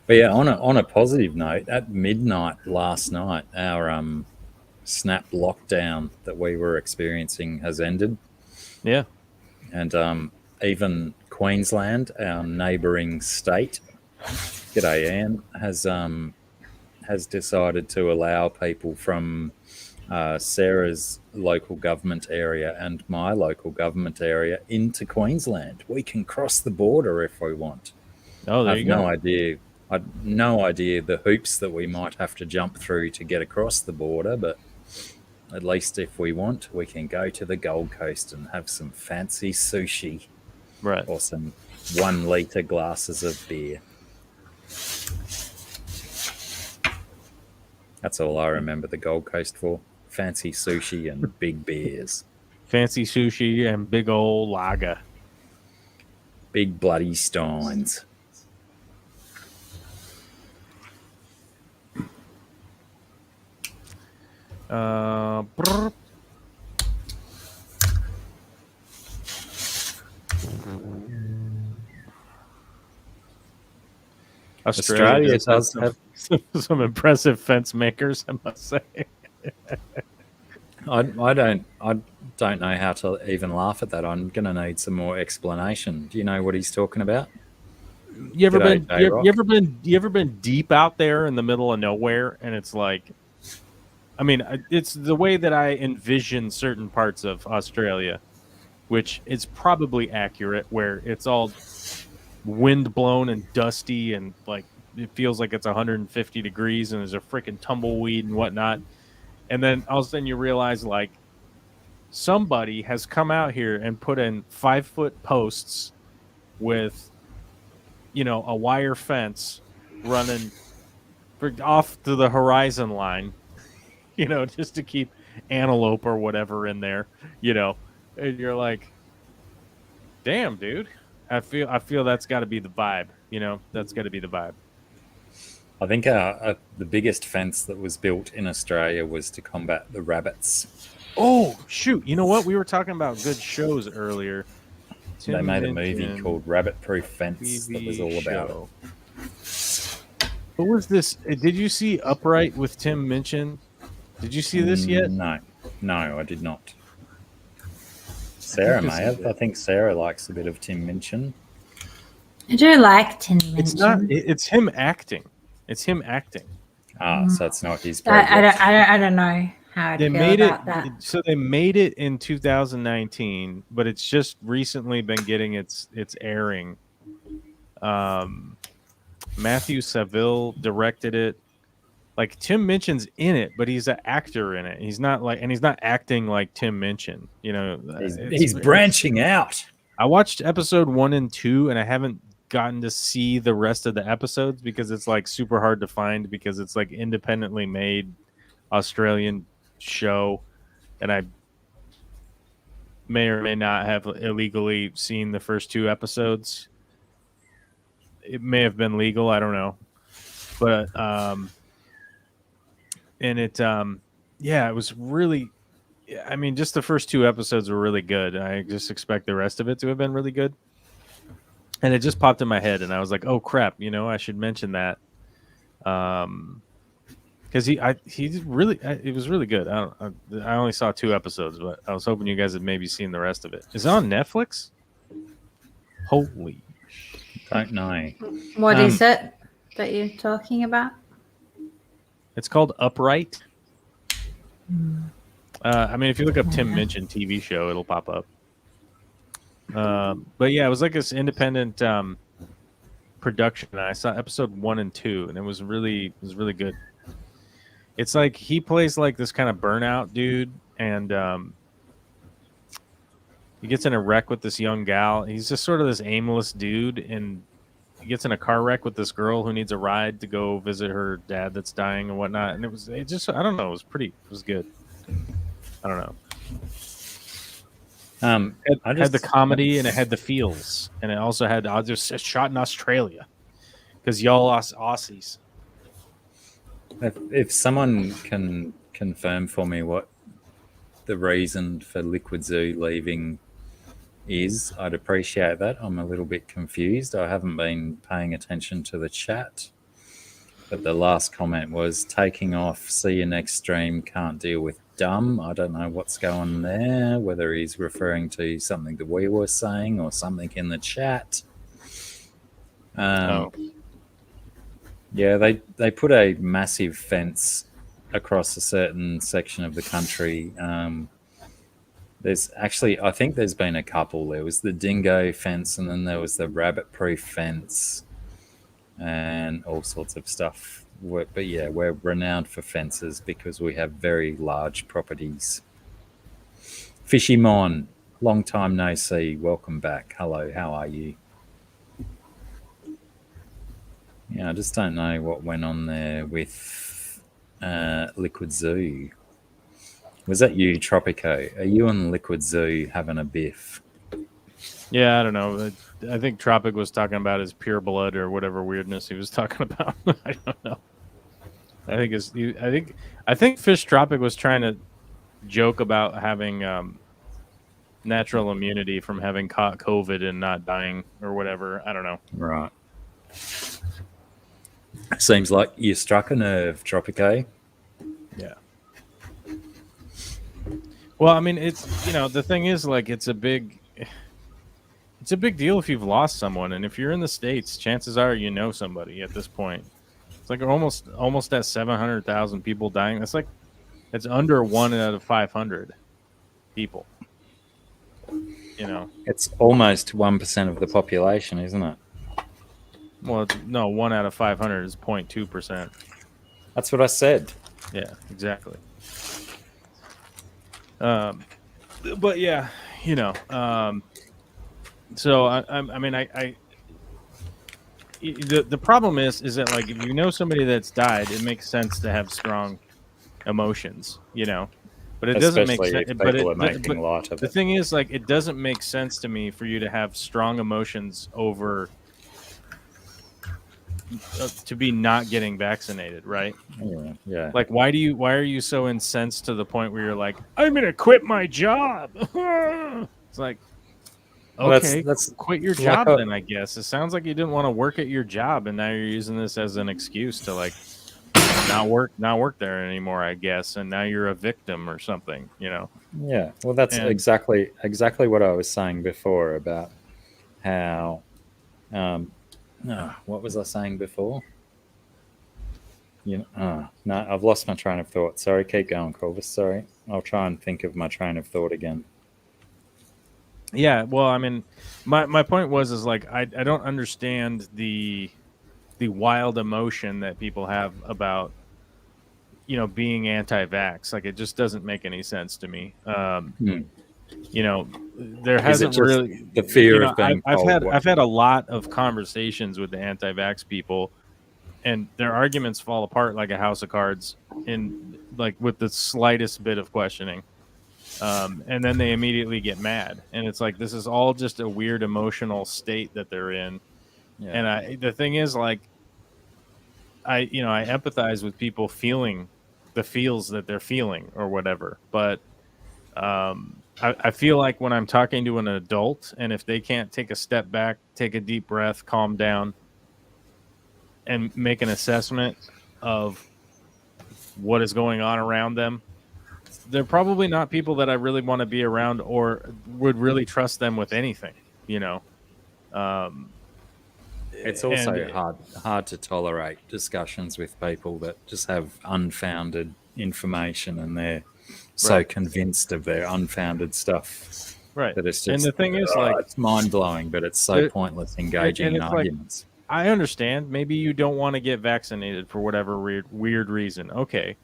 But yeah, on a positive note, at midnight last night, our snap lockdown that we were experiencing has ended. Yeah, and even Queensland, our neighbouring state, g'day Anne, has decided to allow people from Sarah's local government area and my local government area into Queensland. We can cross the border if we want. Oh, there you go. I've no idea the hoops that we might have to jump through to get across the border, but at least if we want, we can go to the Gold Coast and have some fancy sushi, right, or some 1 litre glasses of beer. That's all I remember the Gold Coast for. Fancy sushi and big beers. Fancy sushi and big old lager. Big bloody steins. Australia does does have some impressive fence makers, I must say. I don't know how to even laugh at that. I'm going to need some more explanation. Do you know what he's talking about? You ever G'day, been J-Rock. you ever been deep out there in the middle of nowhere, and it's like, I mean, it's the way that I envision certain parts of Australia, which is probably accurate, where it's all wind blown and dusty, and like it feels like it's 150 degrees, and there's a freaking tumbleweed and whatnot. And then all of a sudden you realize, like, somebody has come out here and put in 5-foot posts with, a wire fence running off to the horizon line, just to keep antelope or whatever in there, and you're like, damn, dude, I feel that's got to be the vibe, that's got to be the vibe. I think the biggest fence that was built in Australia was to combat the rabbits. Oh, shoot. You know what? We were talking about good shows earlier. They made a movie called Rabbit Proof Fence that was all about it. What was this? Did you see Upright with Tim Minchin? Did you see this yet? No, I did not. Sarah may have. I think Sarah likes a bit of Tim Minchin. I do like Tim Minchin. It's not. It's him acting. It's him acting. So it's not his project. I don't know how They I feel made about that. So they made it in 2019, but it's just recently been getting its airing. Matthew Saville directed it. Like, Tim Minchin's in it, but he's an actor in it. He's not acting like Tim Minchin. He's branching out. I watched episode 1 and 2, and I haven't gotten to see the rest of the episodes because it's like super hard to find, because it's like independently made Australian show, and I may or may not have illegally seen the first 2 episodes. It may have been legal, I don't know, but and it it was really, I mean, just the first 2 episodes were really good. I just expect the rest of it to have been really good. And it just popped in my head, and I was like, "Oh crap!" I should mention that, because he's really, it was really good. I only saw 2 episodes, but I was hoping you guys had maybe seen the rest of it. Is it on Netflix? Holy! Don't know. What is it that you're talking about? It's called Upright. I mean, if you look up Tim Minchin TV show, it'll pop up. But yeah, it was like this independent production. I saw episode 1 and 2, and it was really good. It's like he plays like this kind of burnout dude, and he gets in a wreck with this young gal. He's just sort of this aimless dude, and he gets in a car wreck with this girl who needs a ride to go visit her dad that's dying and whatnot. And it just I don't know, it was good. I don't know. It had the comedy, and it had the feels, and it also had just shot in Australia because y'all Aussies. If someone can confirm for me what the reason for Liquid Zoo leaving is, I'd appreciate that. I'm a little bit confused. I haven't been paying attention to the chat, but the last comment was taking off. See you next stream. Can't deal with dumb. I don't know what's going on there, whether he's referring to something that we were saying or something in the chat. Yeah, they put a massive fence across a certain section of the country. There's actually, I think there's been a couple. There was the dingo fence, and then there was the rabbit-proof fence, and all sorts of stuff. But yeah, we're renowned for fences because we have very large properties. Fishy Mon, long time no see. Welcome back. Hello, how are you? Yeah, I just don't know what went on there with Liquid Zoo. Was that you, Tropico? Are you and Liquid Zoo having a biff? Yeah, I don't know. I think Tropic was talking about his pure blood or whatever weirdness he was talking about. I don't know. I think Fish Tropic was trying to joke about having natural immunity from having caught COVID and not dying or whatever. I don't know. Right. Seems like you struck a nerve, Tropico. Yeah. Well, I mean, it's, you know, the thing is, like, it's a big deal if you've lost someone, and if you're in the States, chances are you know somebody at this point. It's like almost at 700,000 people dying. It's under 1 out of 500 people. You know, It's almost 1% of the population, isn't it? well, no, 1 out of 500 is 0.2%. That's what I said. Yeah, exactly. But yeah, you know, so I mean, the problem is that, like, if you know somebody that's died, it makes sense to have strong emotions, you know, but it doesn't make Especially sense. if But people are making light of the it. thing is, like, it doesn't make sense to me for you to have strong emotions over to be not getting vaccinated, right? Yeah. Like, why are you so incensed to the point where you're like, I'm gonna quit my job? It's like, Well, okay, that's quit your like job a- then, I guess. It sounds like you didn't want to work at your job, and now you're using this as an excuse to, like, not work there anymore, I guess, and now you're a victim or something, you know. Yeah, well, that's And exactly what I was saying before about how. What was I saying before? No, I've lost my train of thought. Sorry, keep going, Corvus. Sorry, I'll try and think of my train of thought again. yeah, well, I mean, my point is like, I don't understand the wild emotion that people have about, you know, being anti-vax. Like, it just doesn't make any sense to me. You know, there Is it hasn't just really, the fear you know, of being I've told had what? I've had a lot of conversations with the anti-vax people, and their arguments fall apart like a house of cards, in, like, with the slightest bit of questioning. And then they immediately get mad, and it's like, this is all just a weird emotional state that they're in. Yeah. And the thing is, like, I empathize with people feeling the feels that they're feeling or whatever, but I feel like when I'm talking to an adult, and if they can't take a step back, take a deep breath, calm down, and make an assessment of what is going on around them, they're probably not people that I really want to be around or would really trust them with anything, you know. It's also And hard to tolerate discussions with people that just have unfounded information, and they're so right, convinced of their unfounded stuff right. that it's And just the thing is, like, it's mind blowing, but it's so there, pointless and engaging in it's like, arguments. I understand. Maybe you don't want to get vaccinated for whatever weird reason. Okay.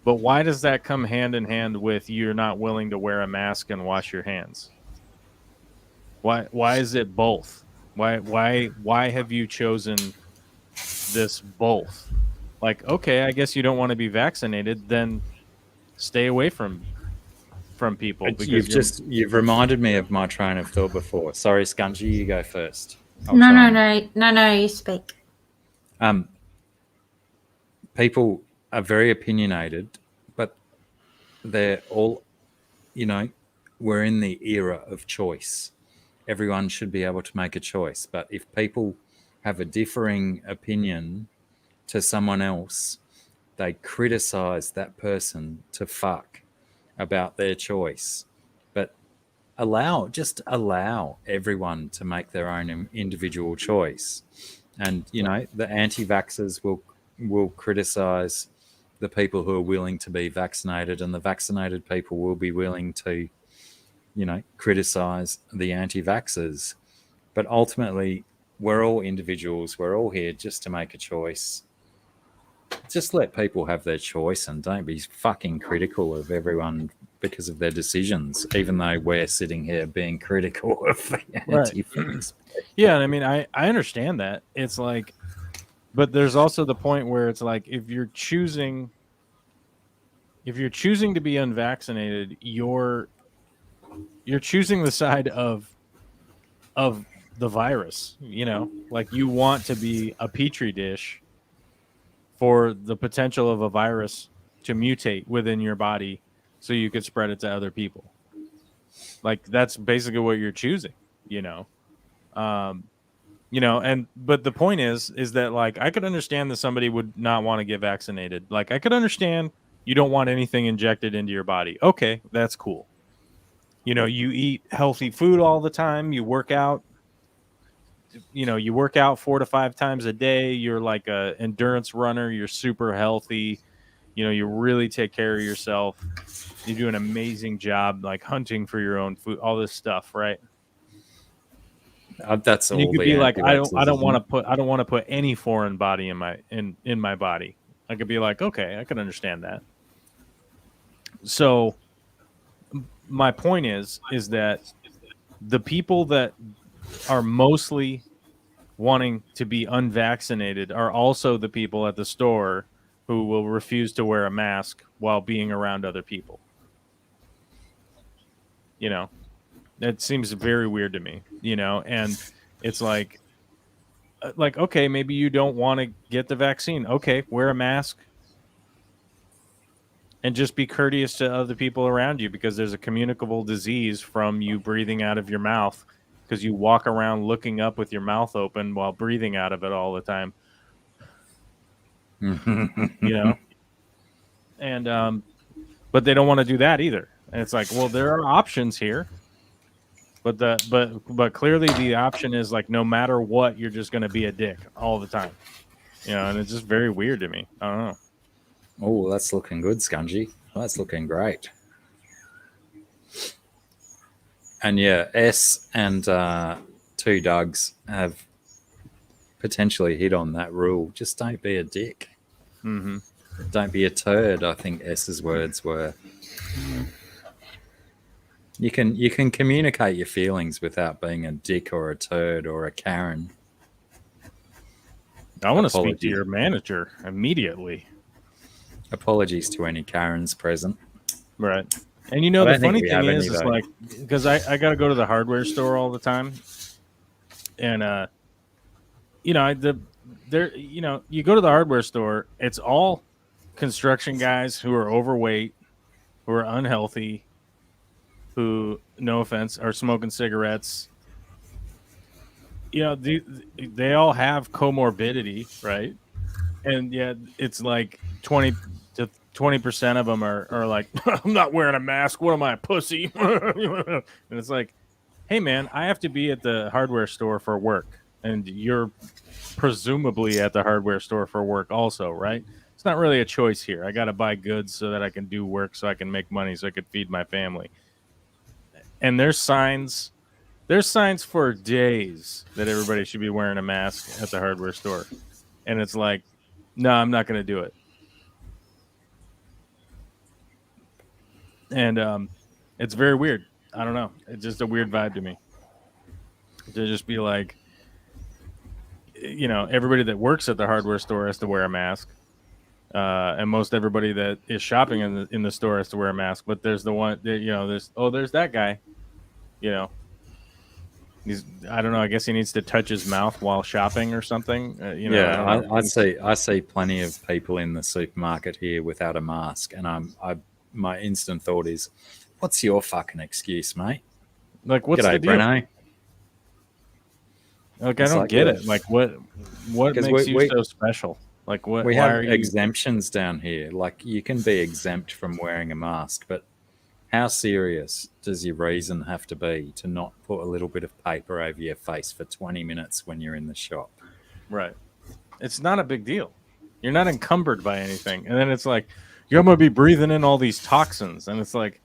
But why does that come hand in hand with you're not willing to wear a mask and wash your hands? Why is it both? Why have you chosen this both? Like, okay, I guess you don't want to be vaccinated, then stay away from people, But because you've reminded me of my train of thought before. Sorry, Scungy, you go first. I'll No, try no, and- no, no, no. You speak. People are very opinionated, but they're all, we're in the era of choice. Everyone should be able to make a choice. But if people have a differing opinion to someone else, they criticize that person to fuck about their choice. But just allow everyone to make their own individual choice. And, the anti-vaxxers will criticize the people who are willing to be vaccinated, and the vaccinated people will be willing to, criticize the anti-vaxxers. But ultimately, we're all individuals. We're all here just to make a choice. Just let people have their choice, and don't be fucking critical of everyone because of their decisions, even though we're sitting here being critical of the anti-vax. yeah, and I mean, I understand that. It's like, but there's also the point where it's like, if you're choosing to be unvaccinated, you're choosing the side of the virus, like, you want to be a petri dish for the potential of a virus to mutate within your body so you could spread it to other people. Like, that's basically what you're choosing, But the point is that like I could understand that somebody would not want to get vaccinated. Like I could understand you don't want anything injected into your body. Okay, that's cool. You eat healthy food all the time, you work out, you work out 4 to 5 times a day, you're like a endurance runner, you're super healthy, you really take care of yourself. You do an amazing job like hunting for your own food, all this stuff, right? That's And you all could the be like, I don't anti-vaxxers, want to put any foreign body in my body. I could be like, okay, I can understand that. So my point is that the people that are mostly wanting to be unvaccinated are also the people at the store who will refuse to wear a mask while being around other people. That seems very weird to me, and it's like okay, maybe you don't want to get the vaccine. Okay, wear a mask and just be courteous to other people around you, because there's a communicable disease from you breathing out of your mouth, because you walk around looking up with your mouth open while breathing out of it all the time. And but they don't want to do that either. And it's like, well, there are options here. But clearly the option is like, no matter what, you're just going to be a dick all the time. And it's just very weird to me. I don't know. Oh, that's looking good, Scungy. That's looking great. And yeah, S and 2 Dougs have potentially hit on that rule. Just don't be a dick. Mm-hmm. Don't be a turd, I think S's words were. You can communicate your feelings without being a dick or a turd or a Karen. I want to speak to your manager immediately. Apologies to any Karens present. Right. And the funny thing is like, because I got to go to the hardware store all the time. And, you go to the hardware store, it's all construction guys who are overweight, who are unhealthy, who, no offense, are smoking cigarettes. They all have comorbidity, right? And yet it's like 20% of them are like, I'm not wearing a mask. What am I, a pussy? And it's like, hey, man, I have to be at the hardware store for work. And you're presumably at the hardware store for work also, right? It's not really a choice here. I got to buy goods so that I can do work, so I can make money, so I can feed my family. And there's signs for days that everybody should be wearing a mask at the hardware store. And it's like, no, I'm not going to do it. And it's very weird. I don't know. It's just a weird vibe to me. To just be like, everybody that works at the hardware store has to wear a mask. And most everybody that is shopping in the store has to wear a mask. But there's the one, there's that guy. I don't know. I guess he needs to touch his mouth while shopping or something. I see plenty of people in the supermarket here without a mask, and my instant thought is, what's your fucking excuse, mate? Like, what's the deal? Breno? Like, I don't get it. Like, what makes you so special? Like, what? We have exemptions down here. Like, you can be exempt from wearing a mask, but how serious does your reason have to be to not put a little bit of paper over your face for 20 minutes when you're in the shop? Right. It's not a big deal. You're not encumbered by anything. And then it's like, you're going to be breathing in all these toxins. And it's like,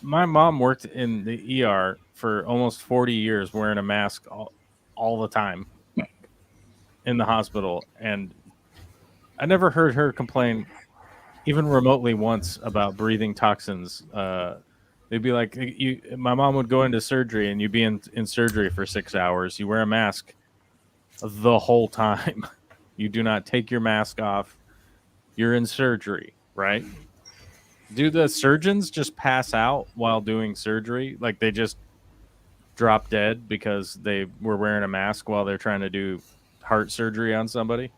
my mom worked in the ER for almost 40 years wearing a mask all the time in the hospital. And I never heard her complain even remotely once about breathing toxins. They'd be like, my mom would go into surgery and you'd be in surgery for 6 hours. You wear a mask the whole time. You do not take your mask off. You're in surgery, right? Do the surgeons just pass out while doing surgery? Like they just drop dead because they were wearing a mask while they're trying to do heart surgery on somebody?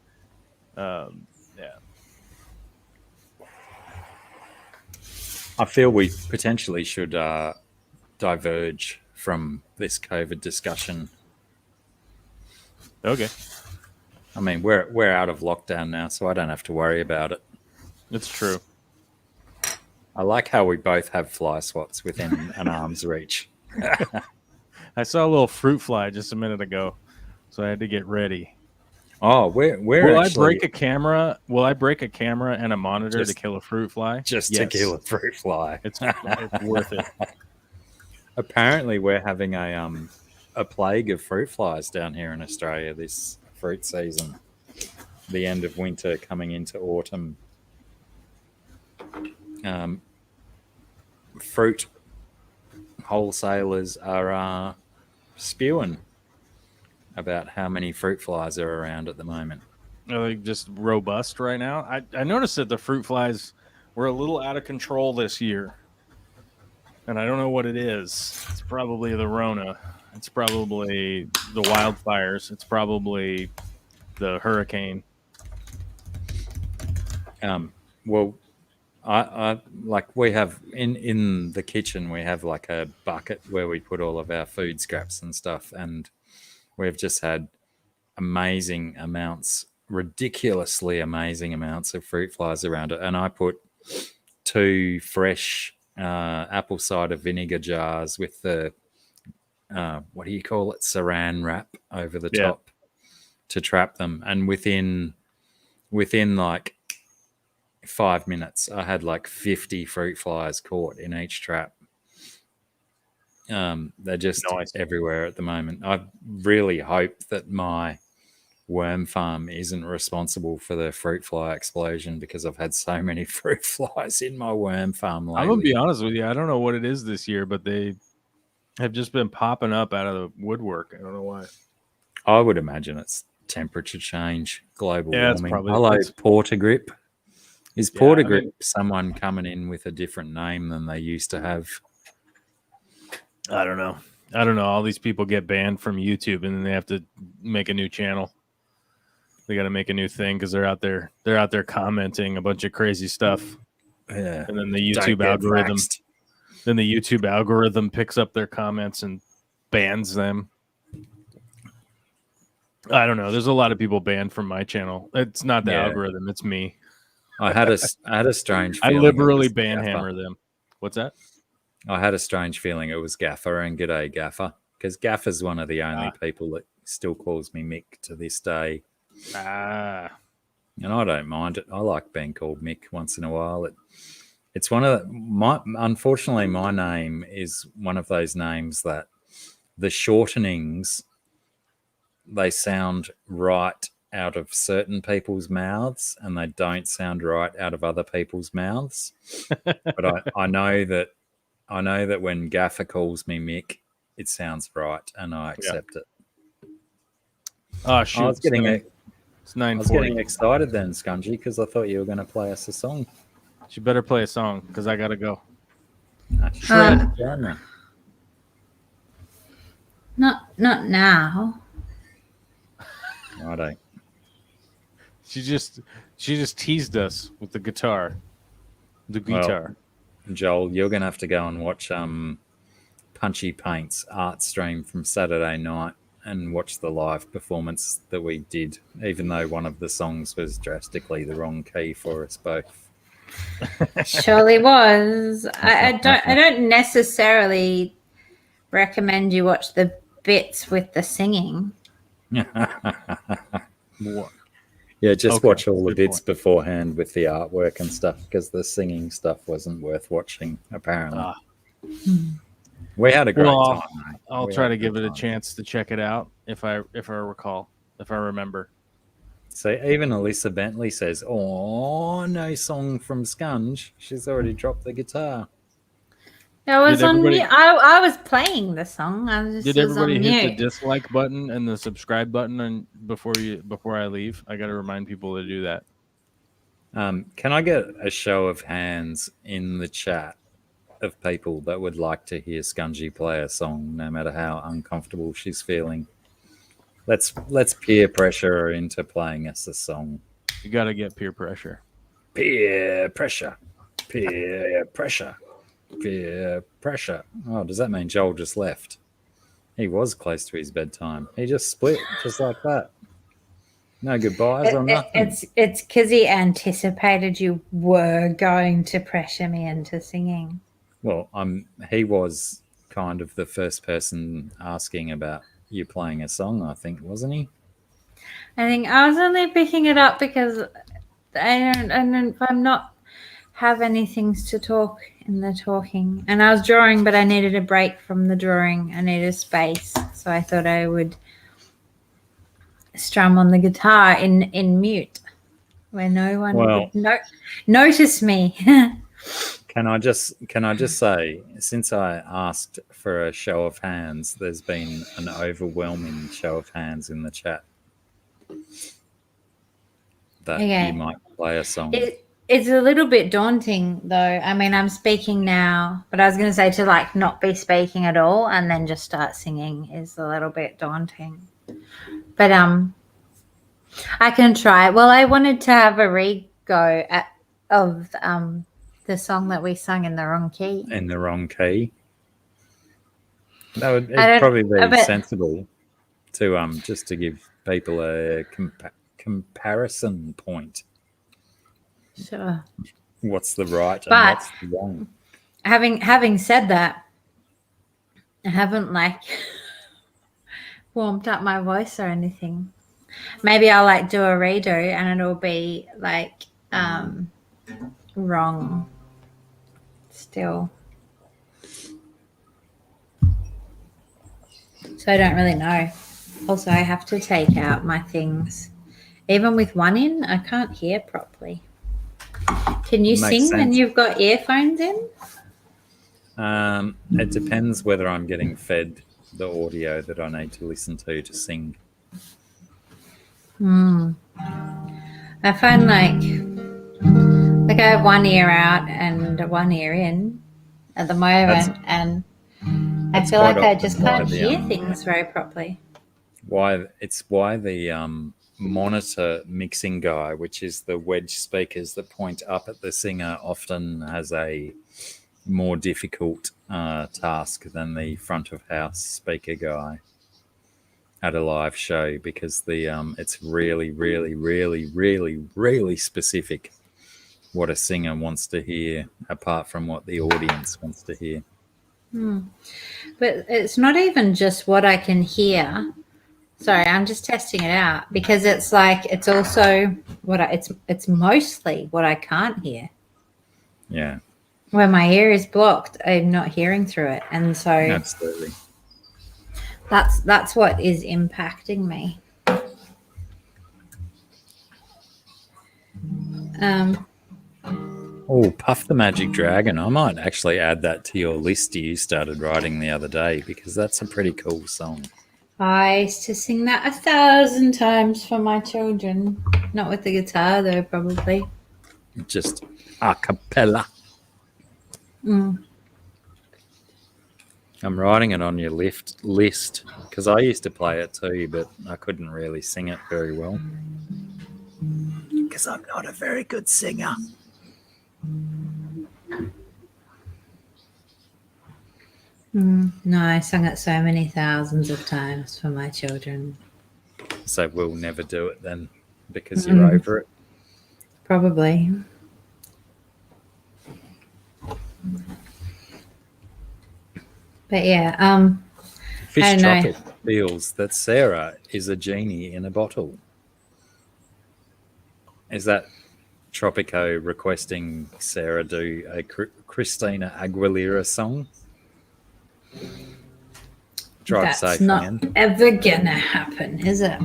Yeah. I feel we potentially should diverge from this COVID discussion Okay, I mean, we're out of lockdown now, so I don't have to worry about it. it's true. I like how we both have fly swaps within an arm's reach. I saw a little fruit fly just a minute ago, so I had to get ready. Oh, we're Will I actually break a camera? Will I break a camera and a monitor to kill a fruit fly? just Yes. to kill a fruit fly. It's worth it. Apparently, we're having a plague of fruit flies down here in Australia this fruit season. The end of winter coming into autumn. Fruit wholesalers are spewing about how many fruit flies are around at the moment. Are they just robust right now? I noticed that the fruit flies were a little out of control this year. And I don't know what it is. It's probably the Rona. It's probably the wildfires. It's probably the hurricane. Well, I like we have in the kitchen we have like a bucket where we put all of our food scraps and stuff, and we've just had amazing amounts, ridiculously amazing amounts of fruit flies around it. And I put 2 fresh apple cider vinegar jars with the what do you call it, saran wrap over the top to trap them, and within like 5 minutes I had like 50 fruit flies caught in each trap. They're just everywhere at the moment. I really hope that my worm farm isn't responsible for the fruit fly explosion, because I've had so many fruit flies in my worm farm lately. I'm gonna be honest with you. I don't know what it is this year, but they have just been popping up out of the woodwork. I don't know why. I would imagine it's temperature change, global warming. It's probably, Hello, Portagrip. Is Portagrip someone coming in with a different name than they used to have? I don't know. All these people get banned from YouTube, and then they have to make a new channel. They got to make a new thing because they're out there commenting a bunch of crazy stuff. Yeah. And then the YouTube algorithm picks up their comments and bans them. I don't know. There's a lot of people banned from my channel. It's not the algorithm, it's me. I had a strange feeling. I liberally banhammer them. What's that? I had a strange feeling it was Gaffer, and g'day Gaffer, because Gaffer's one of the only people that still calls me Mick to this day. And I don't mind it. I like being called Mick once in a while. It's one of unfortunately, my name is one of those names that the shortenings, they sound right out of certain people's mouths and they don't sound right out of other people's mouths. But I know that when Gaffer calls me Mick, it sounds right and I accept it. Oh, shoot. It's 9:40. I was getting excited then, Scungy, because I thought you were going to play us a song. You better play a song because I got to go. Not now. Righto. She just teased us with the guitar. Well, Joel, you're going to have to go and watch Punchy Paint's art stream from Saturday night and watch the live performance that we did, even though one of the songs was drastically the wrong key for us both. Surely was. I don't necessarily recommend you watch the bits with the singing. Yeah, just watch all the bits beforehand with the artwork and stuff, because the singing stuff wasn't worth watching, apparently. We had a great time. I'll try to give it a chance to check it out if I recall, if I remember. So even Alyssa Bentley says, "Oh, no song from Scunge. She's already dropped the guitar." I was on mute. I was playing the song. Did everybody hit the dislike button and the subscribe button and before I leave? I got to remind people to do that. Can I get a show of hands in the chat of people that would like to hear Scungy play a song, no matter how uncomfortable she's feeling? Let's peer pressure her into playing us a song. You got to get peer pressure. Peer pressure. Peer pressure. Peer pressure. Oh, does that mean Joel just left? He was close to his bedtime. He just split just like that. No goodbyes or nothing. It's because he anticipated you were going to pressure me into singing. Well, he was kind of the first person asking about you playing a song, I think, wasn't he? I think I was only picking it up because I'm not have any things to talk in the talking. And I was drawing, but I needed a break from the drawing. I needed space. So I thought I would strum on the guitar in mute where no one would notice me. Can I just say, since I asked for a show of hands, there's been an overwhelming show of hands in the chat that you might play a song. It's a little bit daunting, though. I mean, I'm speaking now, but I was going to say to like not be speaking at all and then just start singing is a little bit daunting. But I can try. Well, I wanted to have a re-go of the song that we sung in the wrong key. In the wrong key. That would probably be sensible to just to give people a comparison point. Sure. What's the right and what's the wrong? Having said that, I haven't like warmed up my voice or anything. Maybe I'll like do a redo and it'll be like wrong still. So I don't really know. Also, I have to take out my things. Even with one in, I can't hear properly. Can you sing when you've got earphones in? It depends whether I'm getting fed the audio that I need to listen to sing. I find like I have one ear out and one ear in at the moment, and I feel like I just can't hear things very properly. Why the monitor mixing guy, which is the wedge speakers that point up at the singer, often has a more difficult task than the front of house speaker guy at a live show, because it's really, really, really, really, really specific what a singer wants to hear, apart from what the audience wants to hear. But it's not even just what I can hear. Sorry, I'm just testing it out, because it's like it's also it's mostly what I can't hear. Yeah. When my ear is blocked, I'm not hearing through it, and so absolutely, that's what is impacting me. Oh, Puff the Magic Dragon. I might actually add that to your list you started writing the other day, because that's a pretty cool song. I used to sing that 1,000 times for my children. Not with the guitar, though, probably. Just a cappella. I'm writing it on your list because I used to play it too, but I couldn't really sing it very well because I'm not a very good singer. No, I sung it so many thousands of times for my children. So we'll never do it then, because you're over it? Probably. But yeah, Fish Tropic feels that Sarah is a genie in a bottle. Is that Tropico requesting Sarah do a Christina Aguilera song? That's not ever gonna happen, is it?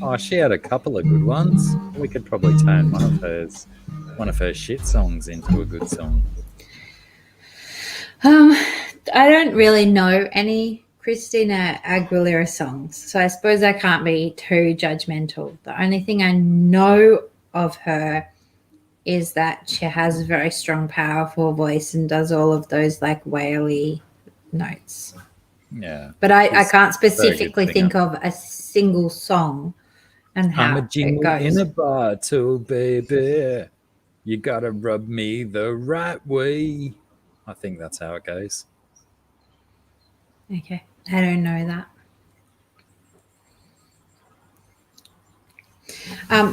Oh, she had a couple of good ones. We could probably turn one of her shit songs into a good song. I don't really know any Christina Aguilera songs, so I suppose I can't be too judgmental. The only thing I know of her is that she has a very strong, powerful voice and does all of those like waily notes. Yeah. But I can't specifically think of a single song and how I'm a genie it goes. in a bottle, baby. You gotta rub me the right way. I think that's how it goes. Okay. I don't know that.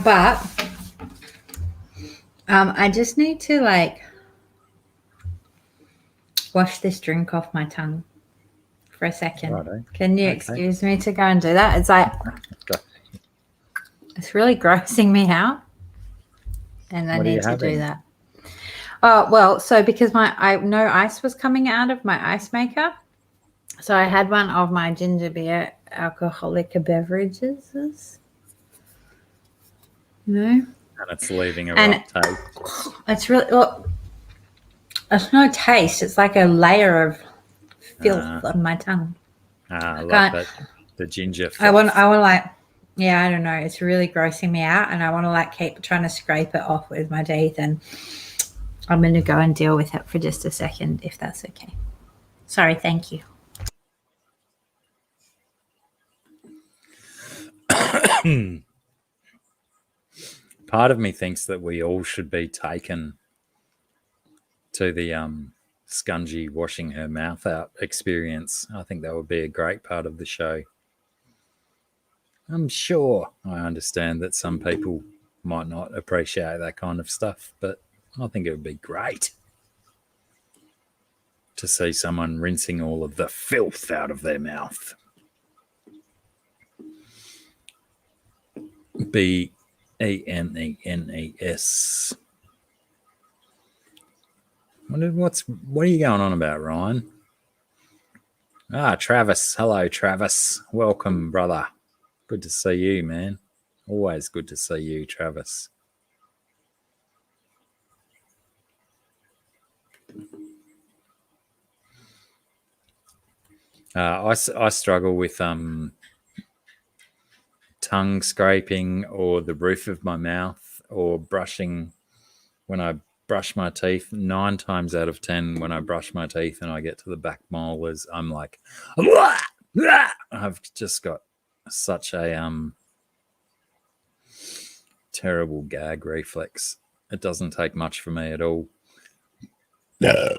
But I just need to like wash this drink off my tongue for a second. Righto. Can you Okay. excuse me to go and do that? It's like Go. it's really grossing me out, and I What are you need to having? do that. Oh well, so because no ice was coming out of my ice maker, so I had one of my ginger beer alcoholic beverages. You know, And it's leaving a And- rough taste. it's really it's no taste. It's like a layer of filth on my tongue. I love can't- that. The ginger. I want like, yeah, I don't know. It's really grossing me out, and I want to like keep trying to scrape it off with my teeth, and I'm going to go and deal with it for just a second, if that's okay. Sorry, thank you. Part of me thinks that we all should be taken to the Scungy washing her mouth out experience. I think that would be a great part of the show. I'm sure I understand that some people might not appreciate that kind of stuff, but I think it would be great to see someone rinsing all of the filth out of their mouth. Benenes. What are you going on about, Ryan? Travis. Hello, Travis. Welcome, brother. Good to see you, man. Always good to see you, Travis. I struggle with tongue scraping or the roof of my mouth or brushing when I brush my teeth. 9 times out of 10 when I brush my teeth and I get to the back molars, I'm like, I've just got such a terrible gag reflex. It doesn't take much for me at all. A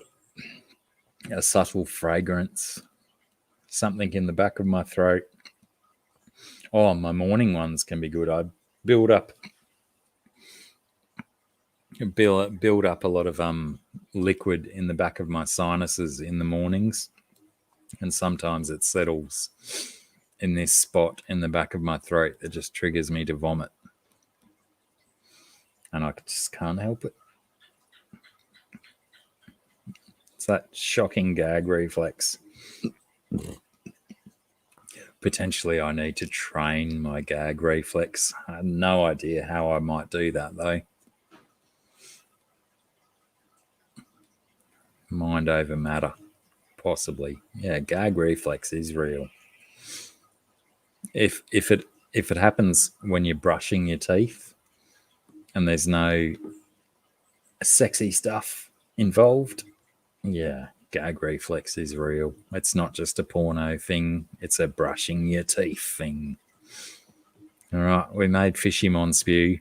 subtle fragrance, something in the back of my throat. Oh, my morning ones can be good. I build up a lot of liquid in the back of my sinuses in the mornings, and sometimes it settles in this spot in the back of my throat that just triggers me to vomit, and I just can't help it. It's that shocking gag reflex. Potentially I need to train my gag reflex. I have no idea how I might do that though. Mind over matter, possibly. Yeah, gag reflex is real. If it happens when you're brushing your teeth and there's no sexy stuff involved, yeah, gag reflex is real. It's not just a porno thing, it's a brushing your teeth thing. All right, we made Fishymon spew.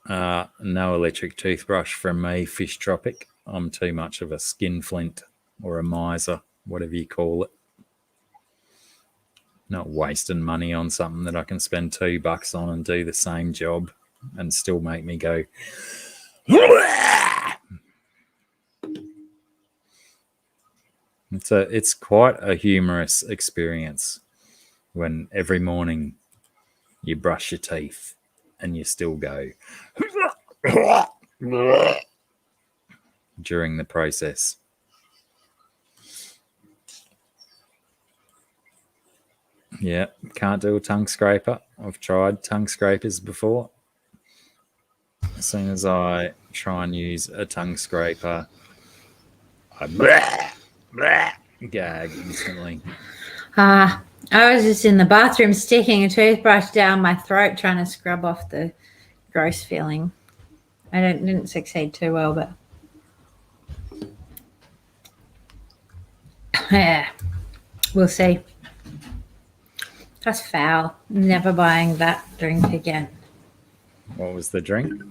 No electric toothbrush from me, Fish Tropic. I'm too much of a skinflint or a miser, whatever you call it. Not wasting money on something that I can spend $2 on and do the same job and still make me go. It's quite a humorous experience when every morning you brush your teeth and you still go during the process. Yeah, can't do a tongue scraper. I've tried tongue scrapers before. As soon as I try and use a tongue scraper, I gag instantly. I was just in the bathroom sticking a toothbrush down my throat trying to scrub off the gross feeling. I didn't succeed too well, but yeah, we'll see. That's foul. Never buying that drink again. What was the drink?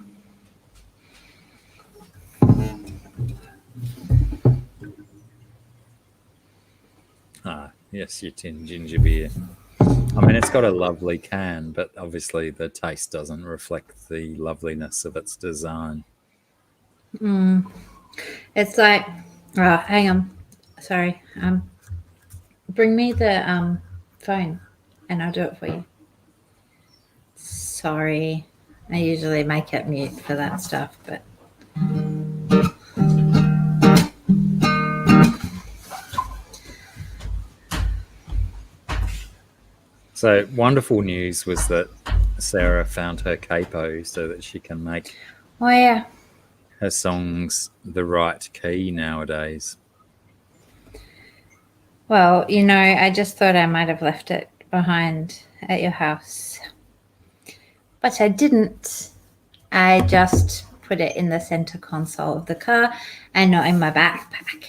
Yes, your tin ginger beer. I mean, it's got a lovely can, but obviously the taste doesn't reflect the loveliness of its design. It's like, oh, hang on. Sorry. Bring me the phone and I'll do it for you. Sorry. I usually make it mute for that stuff, but So wonderful news was that Sarah found her capo so that she can make oh yeah. her songs the right key nowadays. Well, I just thought I might have left it behind at your house. But I didn't. I just put it in the center console of the car and not in my backpack.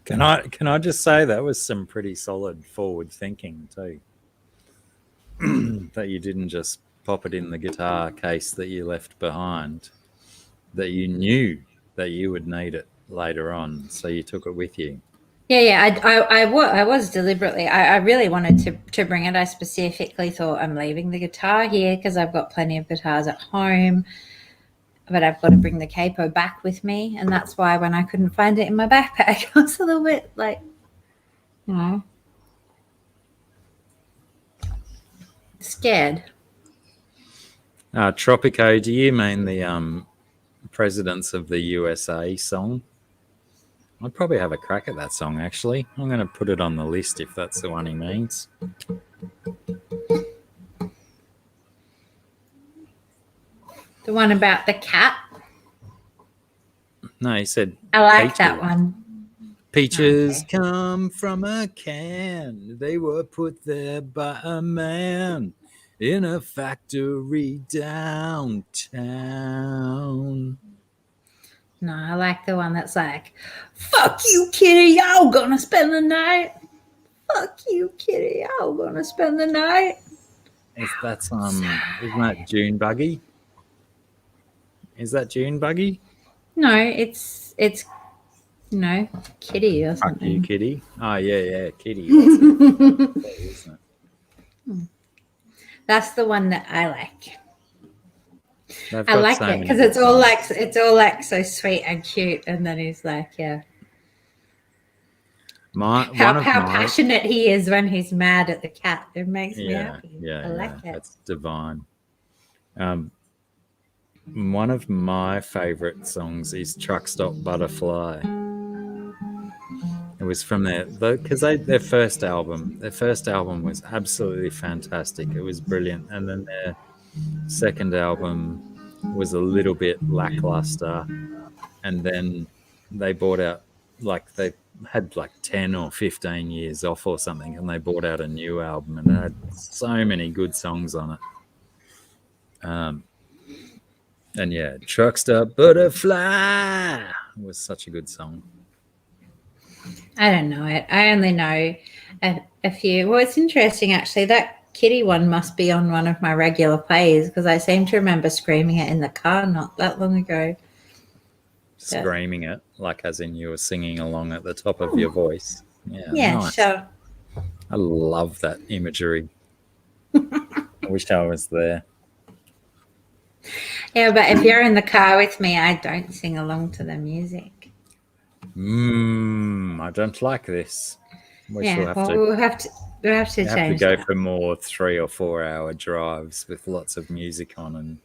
Can I just say that was some pretty solid forward thinking too. That you didn't just pop it in the guitar case that you left behind, that you knew that you would need it later on, so you took it with you. Yeah. I was deliberately. I really wanted to bring it. I specifically thought I'm leaving the guitar here because I've got plenty of guitars at home, but I've got to bring the capo back with me, and that's why when I couldn't find it in my backpack, I was a little bit like, scared. Tropico, do you mean the Presidents of the USA song? I'd probably have a crack at that song, actually. I'm going to put it on the list if that's the one he means. The one about the cat. No, he said I like peaches. that one. Peaches come from a can. They were put there by a man in a factory downtown. No, I like the one that's like, fuck you, kitty, y'all gonna spend the night. Fuck you, kitty, y'all gonna spend the night. Isn't that June Buggy? Is that June Buggy? No, it's kitty or Fuck something. you, kitty. Oh yeah, kitty. That's it, isn't it? That's the one that I like. They've I got like so it many because good it's all songs. like so sweet and cute, and then he's like, yeah. How passionate he is when he's mad at the cat. It makes me happy. I like it. That's divine. One of my favorite songs is Truck Stop Butterfly. It was from because their first album was absolutely fantastic. It was brilliant. And then their second album was a little bit lackluster. And then they bought out, they had 10 or 15 years off or something, and they bought out a new album and it had so many good songs on it. And yeah, Truck Stop Butterfly was such a good song. I don't know it. I only know a few. Well, it's interesting actually. That kitty one must be on one of my regular plays because I seem to remember screaming it in the car not that long ago. Screaming it, as in you were singing along at the top of your voice. Yeah, nice. sure. I love that imagery. I wish I was there. Yeah, but if you're in the car with me, I don't sing along to the music. I don't like this. We'll have to change. Have to go for more 3 or 4 hour drives with lots of music on and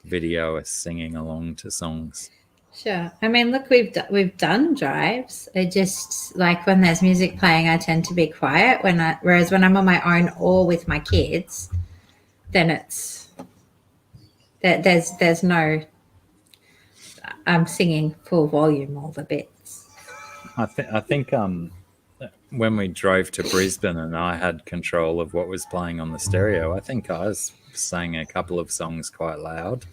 video us singing along to songs. Sure. I mean, look, we've done drives. I just when there's music playing, I tend to be quiet. Whereas when I'm on my own or with my kids, then it's there's no. I'm singing full volume all the bits. I think when we drove to Brisbane and I had control of what was playing on the stereo, I think I sang a couple of songs quite loud.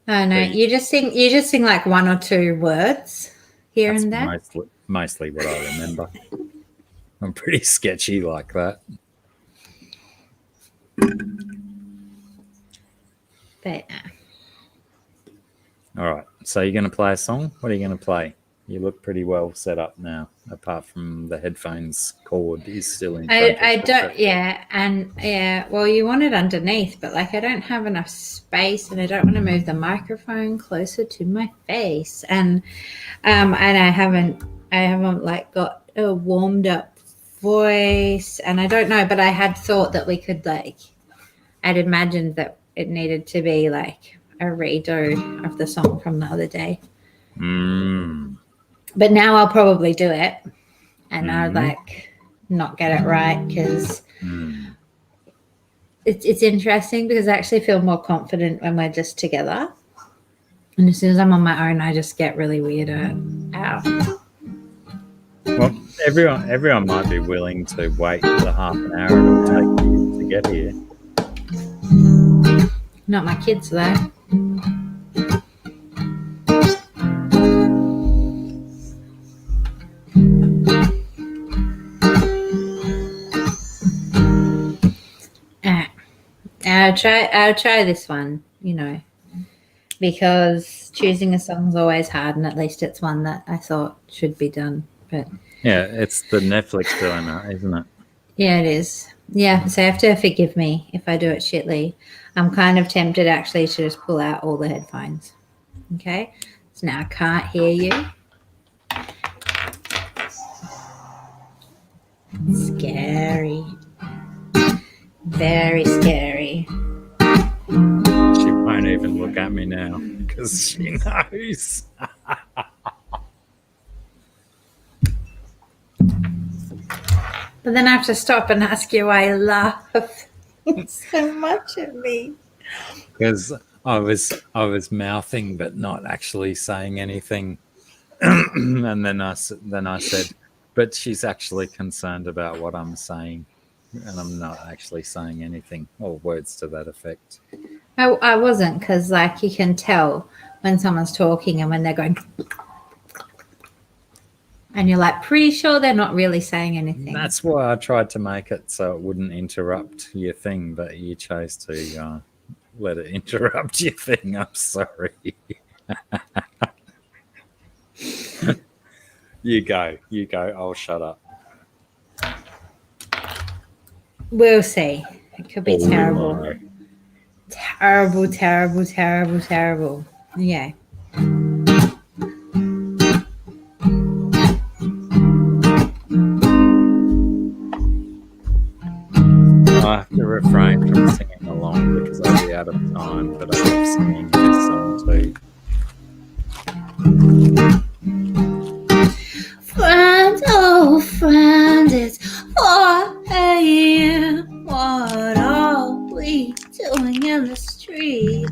Oh no, you just sing like 1 or 2 words here and there. Mostly what I remember. I'm pretty sketchy like that. But all right. So you're going to play a song? What are you going to play? You look pretty well set up now, apart from the headphones cord is still in front I of don't, yeah, and yeah, well, you want it underneath, but like I don't have enough space, and I don't want to move the microphone closer to my face, and I haven't like got a warmed up voice, and I don't know, but I had thought that we could like, I'd imagined that it needed to be like a redo of the song from the other day, but now I'll probably do it, and I'll like not get it right because it's interesting because I actually feel more confident when we're just together, and as soon as I'm on my own I just get really weirded out. Well, everyone might be willing to wait the half an hour it'll take you to get here. Not my kids though. I'll try this one, because choosing a song's always hard, and at least it's one that I thought should be done. But Yeah, it's the Netflix doing that, isn't it? yeah, it is. Yeah, so you have to forgive me if I do it shitly. I'm kind of tempted actually to just pull out all the headphones. Okay, so now I can't hear you. Scary. Very scary. She won't even look at me now because she knows. But then I have to stop and ask you why you laugh so much at me. Because I was mouthing but not actually saying anything, and then I said, but she's actually concerned about what I'm saying, and I'm not actually saying anything or words to that effect. I wasn't, because like you can tell when someone's talking and when they're going, and you're like pretty sure they're not really saying anything. That's why I tried to make it so it wouldn't interrupt your thing, but you chose to let it interrupt your thing. I'm sorry. You go. I'll shut up. We'll see. It could be terrible. No. Terrible. Yeah. I have to refrain from singing along because I'll be out of time, but I love singing this song too. Friend, oh friend, it's 4 a.m. What are we doing in the street?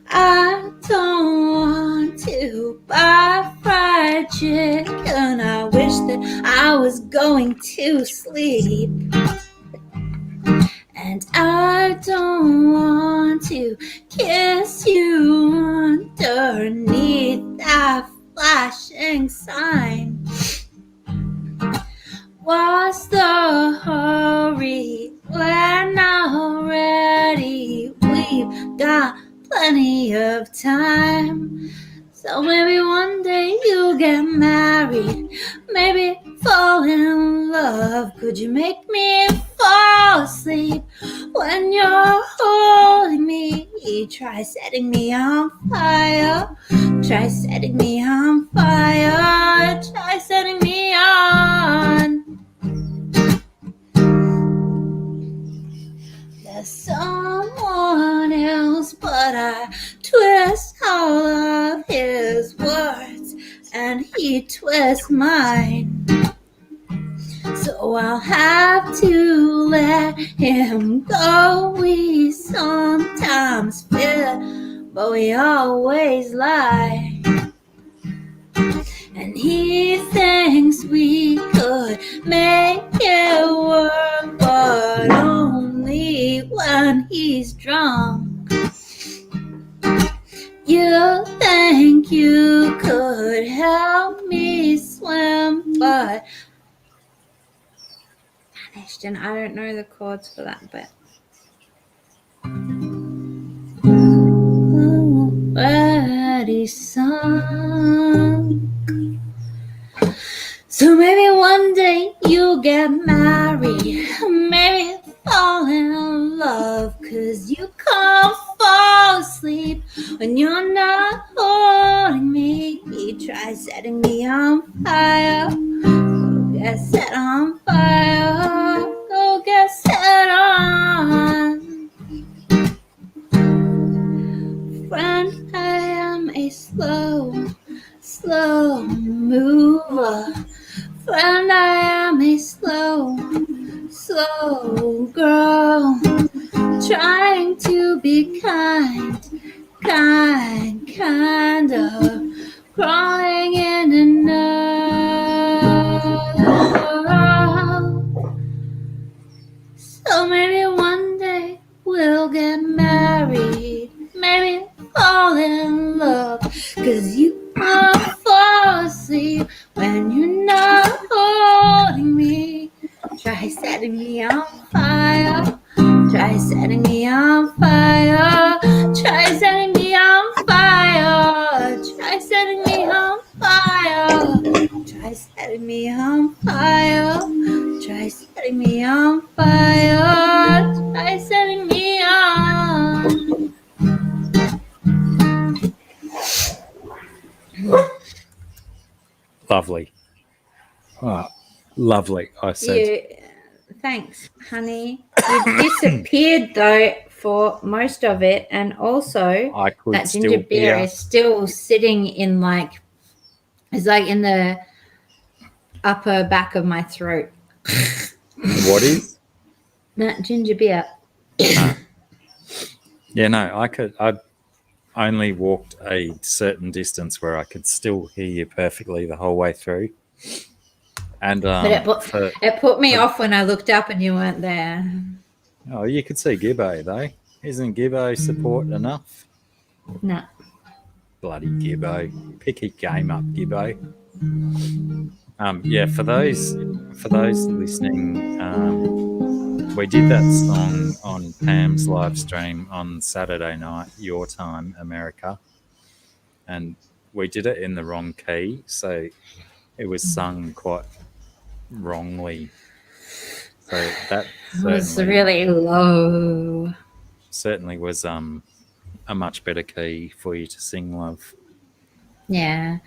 I don't want to buy fried chicken. I wish that I was going to sleep. And I don't want to kiss you underneath that flashing sign. What's the hurry? We're not ready. We've got plenty of time. So maybe one day you'll get married, maybe fall in love. Could you make me fall asleep when you're holding me? Try setting me on fire. Try setting me on fire. Try setting me on. There's someone else, but I twist all of his words and he twists mine. So I'll have to let him go. We sometimes fit, but we always lie. And he thinks we could make it work, but only when he's drunk. You think you could help me swim, but vanished, and I don't know the chords for that, but ready sunk. So maybe one day you'll get married, maybe fall in love, 'cause you can't fall asleep when you're not holding me. You try setting me on fire, go get set on fire, go get set on. Friend, I am a slow mover. Friend, I am a slow girl, trying to be kinder, crawling in another world. So maybe one day we'll get married, maybe fall in love, 'cause you won't fall asleep when you're not holding me. Try setting me on fire, try setting me on fire, try setting me on fire, try setting me on fire, try setting me on fire, try setting me on fire, try setting me on. Lovely. Oh, lovely. I said. Thanks, honey. You disappeared though for most of it, and also I could that still ginger beer hear. is still sitting in it's like in the upper back of my throat. What is? That ginger beer. Yeah, no, I only walked a certain distance where I could still hear you perfectly the whole way through. And But it put me off when I looked up and you weren't there. Oh, you could see Gibbo though. Isn't Gibbo support enough? No. Bloody Gibbo. Pick a game up, Gibbo. Yeah, for those listening, we did that song on Pam's live stream on Saturday night, your time, America. And we did it in the wrong key, so it was sung quite wrongly. So that was really low. Certainly was a much better key for you to sing, love. Yeah.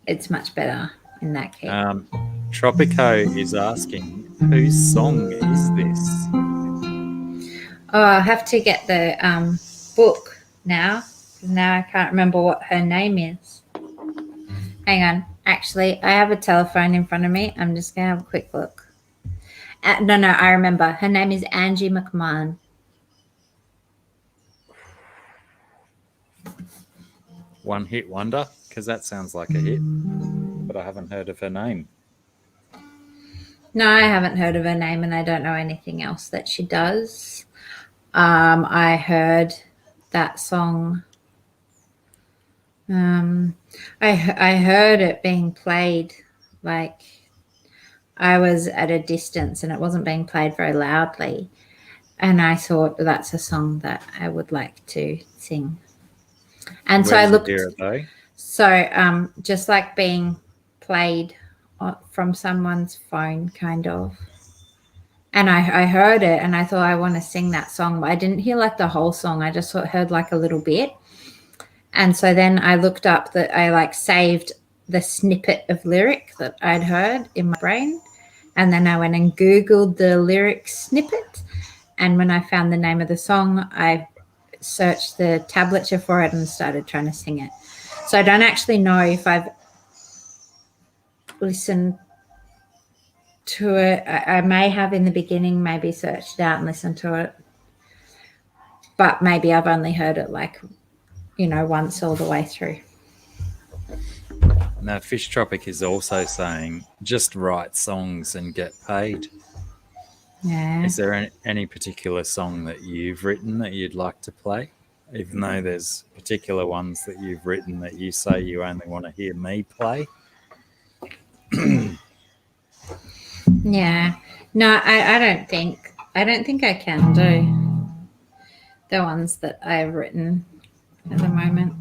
It's much better in that case. Tropico is asking, whose song is this? Oh, I'll have to get the book now, because now I can't remember what her name is. Hang on. Actually, I have a telephone in front of me. I'm just going to have a quick look. No, I remember. Her name is Angie McMahon. One hit wonder, because that sounds like a hit, but I haven't heard of her name. No, I haven't heard of her name, and I don't know anything else that she does. I heard that song. I heard it being played, like I was at a distance and it wasn't being played very loudly. And I thought that's a song that I would like to sing. And Where so I did looked. You hear it, though? So just like being played from someone's phone, kind of. And I heard it and I thought I want to sing that song, but I didn't hear like the whole song. I just heard like a little bit. And so then I looked up that I like saved the snippet of lyric that I'd heard in my brain. And then I went and Googled the lyric snippet. And when I found the name of the song, I searched the tablature for it and started trying to sing it. So I don't actually know if I've listened to it. I may have in the beginning, maybe searched it out and listened to it. But maybe I've only heard it like, once all the way through. Now, Fish Tropic is also saying, just write songs and get paid. Yeah. Is there any particular song that you've written that you'd like to play? Even though there's particular ones that you've written that you say you only want to hear me play? Yeah. No, I don't think I can do the ones that I've written. at the moment.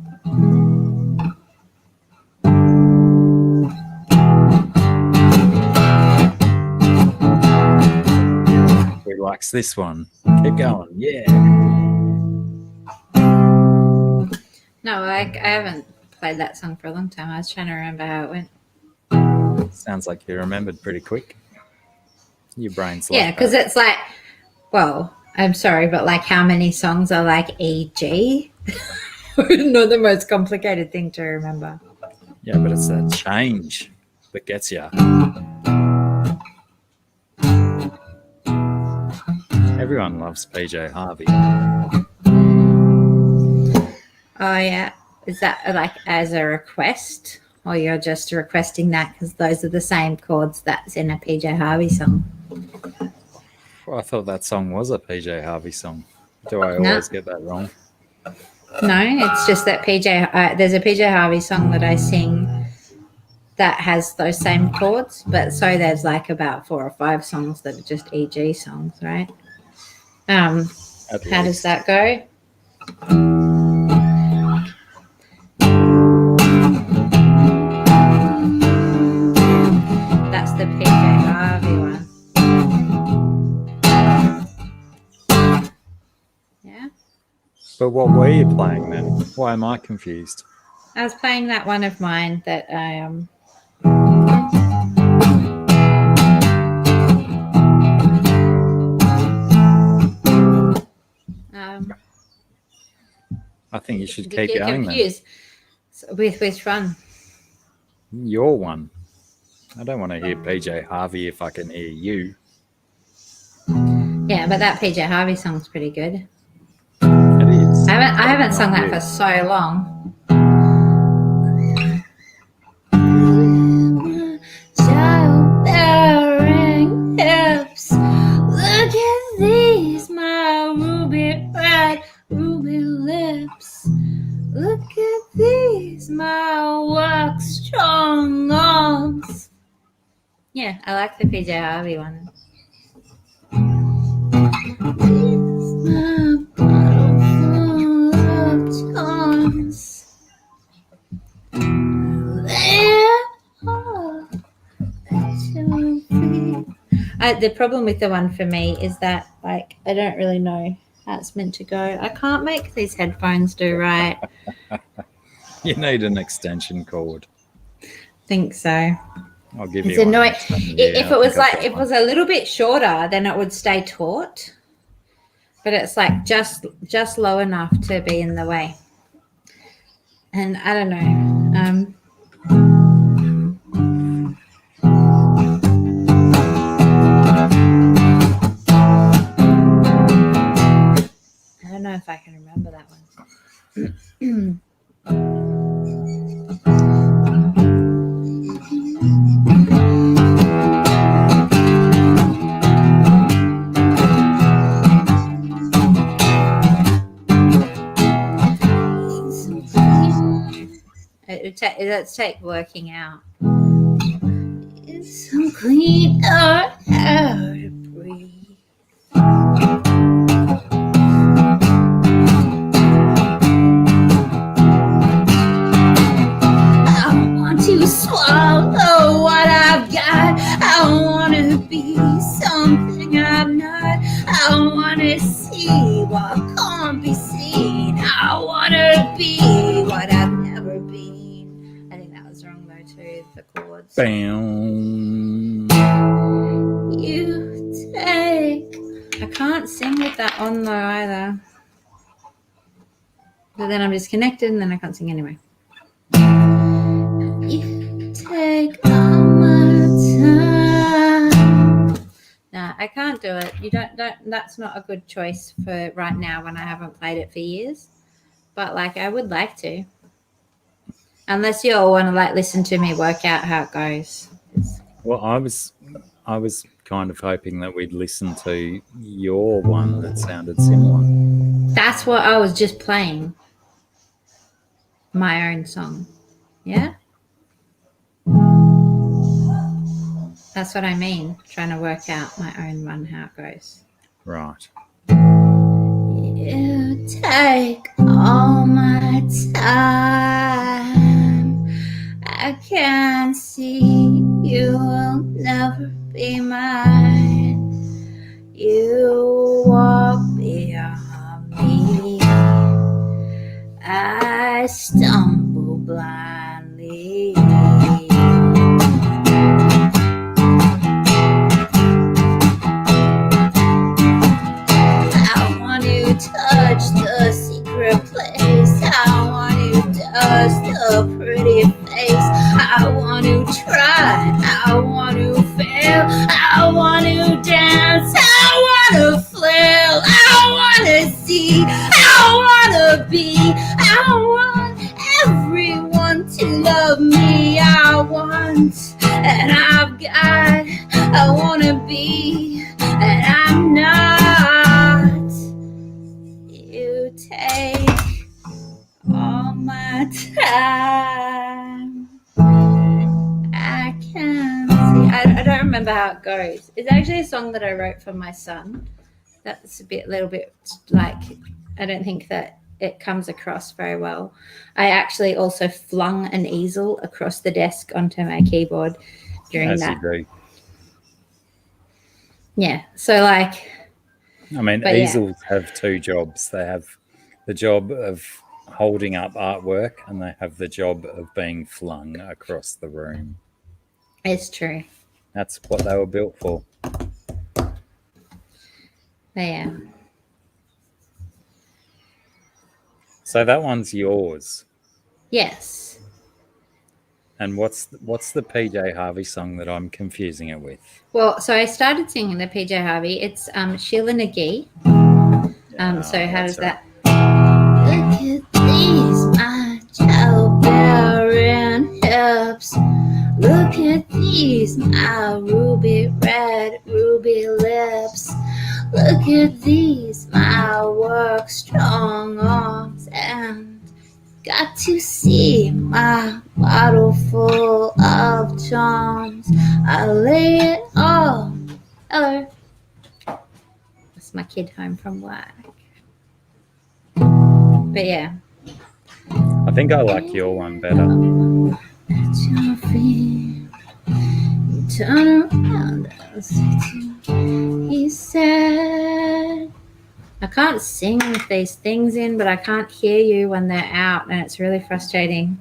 He likes this one. Keep going. Yeah. No, I haven't played that song for a long time. I was trying to remember how it went. Sounds like you remembered pretty quick. Your brain's Yeah, like because that. it's like, well, I'm sorry, but like how many songs are like EG? Not the most complicated thing to remember. Yeah, but it's that change that gets you. Everyone loves PJ Harvey. Oh, yeah. Is that like as a request? Or you're just requesting that because those are the same chords that's in a PJ Harvey song? Well, I thought that song was a PJ Harvey song. Do I No. always get that wrong? No, it's just that there's a PJ Harvey song that I sing that has those same chords, but so there's like about 4 or 5 songs that are just EG songs, right? How does that go? That's the PJ Harvey one. Yeah. But what were you playing then? Why am I confused? I was playing that one of mine that I I think you should you keep get going confused with which one. then. Your one. I don't want to hear PJ Harvey if I can hear you. Yeah, but that PJ Harvey song's pretty good. It is. I haven't sung that you. for so long. Childbearing hips. Look at these, my ruby red, ruby lips. Look at these, my wax strong arms. Yeah, I like the PJ Harvey one. My beautiful charms. The problem with the one for me is that like I don't really know how it's meant to go. I can't make these headphones do right. You need an extension cord. Think so. I'll give It's you one. annoying. next time. If I it was think I've like got if it one. was a little bit shorter, then it would stay taut. But it's like just low enough to be in the way. And I don't know. I don't know if I can remember that one. Let's take working out. It's so clean air to breathe. I want to swallow what I've got. I want to be something I'm not. I want to see what can't be seen. I want to be what I've never been. I think that was wrong though too, the chords. Bam. You take. I can't sing with that on though either. But then I'm disconnected and then I can't sing anyway. You take all my time. No, I can't do it. You don't. That's not a good choice for right now when I haven't played it for years. But like, I would like to. Unless you all want to like listen to me work out how it goes. Well, I was kind of hoping that we'd listen to your one that sounded similar. That's what I was just playing. My own song. Yeah? That's what I mean. Trying to work out my own one, how it goes. Right. You take all my time. I can see you will never be mine. You walk beyond me. I stumble blindly. I want to touch the secret place. I want to touch the pretty face. I want to try. I want to fail. I want to dance. I want to flail. I want to see. I want to be. I want everyone to love me. I want, and I've got. I want to be, and I'm not. You take all my time. I can't see. I don't remember how it goes. It's actually a song that I wrote for my son. That's a little bit like, I don't think that it comes across very well. I actually also flung an easel across the desk onto my keyboard during As that. you do. Yeah. So like, I mean, But yeah. easels have two jobs. They have the job of holding up artwork, and they have the job of being flung across the room. it's true. That's what they were built for. But yeah. So that one's yours. Yes. And what's the PJ Harvey song that I'm confusing it with? Well, so I started singing the PJ Harvey. It's Sheila McGee. So how does that? Look at these, my childbearing hips. Look at these, my ruby red, ruby lips. Look at these, my work strong arms, and got to see my bottle full of charms. I lay it all. Hello. That's my kid home from work. But yeah. I think I like your one better. At your feet, you turn around and say to me, he said, I can't sing with these things in, but I can't hear you when they're out, and it's really frustrating.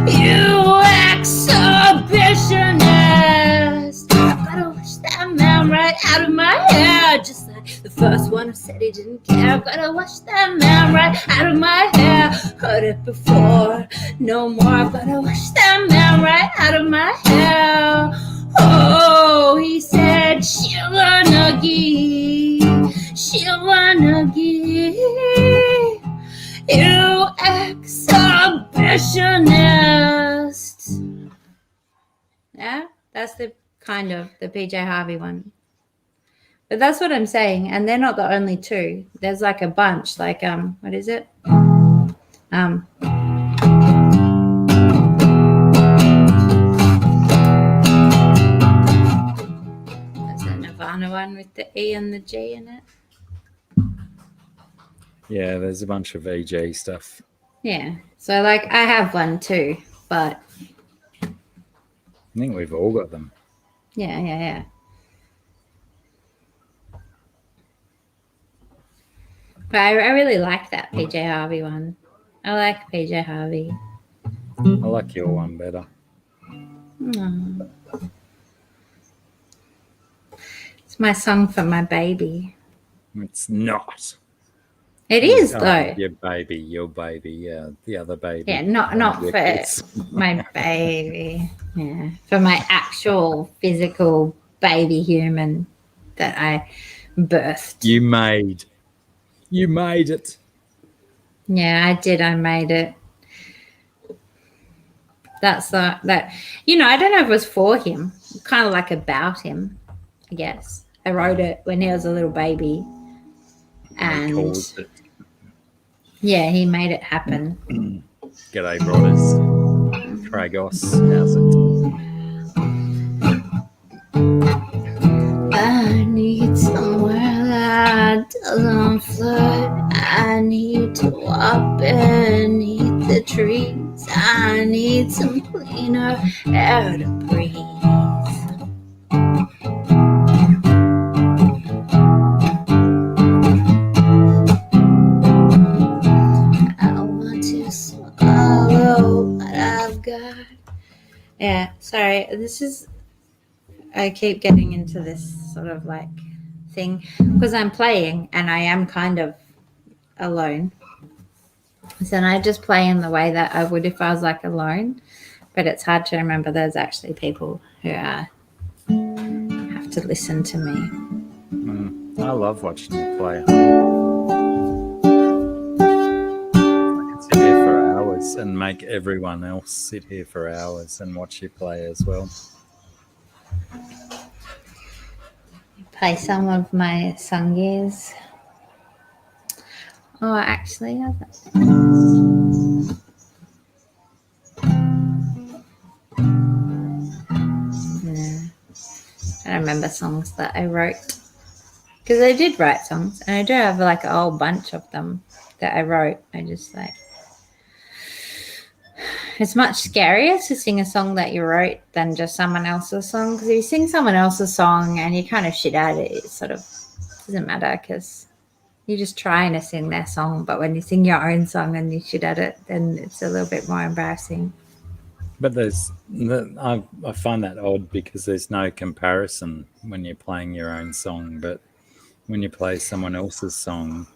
You exhibitionist. I've gotta wash that man right out of my hair, just like the first one who said he didn't care. I've gotta wash that man right out of my hair. Heard it before, no more. I've gotta wash that man right out of my hair. Oh, he said, Sheila McGee, Sheila McGee, you exhibitionist. Yeah, that's the kind of the PJ Harvey one. But that's what I'm saying, and they're not the only two. There's like a bunch, like what is it? There's a Nirvana one with the E and the G in it. Yeah, there's a bunch of VJ stuff. Yeah. So like I have one too, but I think we've all got them. yeah. But I really like that PJ Harvey one. I like PJ Harvey. I like your one better. Aww. It's my song for my baby. It's not. It is Oh, though. your baby, yeah, the other baby. Yeah, not Your for kids. my baby. Yeah, for my actual physical baby human that I birthed. You made it. Yeah, I did. I made it. That's that. I don't know if it was for him. Kind of like about him, I guess. I wrote it when he was a little baby, and Caused it. yeah, he made it happen. G'day, brothers. Cragos, how's it? I need somewhere that doesn't flood. I need to walk beneath the trees. I need some cleaner air to breathe. I want to swallow what I've got. Yeah, sorry. I keep getting into this sort of like thing because I'm playing and I am kind of alone. So then I just play in the way that I would if I was like alone. But it's hard to remember there's actually people who have to listen to me. I love watching you play. I can sit here for hours and make everyone else sit here for hours and watch you play as well. Play some of my song years. Oh, actually, yeah. I don't remember songs that I wrote because I did write songs, and I do have like a whole bunch of them that I wrote. I just like it's much scarier to sing a song that you wrote than just someone else's song. Because if you sing someone else's song and you kind of shit at it, it sort of doesn't matter because you're just trying to sing their song. But when you sing your own song and you shit at it, then it's a little bit more embarrassing. But I find that odd because there's no comparison when you're playing your own song. But when you play someone else's song,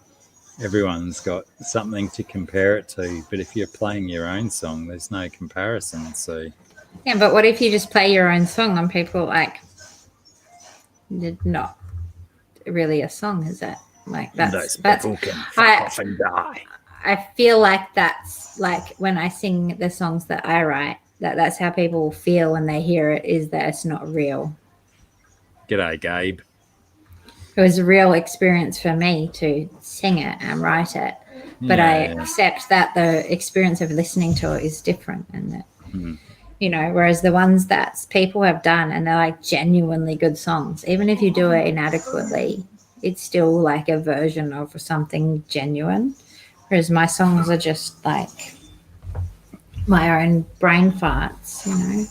everyone's got something to compare it to. But if you're playing your own song, there's no comparison. So yeah, but what if you just play your own song and people like it's not really a song, is it? Like those people can fuck off and die. I feel like that's like when I sing the songs that I write, that's how people feel when they hear it, is that it's not real. G'day, Gabe. It was a real experience for me to sing it and write it, but I accept that the experience of listening to it is different, and that you know, whereas the ones that people have done and they're like genuinely good songs, even if you do it inadequately, it's still like a version of something genuine. Whereas my songs are just like my own brain farts, you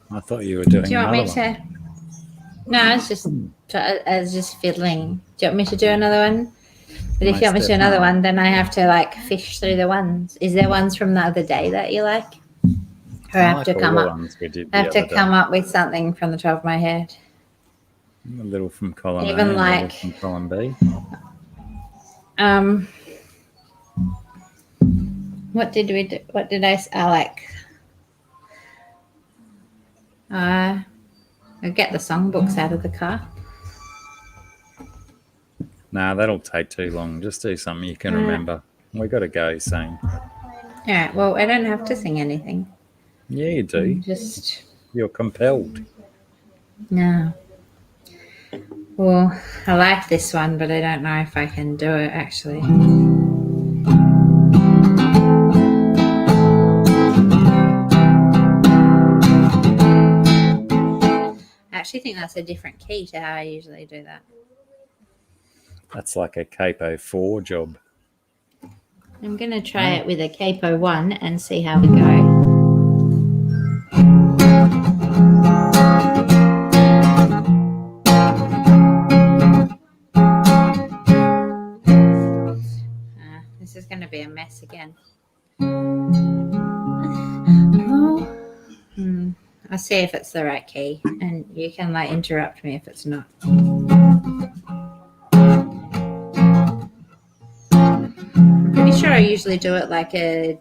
I thought you were doing. Do you want me to? No, I was just fiddling. Do you want me to do another one? But if you want me to do another one, then I have to like fish through the ones. Is there ones from the other day that you like? Or I have to come up. I have to come up with something from the top of my head. A little from column A, even like from column B. What did we do? What did I like? I get the songbooks out of the car. Nah, that'll take too long. Just do something you can remember. We got to go soon. All right. Well, I don't have to sing anything. Yeah, you do. You're compelled. No. Well, I like this one, but I don't know if I can do it actually. I actually think that's a different key to how I usually do that. That's like a capo 4 job. I'm going to try it with a capo 1 and see how we go. mess again. Oh. I'll see if it's the right key, and you can like interrupt me if it's not. I'm pretty sure I usually do it like a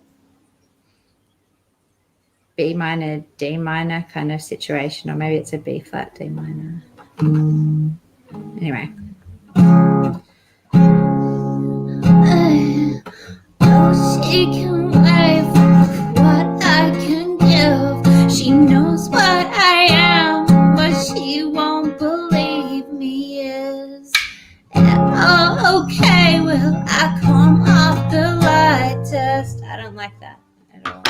B minor, D minor kind of situation, or maybe it's a B flat, D minor. Anyway. Oh, she can wait for what I can give. She knows what I am, but she won't believe me is. Oh, okay, well, I come off the light test. I don't like that at all.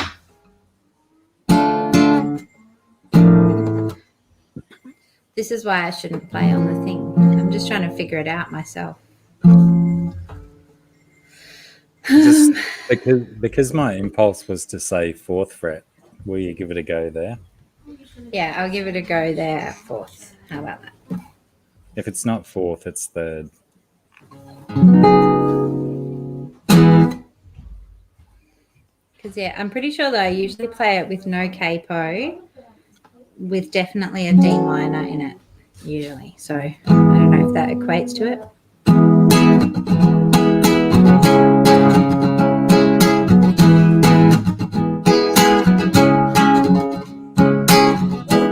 This is why I shouldn't play on the thing. I'm just trying to figure it out myself. Just because my impulse was to say 4th fret, will you give it a go there? Yeah, I'll give it a go there, 4th. How about that? If it's not 4th, it's 3rd. Because, yeah, I'm pretty sure that I usually play it with no capo, with definitely a D minor in it, usually. So I don't know if that equates to it.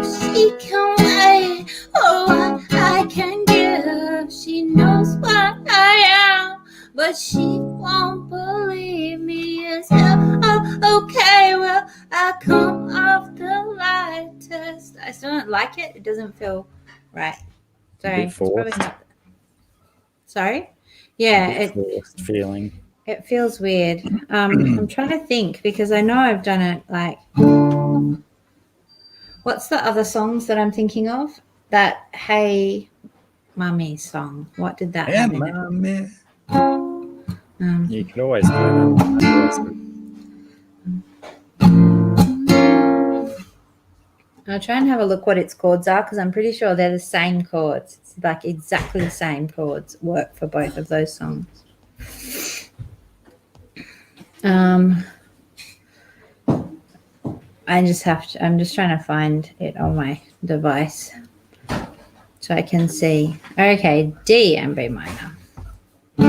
She can wait for what I can give. She knows what I am, but she won't believe me as hell. Oh, okay, well, I come off the light test. I still don't like it. It doesn't feel right. Sorry. Bit forced. It's probably not. Sorry? Yeah, Bit forced feeling. it feels weird. I'm trying to think because I know I've done it like. What's the other songs that I'm thinking of? That Hey Mummy song. What did that have in it? Mummy. You could always play that. I'll try and have a look what its chords are because I'm pretty sure they're the same chords. It's like exactly the same chords work for both of those songs. I'm just trying to find it on my device so I can see. Okay, D and B minor. B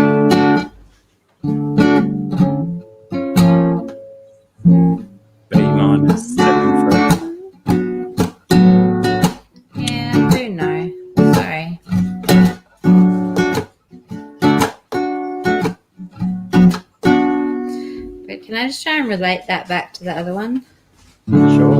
minor, 7th fret. Yeah, I do know. Sorry. But can I just try and relate that back to the other one? Sure.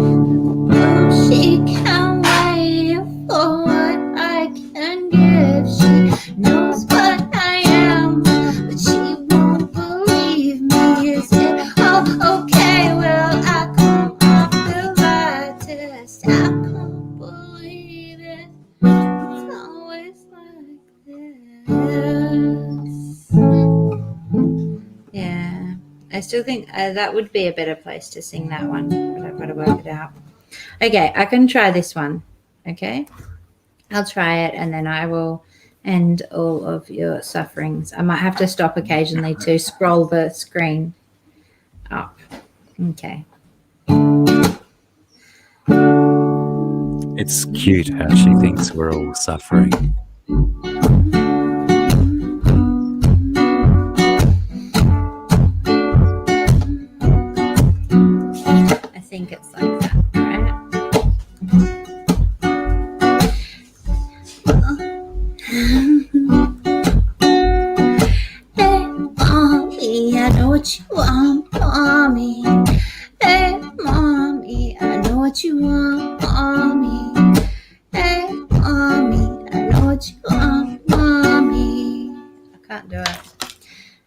Oh, she can wait for what I can give. She knows what I am, but she won't believe me. Is it? Oh, okay, well, I come off the light test. I can't believe it. It's always like this. Yeah. I still think that would be a better place to sing that one, but I've got to work it out. Okay, I can try this one. Okay, I'll try it and then I will end all of your sufferings. I might have to stop occasionally to scroll the screen up. Okay. It's cute how she thinks we're all suffering. I think it's like that, right? Hey, mommy, I know what you want, mommy. Hey, mommy, I know what you want, mommy. Hey, mommy, I know what you want, mommy. I can't do it.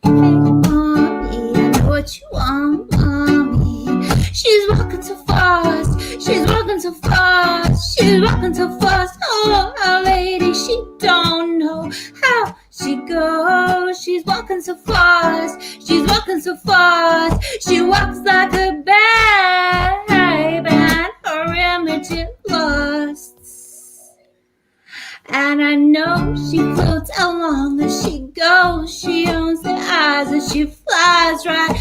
Hey, mommy, I know what you want, mommy. She's walking too fast. She's walking too fast. She's walking too fast. Oh, our lady, she don't know how she goes. She's walking so fast. She's walking so fast. She walks like a babe, and her image is lost. And I know she floats along as she goes. She owns the eyes and she flies right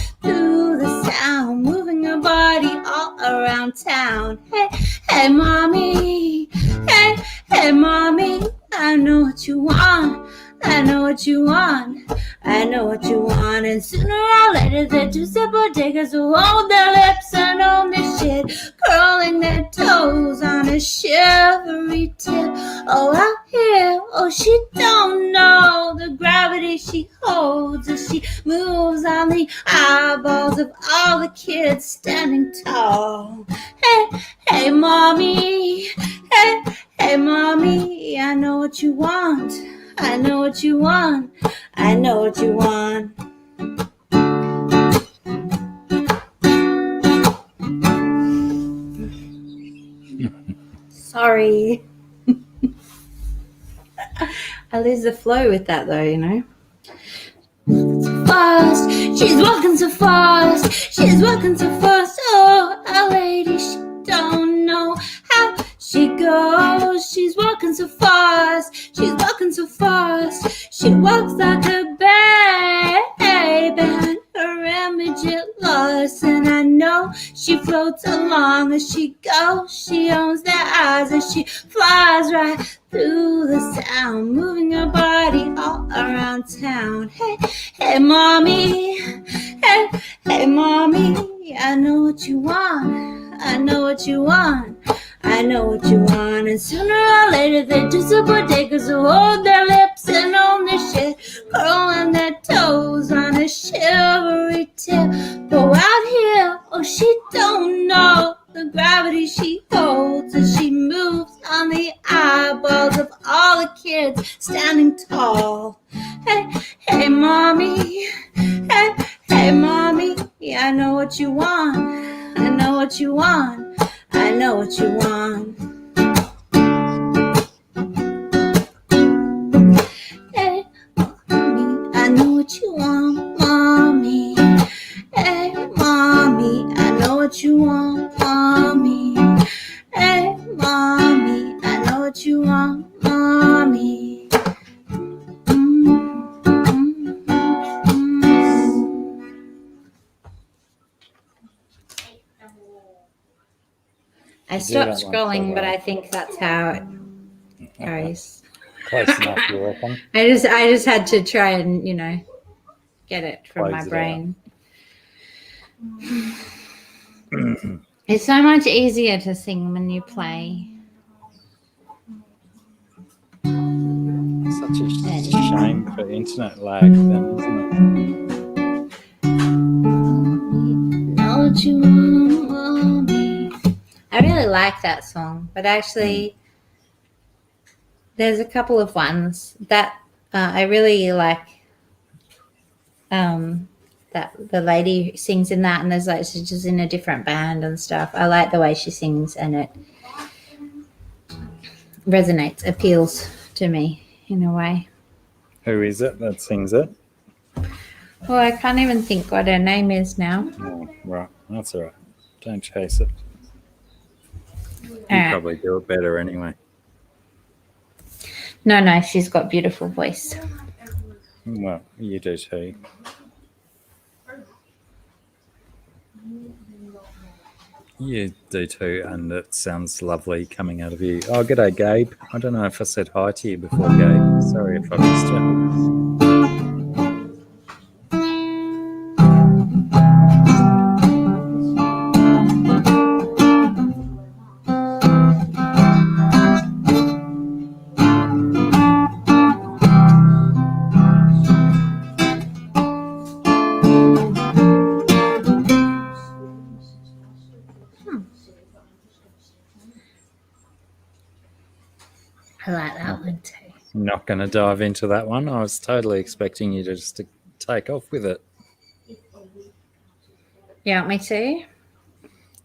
hey, mommy. Hey, hey, mommy. I know what you want. I know what you want. I know what you want. And sooner or later, the two simple diggers will hold their lips and own this shit, curling their toes on a shivery tip. Oh, out here, oh, she don't know the gravity she holds as she moves on the eyeballs of all the kids standing tall. Hey, hey, mommy. Hey, hey, mommy. I know what you want. I know what you want. I know what you want. Sorry. I lose the flow with that though, you know. Fast, she's walking so fast. She's walking so fast. Oh, a lady, she don't know how she goes. She's walking so fast. She's walking so fast. She walks like a babe, and her image it lost. And I know she floats along as she goes. She owns their eyes as she flies right through the sound, moving her body all around town. Hey, hey, mommy. Hey, hey, mommy. I know what you want. I know what you want. I know what you want. And sooner or later, the two super diggers will hold their lips and own this shit, curling their toes on a shivery tip. But out here, oh, she don't know the gravity she holds as she moves on the eyeballs of all the kids standing tall. Hey, hey, mommy. Hey, hey, mommy. Yeah, I know what you want. I know what you want. I know what you want. Hey, mommy. I know what you want, mommy. Hey, mommy. I know what you want, mommy. Hey, mommy. I know what you want, mommy. I stopped scrolling, but I think that's how it goes. Close enough, you reckon? I just had to try and, you know, get it from my Close it brain. It's so much easier to sing when you play. Such a shame for internet lag, then, isn't it? Know what you want, mommy. I really like that song, but actually, there's a couple of ones that I really like. That the lady sings in that, and there's like she's just in a different band and stuff. I like the way she sings, and it resonates, appeals to me in a way. Who is it that sings it? Well, I can't even think what her name is now. Oh, right. That's all right. Don't chase it. You Alright. probably do it better anyway. No, she's got beautiful voice. Well, you do too. You do too, and it sounds lovely coming out of you. Oh, g'day, Gabe. I don't know if I said hi to you before, Gabe. Sorry if I missed you. I like that one too. I'm not going to dive into that one. I was totally expecting you to just to take off with it. You want me to?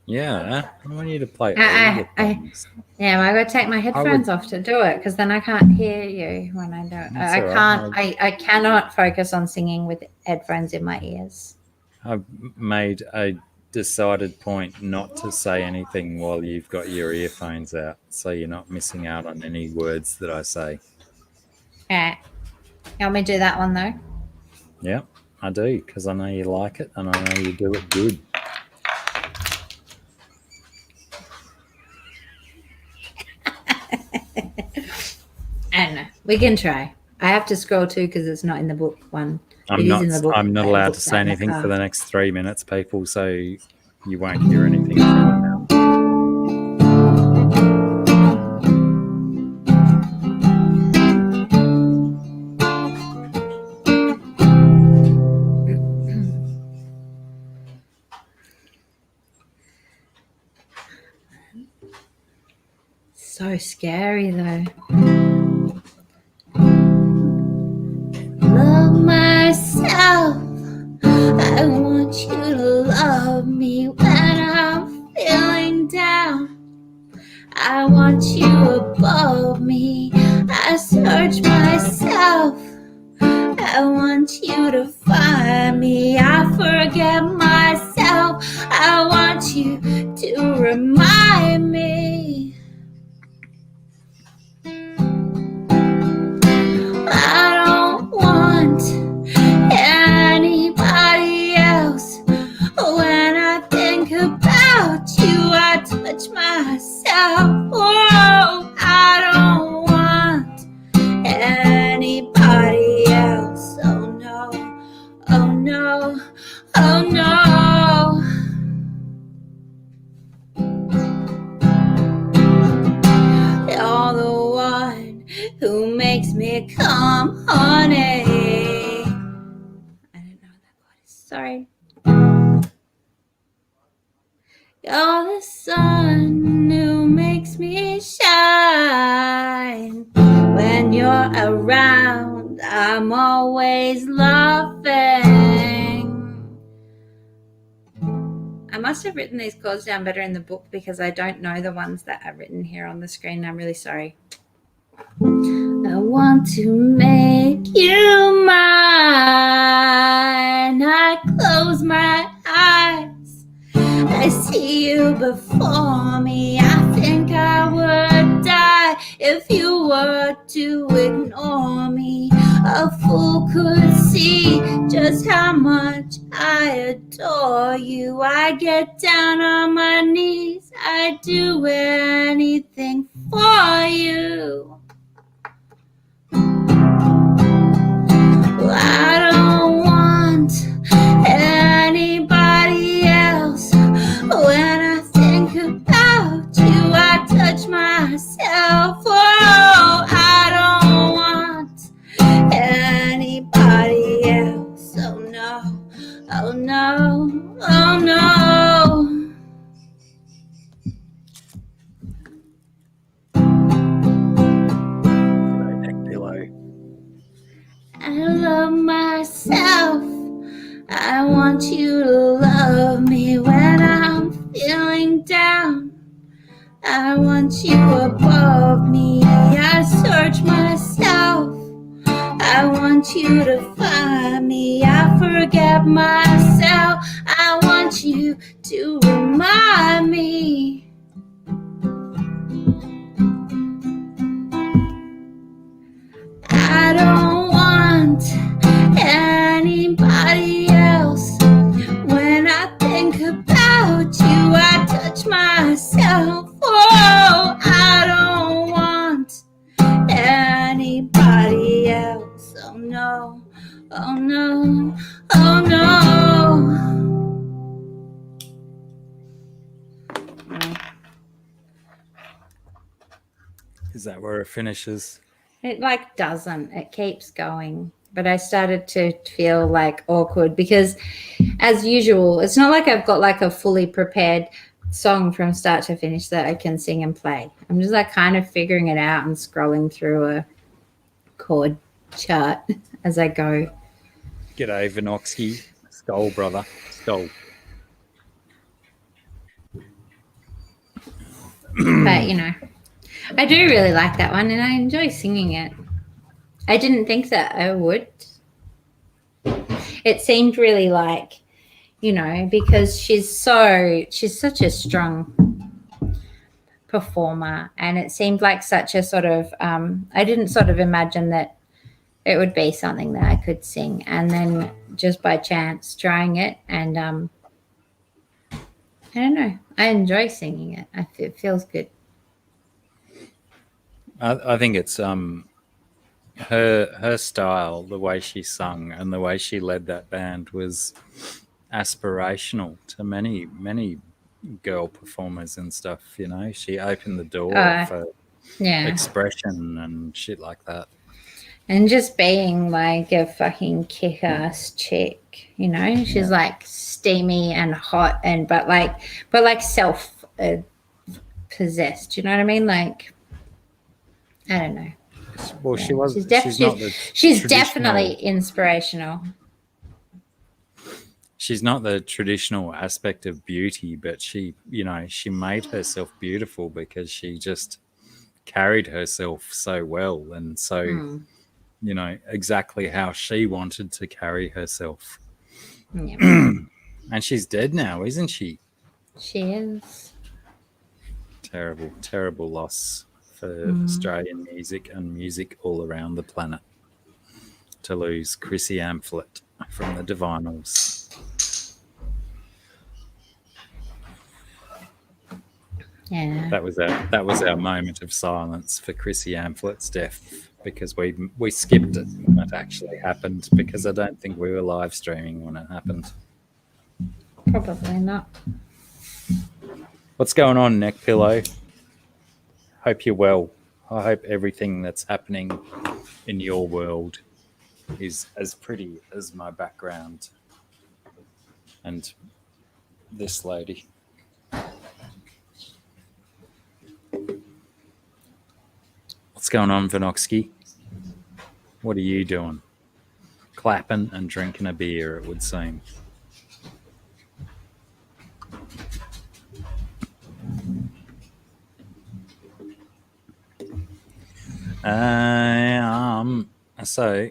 Yeah, I want you to play all I the things. Yeah, I got to take my headphones off to do it because then I can't hear you when I do it. That's I all can't. right. I cannot focus on singing with headphones in my ears. I've made a decided point not to say anything while you've got your earphones out, so you're not missing out on any words that I say. All right. You want me to do that one though? Yeah, I do, because I know you like it and I know you do it good. We can try. I have to scroll too because it's not in the book one. I'm It is not. in the book. I'm not but allowed it's to say in the anything for car. the next 3 minutes, people. So you won't hear anything from me now. So scary though. Love myself. I want you to love me when I'm feeling down. I want you above me. I search myself. I want you to find me. I forget myself. I want you to remind me. I don't want anybody else. When I think about you, I touch myself. Oh, I don't want anybody else. Oh no, oh no, oh no. You're the one who makes me come, honey. I don't know that word. Sorry. You're the sun who makes me shine. When you're around, I'm always laughing. I must have written these chords down better in the book because I don't know the ones that are written here on the screen. I'm really sorry. I want to make you mine. I close my eyes. I see you before me. I think I would die if you were to ignore me. A fool could see just how much I adore you. I get down on my knees. I'd do anything for you. I don't want anybody else. When I think about you, I touch myself. Oh, I don't want anybody else. Oh no, oh no, oh no. Pillow. I love myself. I want you to love me when I'm feeling down. I want you above me. I search myself. I want you to find me. I forget myself. I want you to remind me. I don't want anybody else. When I think about you, I touch myself. Oh, I don't want anybody else. Oh no, oh no, oh no. Is that where it finishes? It like doesn't. It keeps going. But I started to feel like awkward because as usual, it's not like I've got like a fully prepared song from start to finish that I can sing and play. I'm just like kind of figuring it out and scrolling through a chord chart as I go. G'day, Vinoxky. Skull, brother. Skull. But you know, I do really like that one and I enjoy singing it. I didn't think that I would. It seemed really like, you know, because she's such a strong performer and it seemed like such a sort of I didn't sort of imagine that it would be something that I could sing, and then just by chance trying it, and I don't know, I enjoy singing it. It feels good. I think it's her style, the way she sung and the way she led that band was aspirational to many girl performers and stuff. You know, she opened the door for Yeah. expression and shit like that. And just being like a fucking kick-ass chick, you know. She's like steamy and hot, and but like self possessed. You know what I mean? Like, I don't know. Well, Yeah. she was. She's She's definitely inspirational. She's not the traditional aspect of beauty, but she, you know, she made herself beautiful because she just carried herself so well and so, you know, exactly how she wanted to carry herself. Yeah. And she's dead now, isn't she? She is. Terrible, terrible loss for Australian music and music all around the planet to lose Chrissy Amphlett from the Divinals. Yeah. That was our moment of silence for Chrissy Ampflett's death because we skipped it when it actually happened because I don't think we were live streaming when it happened. Probably not. What's going on, Neck Pillow? Hope you're well. I hope everything that's happening in your world is as pretty as my background and this lady. What's going on, Vinoxky? What are you doing? Clapping and drinking a beer, it would seem. So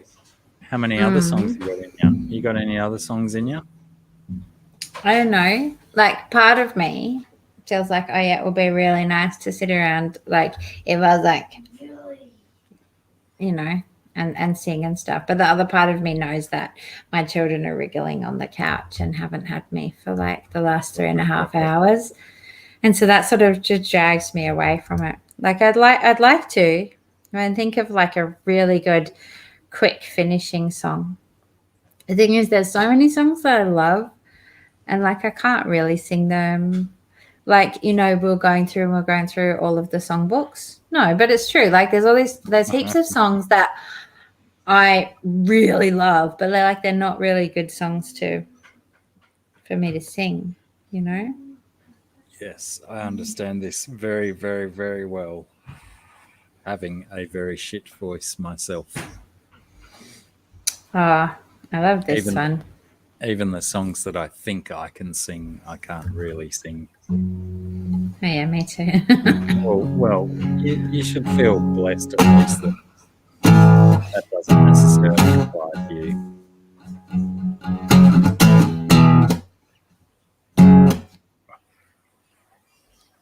how many other songs you got in you? You got any other songs in you? I don't know. Like, part of me feels like, oh yeah, it would be really nice to sit around, like, if I was like, you know, and sing and stuff. But the other part of me knows that my children are wriggling on the couch and haven't had me for like the last 3.5 hours. And so that sort of just drags me away from it. Like, I'd like to, I mean, think of like a really good quick finishing song. The thing is, there's so many songs that I love, and like I can't really sing them. Like, you know, we're going through all of the songbooks. No, but it's true. Like, there's heaps of songs that I really love, but they're not really good songs for me to sing, you know? Yes, I understand this very, very, very well. Having a very shit voice myself. I love this one. Even the songs that I think I can sing, I can't really sing. Oh yeah, me too. well, you should feel blessed at least that doesn't necessarily apply to you.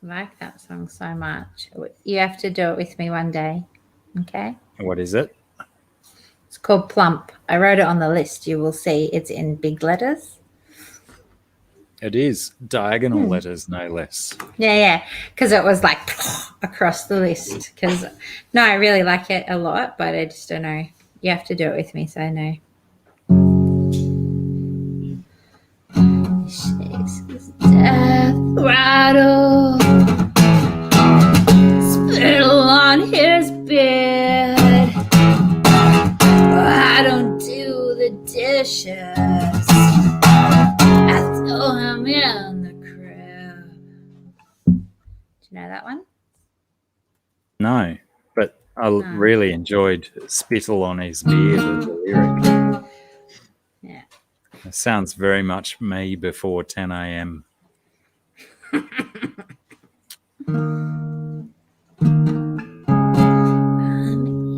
I like that song so much. You have to do it with me one day, okay? What is it? It's called Plump. I wrote it on the list. You will see it's in big letters. It is diagonal letters, no less. Yeah, because it was like across the list. Because no, I really like it a lot, but I just don't know. You have to do it with me, so I know. Death rattle, spittle on his bed. I don't do the dishes. I throw him in the crib. Do you know that one? No, but I really enjoyed Spittle on His Beard as a lyric. Yeah. It sounds very much me before 10 a.m. I'm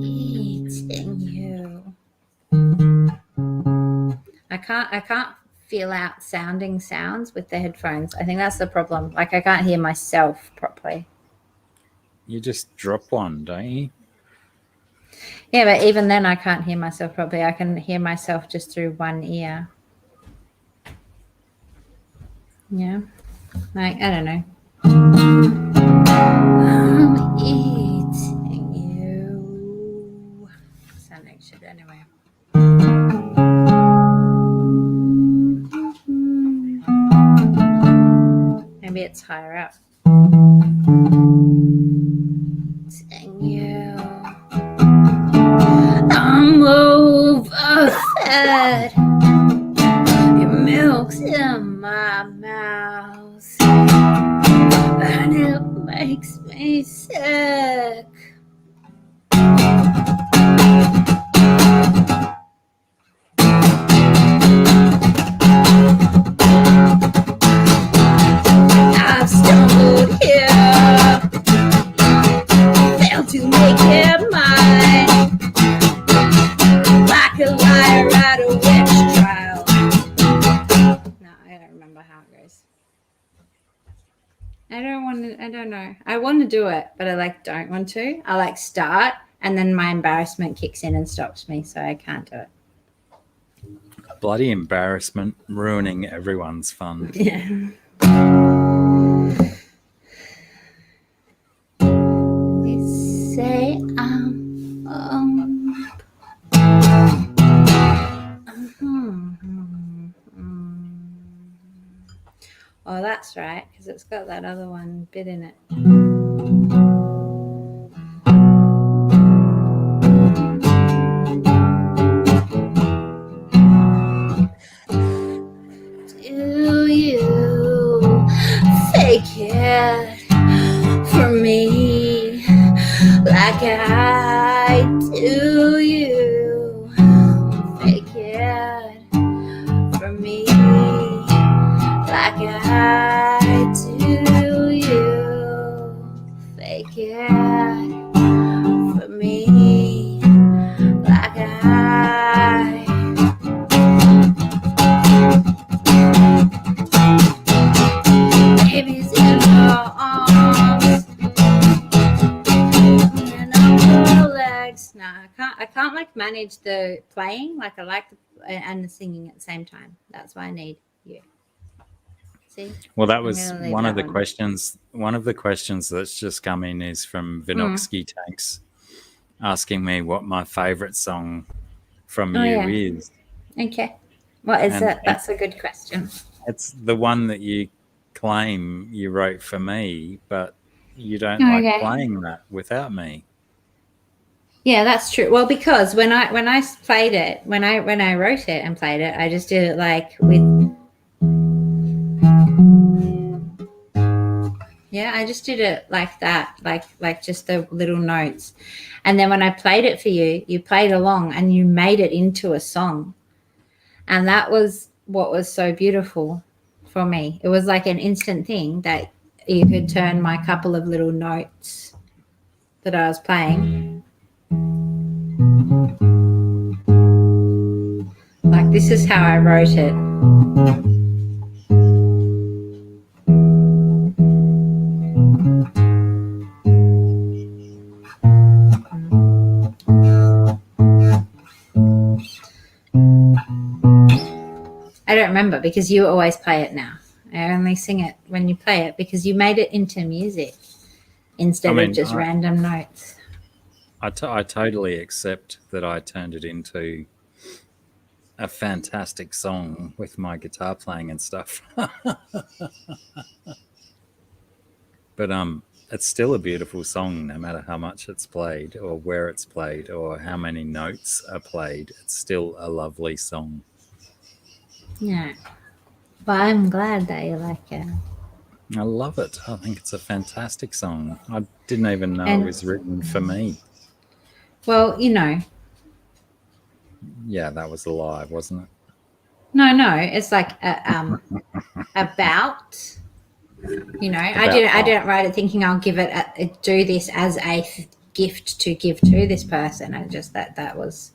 eating you. I can't feel out sounding sounds with the headphones. I think that's the problem. Like, I can't hear myself properly. You just drop one, don't you? Yeah, but even then I can't hear myself properly. I can hear myself just through one ear. Yeah. Like, I don't know. I'm eating you. So higher up. Sing you. I'm overfed. Your milk's in my mouth, and it makes me sick. I've stumbled here, failed to make it mine, like a liar at a witch trial. No, I don't remember how it goes. I don't know. I want to do it, but I don't want to. I start and then my embarrassment kicks in and stops me, so I can't do it. Bloody embarrassment, ruining everyone's fun. Yeah. They say Oh, that's right, because it's got that other one bit in it. Do you fake it for me like I do? You fake it for me like I do. You fake it for me like I. Baby's in her arms and on her legs. No, I can't manage the playing. I like and the singing at the same time. That's why I need you. See? Well, that was one of the questions. One of the questions that's just come in is from Vinoxky Tanks, asking me what my favourite song from you is. Okay. What is it? That's a good question. It's the one that you claim you wrote for me, but you don't like playing that without me. Yeah, that's true. Well, because when I played it, when I wrote it and played it, I just did it I just did it like that, like just the little notes. And then when I played it for you, you played along and you made it into a song. And that was what was so beautiful for me. It was like an instant thing that you could turn my couple of little notes that I was playing. Like, this is how I wrote it. I don't remember because you always play it now. I only sing it when you play it because you made it into music instead of just random notes. I totally accept that I turned it into a fantastic song with my guitar playing and stuff. But it's still a beautiful song no matter how much it's played or where it's played or how many notes are played. It's still a lovely song. Yeah. But I'm glad that you like it. I love it. I think it's a fantastic song. I didn't even know it was written for me. Well, Yeah, that was a lie, wasn't it? No, it's like about. I didn't write it thinking I'll give it do this as a gift to give to this person. I just that was.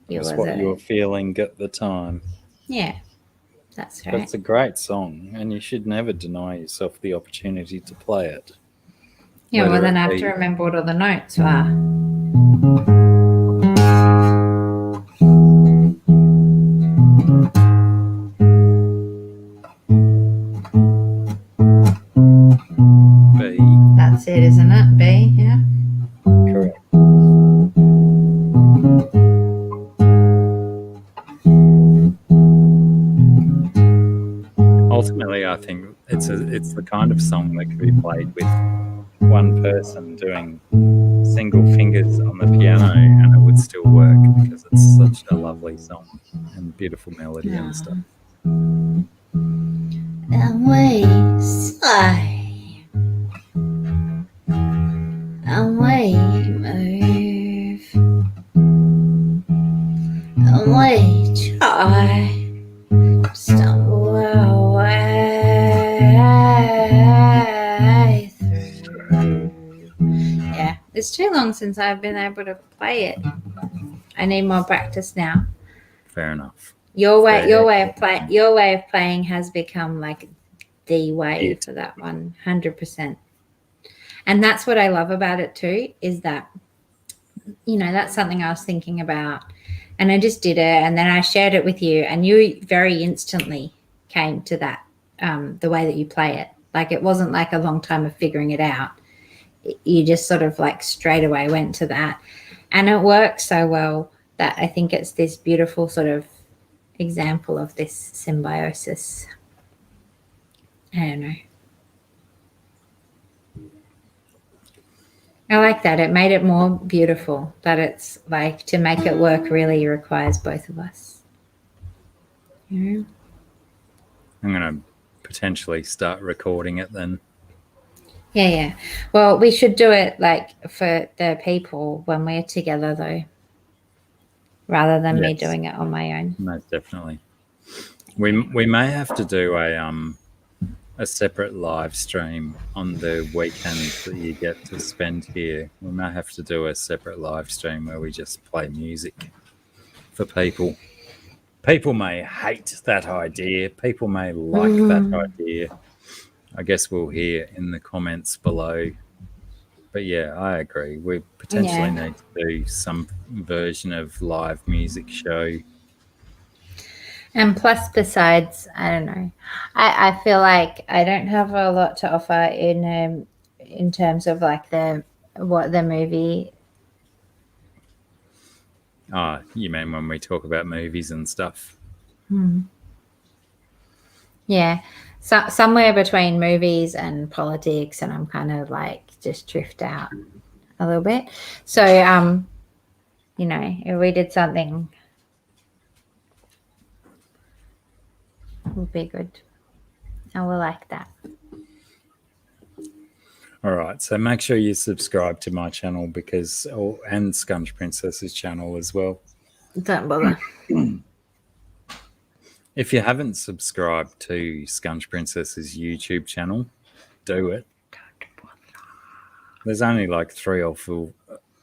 It was what you were feeling at the time. Yeah, that's right. But it's a great song, and you should never deny yourself the opportunity to play it. Yeah, well, then I have to remember what all the notes are. B. That's it, isn't it? B, yeah. Correct. ultimately, I think it's the kind of song that could be played with one person doing single fingers on the piano, and it would still work because it's such a lovely song and beautiful melody and stuff. And we sigh, and we move, and we try to stumble our way through. Yeah, it's too long since I've been able to play it. I need more practice now. Fair enough. Your way of playing has become like the way for that one, 100%. And that's what I love about it too, is that, that's something I was thinking about, and I just did it, and then I shared it with you, and you very instantly came to that, the way that you play it. Like, it wasn't like a long time of figuring it out. You just sort of like straight away went to that, and it works so well that I think it's this beautiful sort of example of this symbiosis. I don't know. I like that. It made it more beautiful, that it's like, to make it work really requires both of us. Yeah. I'm going to potentially start recording it then. Yeah. Well, we should do it like for the people when we're together though, rather than me doing it on my own. Most definitely. We may have to do a separate live stream on the weekends that you get to spend here. We may have to do a separate live stream where we just play music for people. People may hate that idea. People may like that idea. I guess we'll hear in the comments below. But yeah, I agree. We potentially need to do some version of live music show. And plus, besides, I don't know, I feel like I don't have a lot to offer in terms of like the movie. Oh, you mean when we talk about movies and stuff? Yeah, so somewhere between movies and politics, and I'm kind of like just drift out a little bit. So, if we did something, it would be good. I will like that. All right, so make sure you subscribe to my channel and Scunch Princess's channel as well. Don't bother. If you haven't subscribed to Scunch Princess's YouTube channel, do it. There's only like three or four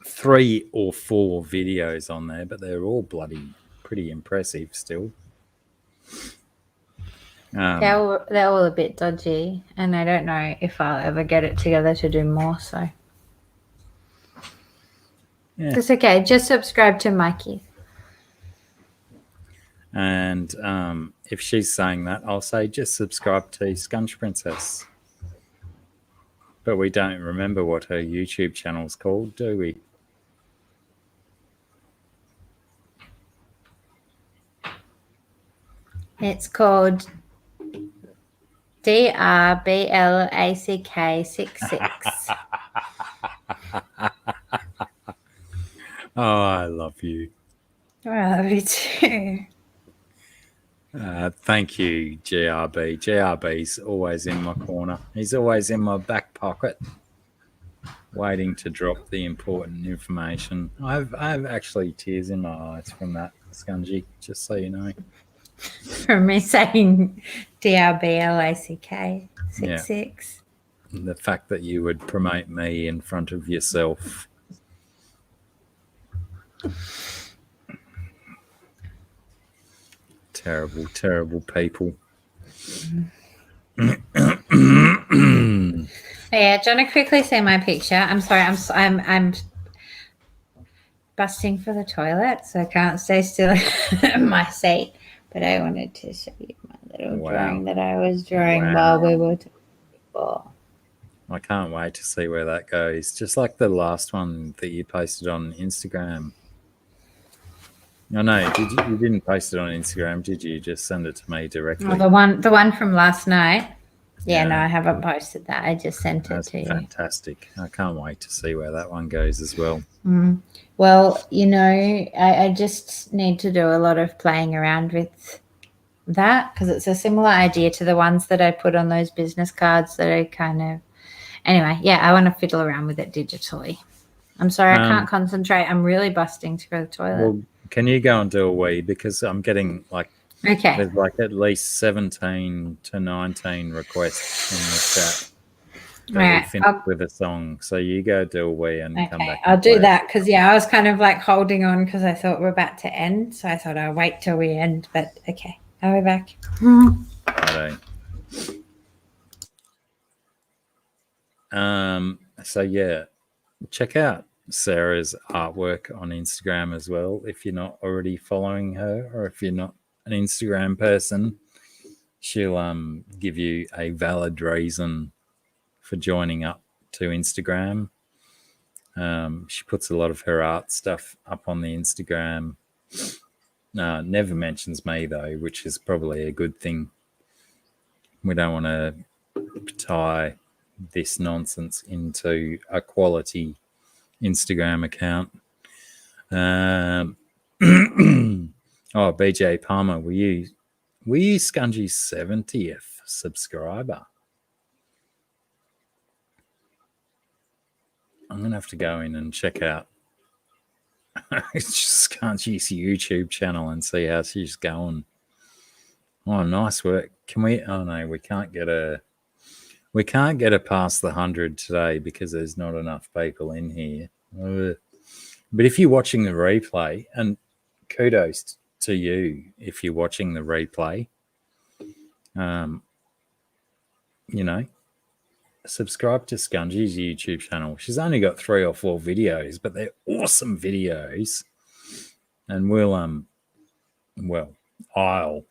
videos on there, but they're all pretty impressive still. They're all a bit dodgy, and I don't know if I'll ever get it together to do more. So it's okay. Just subscribe to Mikey. And if she's saying that, I'll say just subscribe to Scunch Princess. But we don't remember what her YouTube channel's called, do we? It's called DRBLACK 66. Oh, I love you. I love you too. Thank you, GRB. GRB's always in my corner. He's always in my back pocket, waiting to drop the important information. I have actually tears in my eyes from that, Scungy, just so you know. From me saying DRBLACK 66. Yeah. The fact that you would promote me in front of yourself. Terrible, terrible people. Yeah, do you want to quickly see my picture? I'm sorry, I'm busting for the toilet, so I can't stay still in my seat. But I wanted to show you my little drawing that I was drawing while we were talking before. I can't wait to see where that goes. Just like the last one that you posted on Instagram. I know. You didn't post it on Instagram, did you? Just send it to me directly. Oh, the one from last night. Yeah, no, Yeah. I haven't posted that. I just sent it That's to you. fantastic. I can't wait to see where that one goes as well. Well, I just need to do a lot of playing around with that because it's a similar idea to the ones that I put on those business cards that I kind of. Anyway, yeah, I want to fiddle around with it digitally. I'm sorry, I can't concentrate. I'm really busting to go to the toilet. Well, can you go and do a wee? Because I'm getting like Okay. there's like at least 17 to 19 requests in the chat that we Right. finish with a song. So you go do a wee and come Okay, back. I'll and do play it. that because I was kind of like holding on because I thought we're about to end, so I thought I'll wait till we end. But okay, I'll be back. Righto. So yeah, check out Sarah's artwork on Instagram as well if you're not already following her, or if you're not an Instagram person. She'll give you a valid reason for joining up to Instagram. She puts a lot of her art stuff up on the Instagram. Never mentions me though, which is probably a good thing. We don't want to tie this nonsense into a quality Instagram account. Oh, BJ Palmer, were you Scungy's 70th subscriber? I'm gonna have to go in and check out Scungy's YouTube channel and see how she's going. Oh, nice work. Can we? Oh no, we can't get her. We can't get her past the 100 today because there's not enough people in here. But if you're watching the replay, and kudos to you if you're watching the replay, subscribe to Scungy's YouTube channel. She's only got 3 or 4 videos, but they're awesome videos. And I'll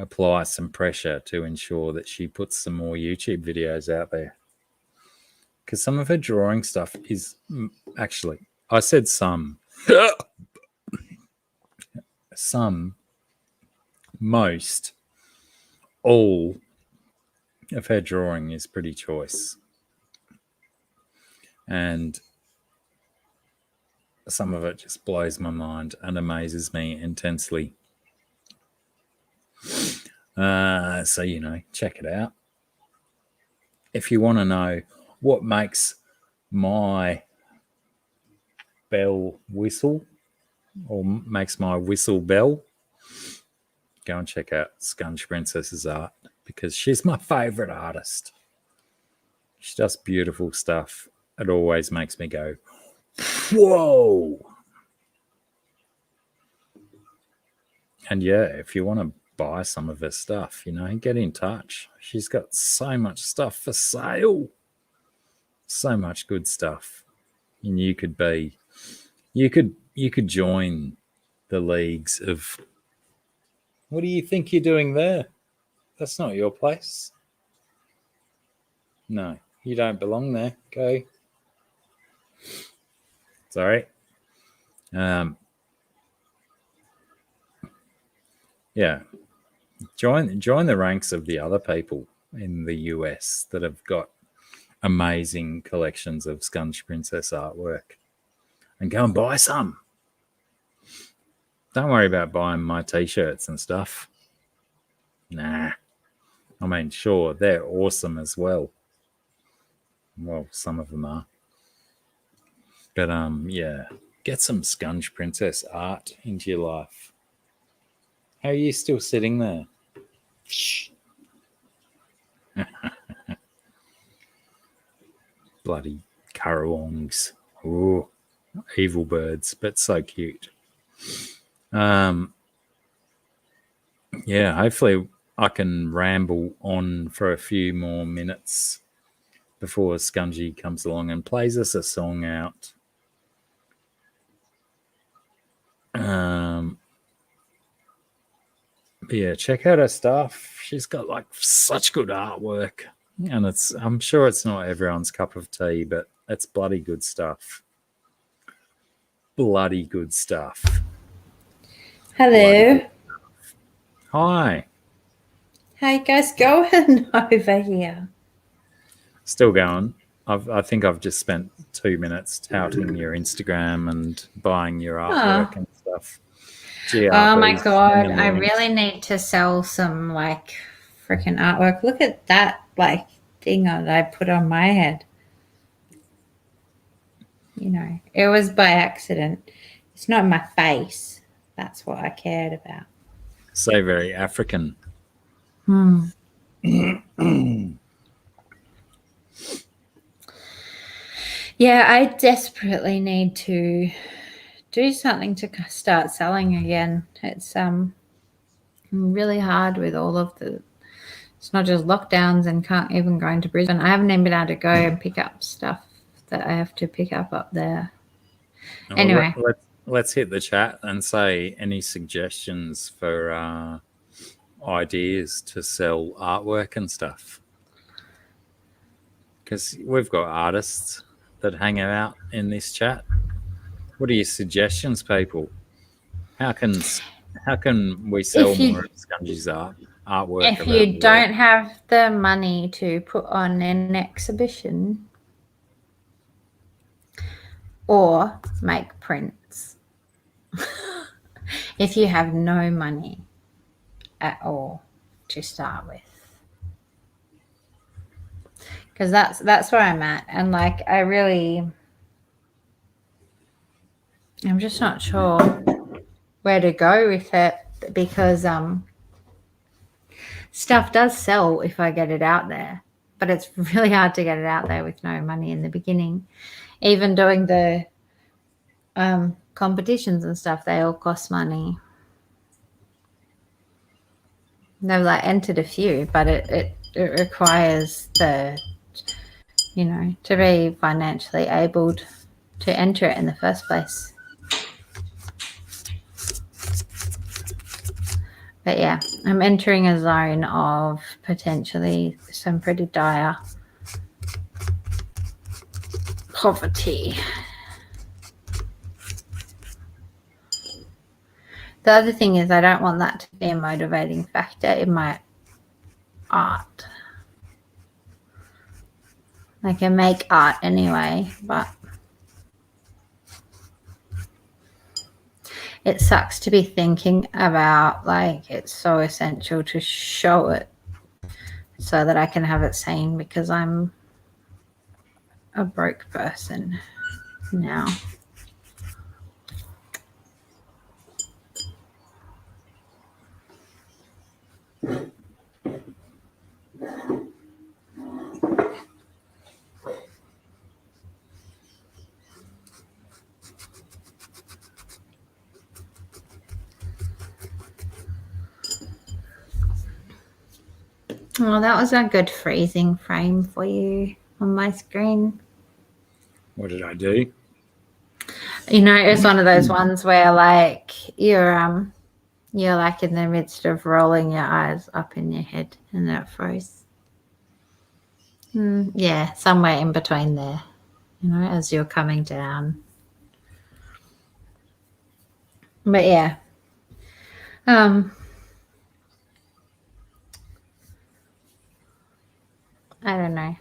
apply some pressure to ensure that she puts some more YouTube videos out there. Because some of her drawing stuff is actually, I said some, most, all of her drawing is pretty choice. And some of it just blows my mind and amazes me intensely. So, check it out. If you want to know what makes my bell whistle or makes my whistle bell, go and check out Scunch Princess's art because she's my favorite artist. She does beautiful stuff. It always makes me go, whoa. And yeah, if you want to buy some of her stuff, get in touch. She's got so much stuff for sale. So much good stuff. And you could join the leagues of, what do you think you're doing there? That's not your place. No, you don't belong there. Go. Sorry. Yeah. Join the ranks of the other people in the US that have got amazing collections of Scunch Princess artwork. And go and buy some. Don't worry about buying my t-shirts and stuff. Nah. I mean, sure, they're awesome as well. Well, some of them are. But yeah, get some Scunch Princess art into your life. How are you still sitting there? Shh. Bloody currawongs. Ooh, evil birds, but so cute. Yeah, hopefully I can ramble on for a few more minutes before Scungy comes along and plays us a song out. But yeah, check out her stuff. She's got like such good artwork, and I'm sure it's not everyone's cup of tea, but it's bloody good stuff. bloody good stuff. Hello. Hi. How you guys going over here? Still going. I think I've just spent 2 minutes touting your Instagram and buying your artwork and stuff. Oh my GRB's god, in the I links. really need to sell some like freaking artwork. Look at that like thing that I put on my head. You know, it was by accident. It's not my face. That's what I cared about. So very African. Yeah, I desperately need to do something to start selling again. It's really hard with all of the. It's not just lockdowns and can't even go into Brisbane. I haven't even been able to go and pick up stuff that I have to pick up there. Well, Anyway. let's hit the chat and say any suggestions for ideas to sell artwork and stuff. Because we've got artists that hang out in this chat. What are your suggestions, people? How can we sell more of Scungy's artwork? If you don't have the money to put on an exhibition or make prints, if you have no money at all to start with, because that's where I'm at, and like I'm just not sure where to go with it, because stuff does sell if I get it out there, but it's really hard to get it out there with no money in the beginning. Even doing the competitions and stuff, they all cost money. They've like entered a few, but it requires to be financially able to enter it in the first place. But yeah, I'm entering a zone of potentially some pretty dire poverty. The other thing is I don't want that to be a motivating factor in my art. I can make art anyway, but it sucks to be thinking about like it's so essential to show it so that I can have it seen, because I'm a broke person now. Well, that was a good freezing frame for you on my screen. What did I do? You know, it's one of those ones where like you're like in the midst of rolling your eyes up in your head and then it froze. Yeah, somewhere in between there, as you're coming down. But yeah. I don't know.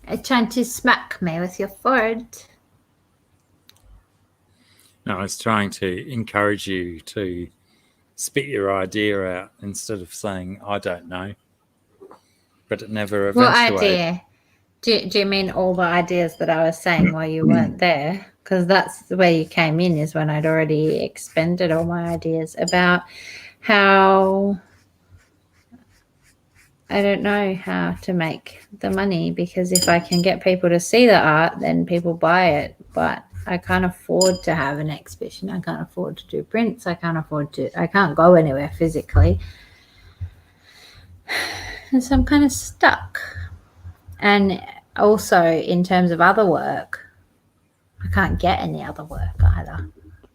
Are you trying to smack me with your forehead? No, I was trying to encourage you to spit your idea out instead of saying, I don't know. But it never eventuated. What idea? Do you mean all the ideas that I was saying while you weren't there? Because that's the way you came in, is when I'd already expended all my ideas about how I don't know how to make the money, because if I can get people to see the art, then people buy it. But I can't afford to have an exhibition. I can't afford to do prints. I can't go anywhere physically. And so I'm kind of stuck. And also in terms of other work, I can't get any other work either.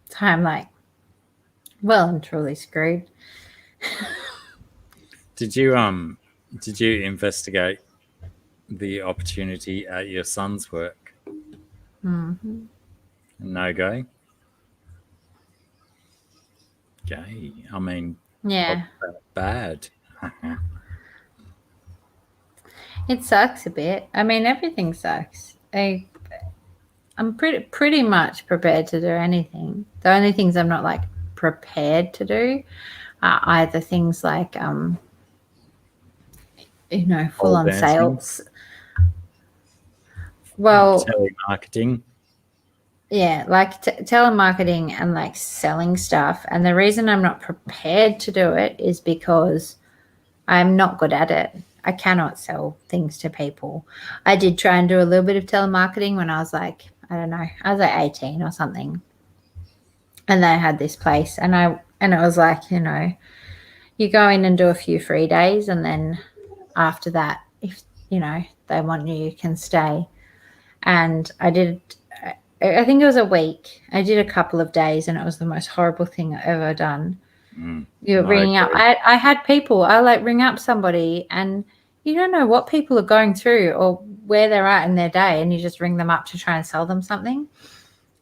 So I'm like, well and truly screwed. Did you investigate the opportunity at your son's work? Mm-hmm. No go. Okay. I mean, Yeah, what's that bad? it sucks a bit. I mean, everything sucks. I'm pretty much prepared to do anything. The only things I'm not like prepared to do are either things like full Pole on dancing, sales. Well, telemarketing. yeah, like telemarketing and like selling stuff. And the reason I'm not prepared to do it is because I'm not good at it. I cannot sell things to people. I did try and do a little bit of telemarketing when I was like, I don't know, I was like 18 or something. And they had this place and it was like, you go in and do a few free days and then after that, if they want you, you can stay. And I think it was a week. I did a couple of days and it was the most horrible thing I've ever done. You're ringing up. I had people, I like ring up somebody and you don't know what people are going through or where they're at in their day and you just ring them up to try and sell them something.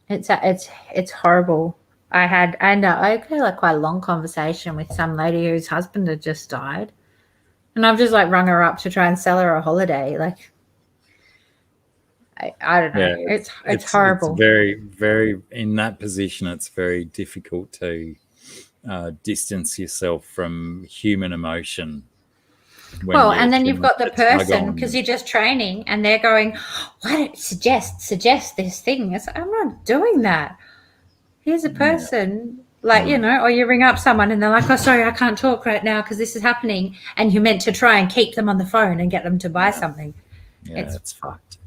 It's horrible. I had like quite a long conversation with some lady whose husband had just died. And I've just like rung her up to try and sell her a holiday. Like I don't know. Yeah, it's horrible. It's very, very in that position. It's very difficult to distance yourself from human emotion. Well, and then you've got the person because you're just training, and they're going, "Why don't suggest this thing?" It's like, I'm not doing that. Here's a person, or you ring up someone, and they're like, "Oh, sorry, I can't talk right now because this is happening," and you're meant to try and keep them on the phone and get them to buy something. Yeah, it's fucked.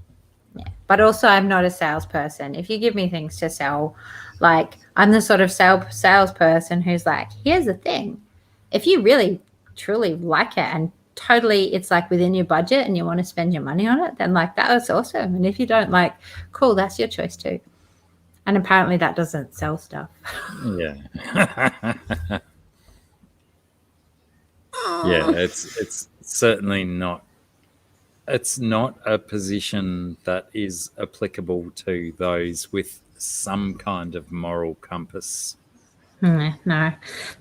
Yeah, but also I'm not a salesperson. If you give me things to sell, like I'm the sort of salesperson who's like, here's the thing. If you really truly like it and totally it's like within your budget and you want to spend your money on it, then like that was awesome. And if you don't, like, cool, that's your choice too. And apparently that doesn't sell stuff. Yeah. Yeah, it's certainly not. It's not a position that is applicable to those with some kind of moral compass. No,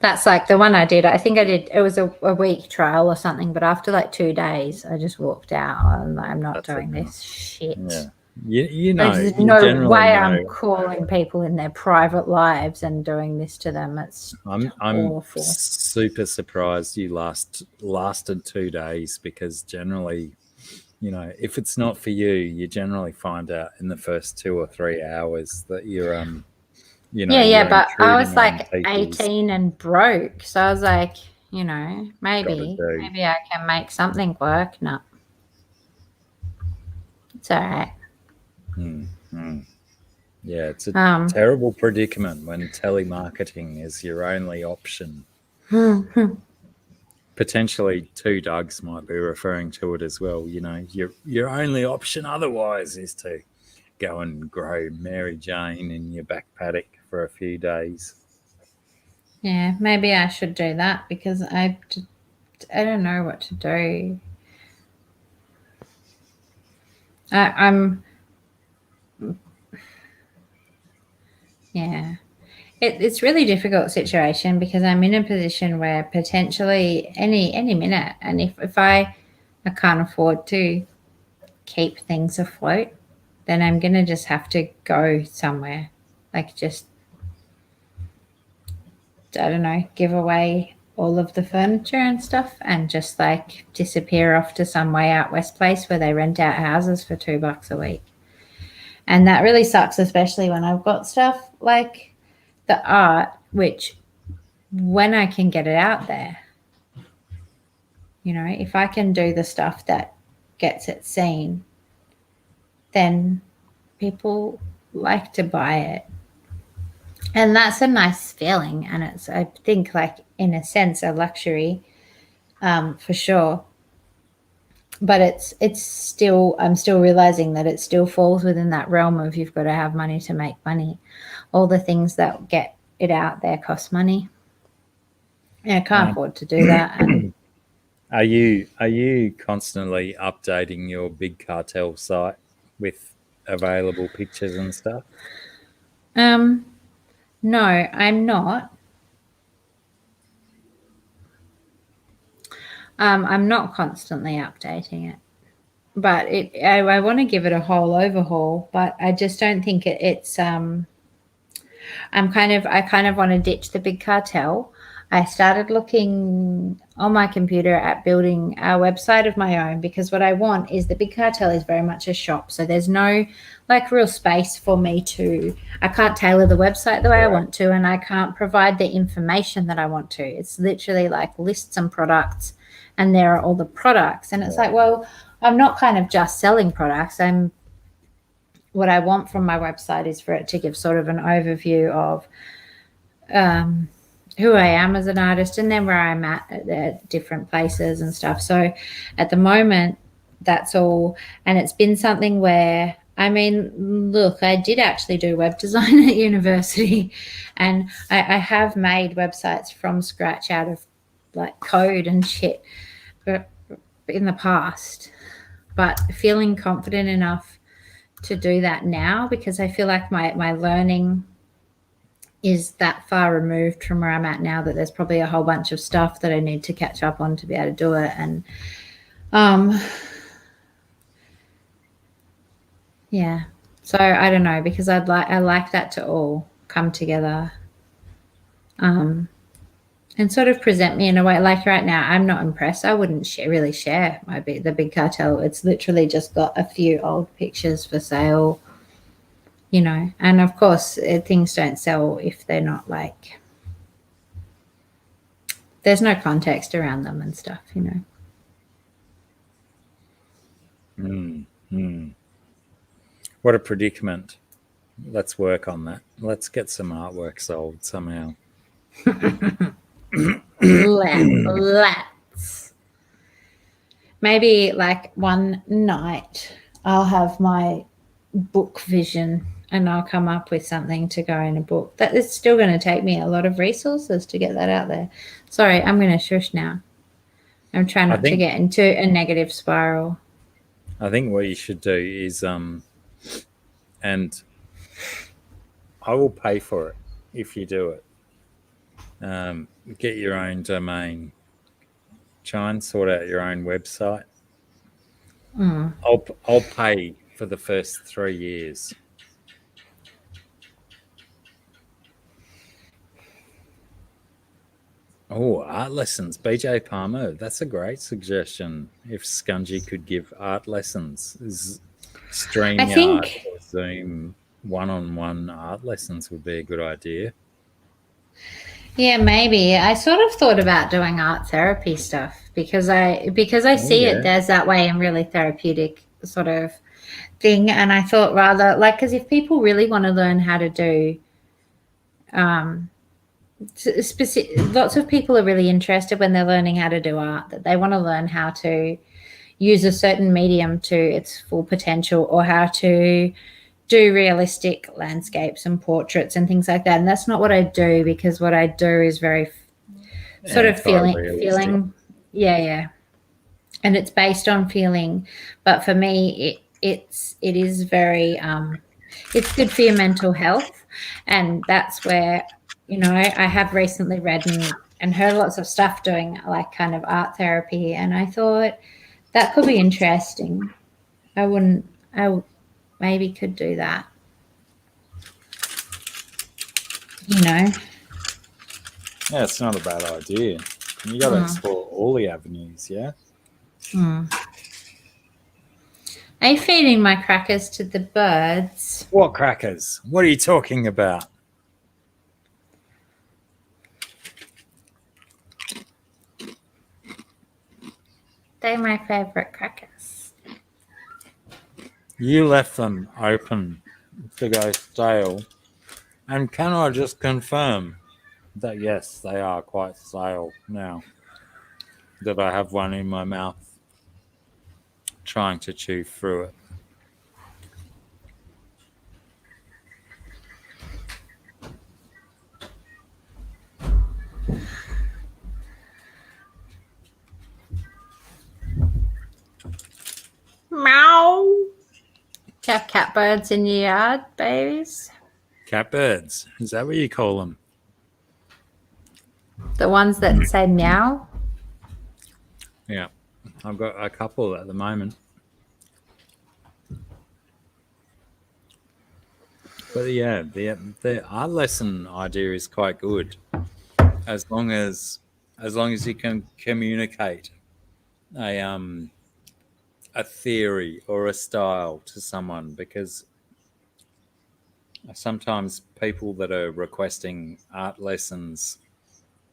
that's like the one I did. I think I did. It was a week trial or something, but after like 2 days, I just walked out. I'm not doing this shit. Yeah. There's no way I'm calling people in their private lives and doing this to them. It's I'm awful. super surprised you lasted 2 days because generally, if it's not for you, you generally find out in the first 2 or 3 hours that you're but I was like 18 and broke, so I was like, maybe I can make something work. No, it's all right. Yeah, it's a terrible predicament when telemarketing is your only option. Potentially two Dougs might be referring to it as well. Your only option otherwise is to go and grow Mary Jane in your back paddock for a few days. Yeah, maybe I should do that because I don't know what to do. It's really difficult situation because I'm in a position where potentially any minute, and if I can't afford to keep things afloat, then I'm gonna just have to go somewhere, like just, I don't know, give away all of the furniture and stuff and just like disappear off to some way out west place where they rent out houses for $2 a week. And that really sucks, especially when I've got stuff like the art, which when I can get it out there, if I can do the stuff that gets it seen, then people like to buy it. And that's a nice feeling. And it's, I think, like in a sense, a luxury for sure. but it's still, I'm still realizing that it still falls within that realm of you've got to have money to make money. All the things that get it out there cost money. And I can't afford to do that. And Are you constantly updating your Big Cartel site with available pictures and stuff? no, I'm not. I'm not constantly updating it, but I want to give it a whole overhaul, but I just don't think it's I kind of want to ditch the Big Cartel. I started looking on my computer at building a website of my own, because what I want is the Big Cartel is very much a shop. So there's no like real space for me I can't tailor the website the way I want to, and I can't provide the information that I want to. It's literally like lists and products, and there are all the products. And it's like, well, I'm not kind of just selling products. What I want from my website is for it to give sort of an overview of who I am as an artist, and then where I'm at different places and stuff. So at the moment, that's all. And it's been something where, I mean, look, I did actually do web design at university, and I have made websites from scratch out of like code and shit in the past, but feeling confident enough to do that now, because I feel like my learning is that far removed from where I'm at now that there's probably a whole bunch of stuff that I need to catch up on to be able to do it. And yeah, so I don't know, because I like that to all come together and sort of present me in a way. Like right now, I'm not impressed. I wouldn't really share the Big Cartel. It's literally just got a few old pictures for sale, you know, and of course things don't sell if they're not like, there's no context around them and stuff, you know. What a predicament. Let's work on that. Let's get some artwork sold somehow. Let's. Maybe like one night I'll have my book vision and I'll come up with something to go in a book. That is still going to take me a lot of resources to get that out there. Sorry, I'm going to shush now. I'm trying not to get into a negative spiral. I think what you should do is, and I will pay for it if you do it. Get your own domain. Try and sort out your own website. I'll pay for the first 3 years. Oh, art lessons. BJ Palmer. That's a great suggestion. If Scungy could give art lessons, stream art or Zoom one-on-one art lessons would be a good idea. Yeah, maybe. I sort of thought about doing art therapy stuff because I see it as that way and really therapeutic sort of thing. And I thought rather like, because if people really want to learn how to do lots of people are really interested when they're learning how to do art, that they want to learn how to use a certain medium to its full potential, or how to do realistic landscapes and portraits and things like that. And that's not what I do, because what I do is very sort of feeling. Yeah. And it's based on feeling. But for me, it is very, it's good for your mental health. And that's where, you know, I have recently read and heard lots of stuff doing like kind of art therapy. And I thought that could be interesting. I maybe could do that. You know? Yeah, it's not a bad idea. You got to explore all the avenues, yeah? Are you feeding my crackers to the birds? What crackers? What are you talking about? They're my favorite crackers. You left them open to go stale. And can I just confirm that, yes, they are quite stale now that I have one in my mouth? trying to chew through it. Meow. Do you have catbirds in your yard, babies? Catbirds, is that what you call them? The ones that say meow? Yeah, I've got a couple at the moment. But yeah, the art lesson idea is quite good, as long as you can communicate a theory or a style to someone, because sometimes people that are requesting art lessons,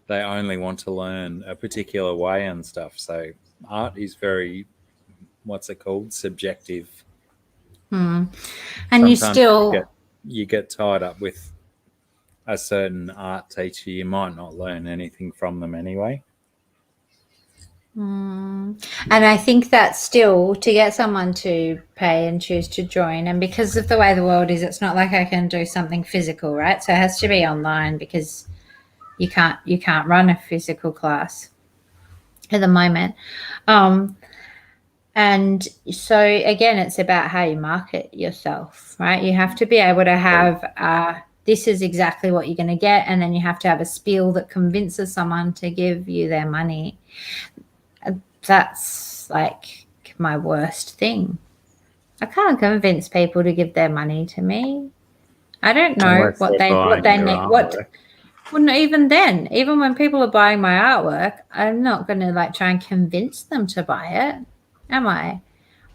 they only want to learn a particular way and stuff. So art is very, what's it called, subjective. And Sometimes you get tied up with a certain art teacher, you might not learn anything from them anyway. And I think that still, to get someone to pay and choose to join, and because of the way the world is, it's not like I can do something physical, right? So it has to be online, because you can't run a physical class at the moment. And so again, it's about how you market yourself, right? You have to be able to have this is exactly what you're going to get, and then you have to have a spiel that convinces someone to give you their money. That's like my worst thing. I can't convince people to give their money to me. I don't know Unless what they're they buying your need. artwork. Well, not even then. Even when people are buying my artwork, I'm not going to like try and convince them to buy it, am I?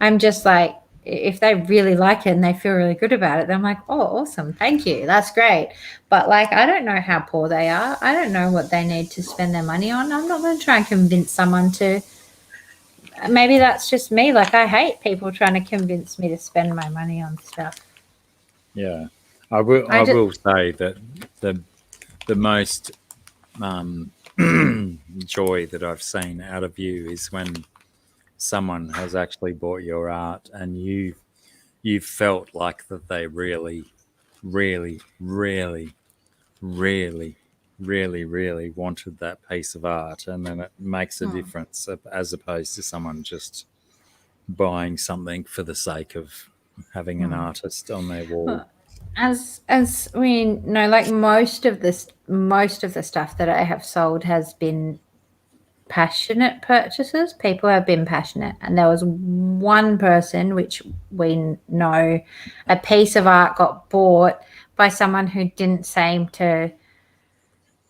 I'm just like, if they really like it and they feel really good about it, then I'm like, oh, awesome, thank you, that's great. But like, I don't know how poor they are. I don't know what they need to spend their money on. I'm not going to try and convince someone to. Maybe that's just me. Like, I hate people trying to convince me to spend my money on stuff. Yeah, I will say that the most joy that I've seen out of you is when someone has actually bought your art and you've felt like that they really, really, really, really, really, really wanted that piece of art, and then it makes a difference, as opposed to someone just buying something for the sake of having an artist on their wall. As we know, like most of the stuff that I have sold has been passionate purchases. People have been passionate, and there was one person, which we know, a piece of art got bought by someone who didn't seem to.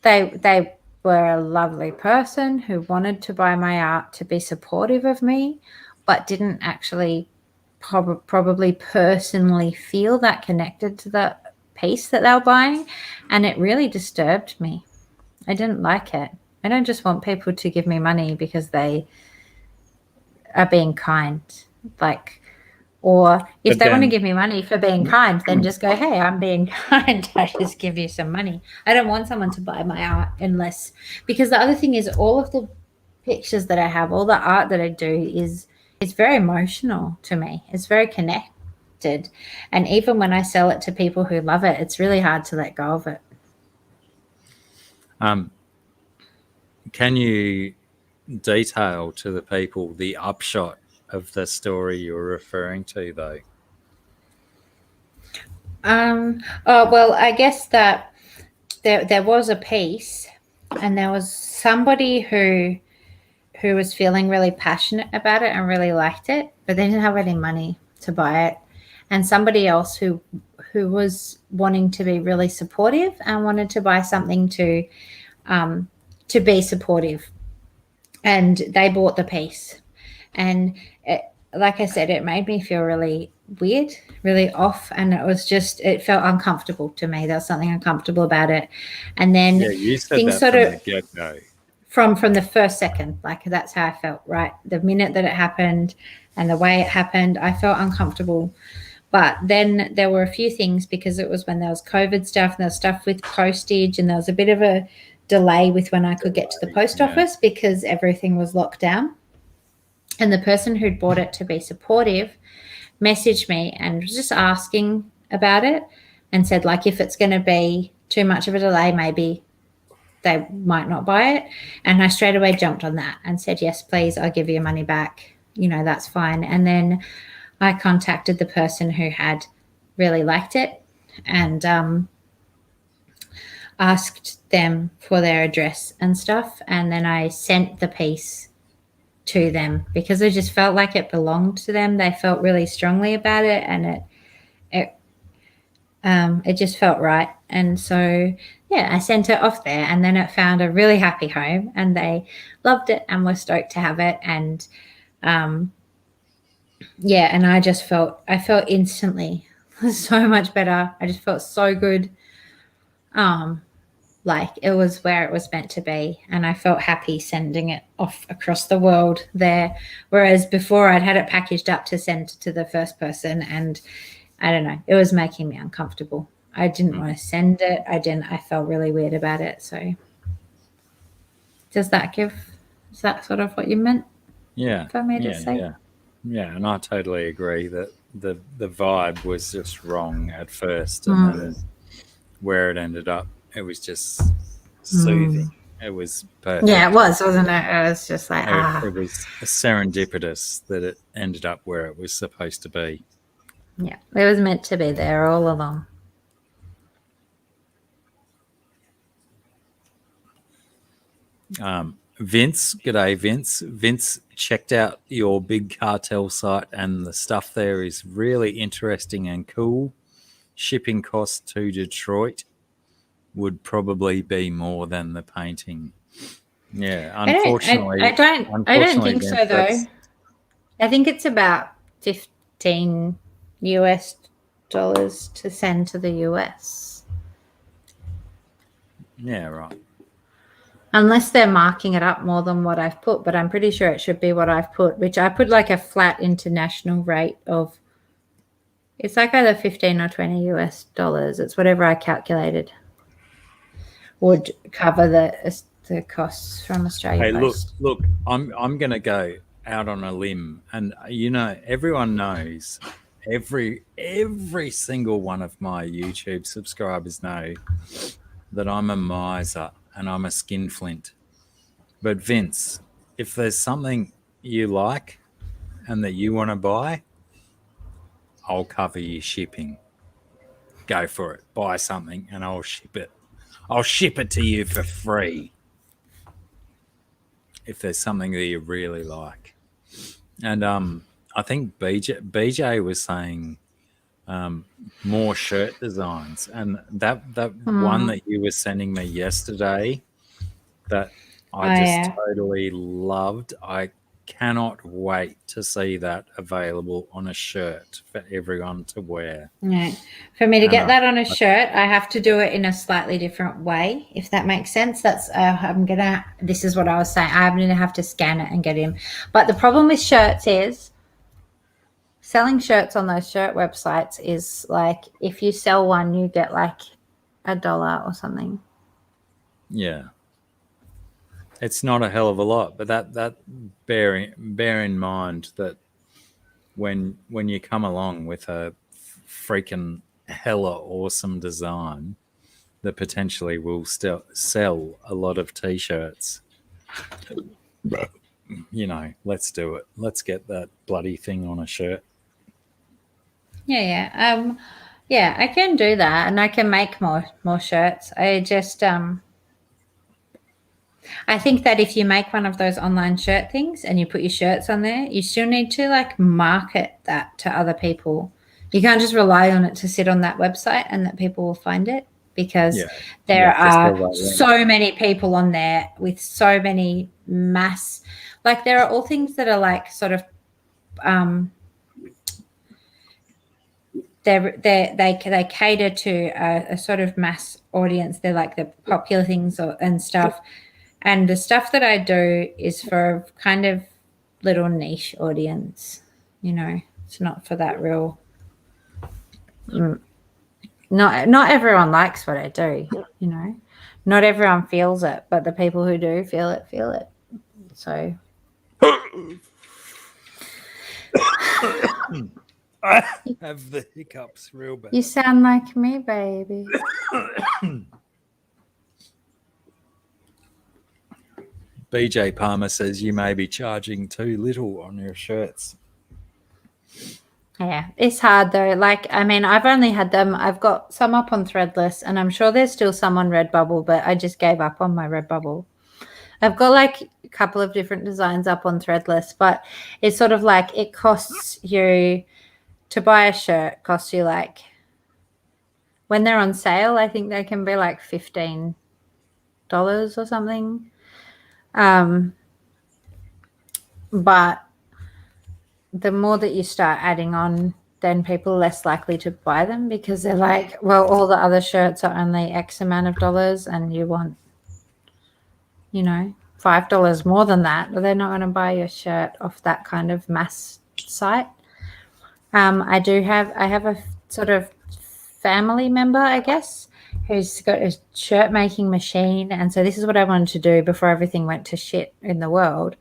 They were a lovely person who wanted to buy my art to be supportive of me, but didn't actually probably personally feel that connected to the piece that they were buying, and it really disturbed me. I didn't like it. I don't just want people to give me money because they are being kind, like, or if they want to give me money for being kind, then just go, hey, I'm being kind, I just give you some money. I don't want someone to buy my art unless, because the other thing is, all of the pictures that I have, all the art that I do it's very emotional to me. It's very connected. And even when I sell it to people who love it, it's really hard to let go of it. Can you detail to the people the upshot of the story you're referring to, though? Well, I guess that there was a piece, and there was somebody who was feeling really passionate about it and really liked it, but they didn't have any money to buy it, and somebody else who was wanting to be really supportive and wanted to buy something to be supportive, and they bought the piece. And like I said, it made me feel really weird, really off, and it felt uncomfortable to me. There was something uncomfortable about it. And then you said things that sort from of the get-go. From the first second, like that's how I felt, right? The minute that it happened and the way it happened, I felt uncomfortable. But then there were a few things, because it was when there was COVID stuff, and there was stuff with postage, and there was a bit of a delay with when I could get to the post office because everything was locked down. And the person who'd bought it to be supportive messaged me and was just asking about it and said, like, if it's going to be too much of a delay, maybe they might not buy it. And I straight away jumped on that and said, yes, please, I'll give you your money back. That's fine. And then I contacted the person who had really liked it and asked them for their address and stuff. And then I sent the piece to them because I just felt like it belonged to them. They felt really strongly about it, and it just felt right. And so, yeah, I sent it off there, and then it found a really happy home, and they loved it and were stoked to have it. And and I felt instantly so much better. I just felt so good. Like it was where it was meant to be, and I felt happy sending it off across the world there. Whereas before I'd had it packaged up to send to the first person, and I don't know, it was making me uncomfortable. I didn't want to send it. I felt really weird about it. So is that sort of what you meant? Yeah. For me to say? Yeah, and I totally agree that the vibe was just wrong at first, and then where it ended up, it was just soothing. It was perfect. Yeah, it was, wasn't it? It was just like, It was serendipitous that it ended up where it was supposed to be. Yeah, it was meant to be there all along. Vince, g'day, Vince. Vince checked out your big cartel site, and the stuff there is really interesting and cool. Shipping costs to Detroit would probably be more than the painting. Yeah, unfortunately, I don't think so though. I think it's about $15 to send to the US. Yeah, right. Unless they're marking it up more than what I've put, but I'm pretty sure it should be what I've put, which I put like a flat international rate of, it's like either 15 or 20 US dollars. It's whatever I calculated would cover the costs from Australia. Hey, look, I'm going to go out on a limb, and everyone knows, every single one of my YouTube subscribers know that I'm a miser and I'm a skinflint. But Vince, if there's something you like and that you want to buy, I'll cover your shipping. Go for it. Buy something and I'll ship it. I'll ship it to you for free if there's something that you really like. And I think BJ was saying more shirt designs, and that one that you were sending me yesterday that I totally loved. I cannot wait to see that available on a shirt for everyone to wear. Yeah. For me to get that on a shirt, I have to do it in a slightly different way, if that makes sense. That's this is what I was saying. I'm gonna have to scan it and get him. But the problem with shirts is selling shirts on those shirt websites is like, if you sell one, you get like $1 or something. Yeah. It's not a hell of a lot, but that bear in mind that when you come along with a freaking hella awesome design that potentially will still sell a lot of t-shirts, let's do it. Let's get that bloody thing on a shirt. Yeah. I can do that, and I can make more shirts. I just I think that if you make one of those online shirt things and you put your shirts on there, you still need to like market that to other people. You can't just rely on it to sit on that website and that people will find it, because there are so many people on there with so many like there are all things that are like sort of they cater to a sort of mass audience. They're like the popular things and stuff. And the stuff that I do is for a kind of little niche audience, It's not for that real. Not everyone likes what I do, Not everyone feels it, but the people who do feel it. So. I have the hiccups real bad. You sound like me, baby. BJ Palmer says you may be charging too little on your shirts. Yeah, it's hard though. Like, I mean, I've only had them. I've got some up on Threadless, and I'm sure there's still some on Redbubble, but I just gave up on my Redbubble. I've got like a couple of different designs up on Threadless, but it's sort of like it costs you to buy a shirt, costs you like when they're on sale, I think they can be like $15 or something. But the more that you start adding on, then people are less likely to buy them because they're like, well, all the other shirts are only X amount of dollars and you want, you know, $5 more than that, but they're not going to buy your shirt off that kind of mass site. I have a sort of family member, I guess, who's got a shirt making machine. And so this is what I wanted to do before everything went to shit in the world,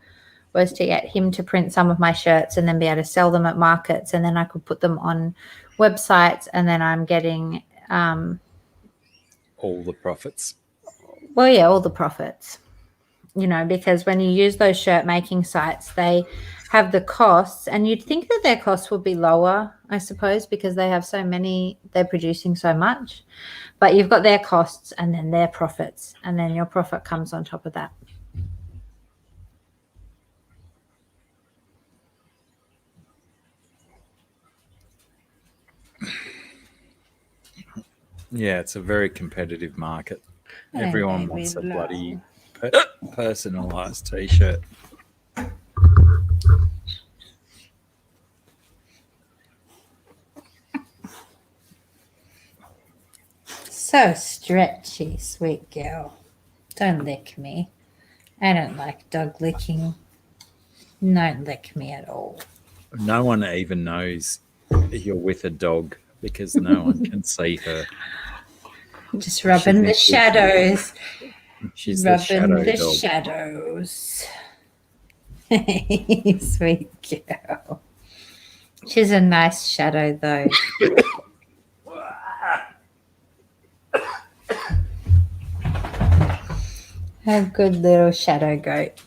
was to get him to print some of my shirts and then be able to sell them at markets. And then I could put them on websites, and then I'm getting All the profits. well, yeah, all the profits, you know, because when you use those shirt making sites, they have the costs, and you'd think that their costs would be lower, I suppose, because they have so many, they're producing so much, but you've got their costs and then their profits, and then your profit comes on top of that. Yeah, it's a very competitive market. Yeah, Everyone maybe wants a low. bloody personalised t-shirt. So stretchy, sweet girl. Don't lick me. I don't like dog licking. Don't lick me at all. No one even knows you're with a dog because no one can see her. Just rubbing the shadows. She's the Rubbing shadow the dog. shadows. Sweet girl. She's a nice shadow, though. A good little shadow goat.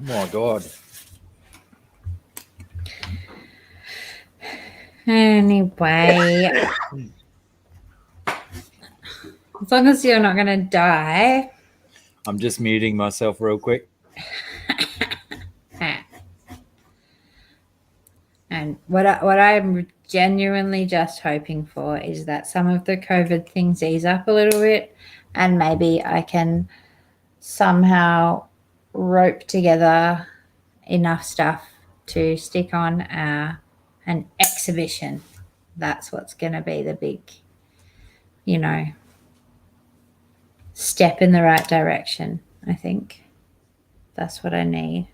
My God. Anyway, as long as you're not going to die. I'm just muting myself real quick. And what I'm genuinely just hoping for is that some of the COVID things ease up a little bit, and maybe I can somehow rope together enough stuff to stick on an exhibition. That's what's going to be the big, you know, step in the right direction, I think. That's what I need.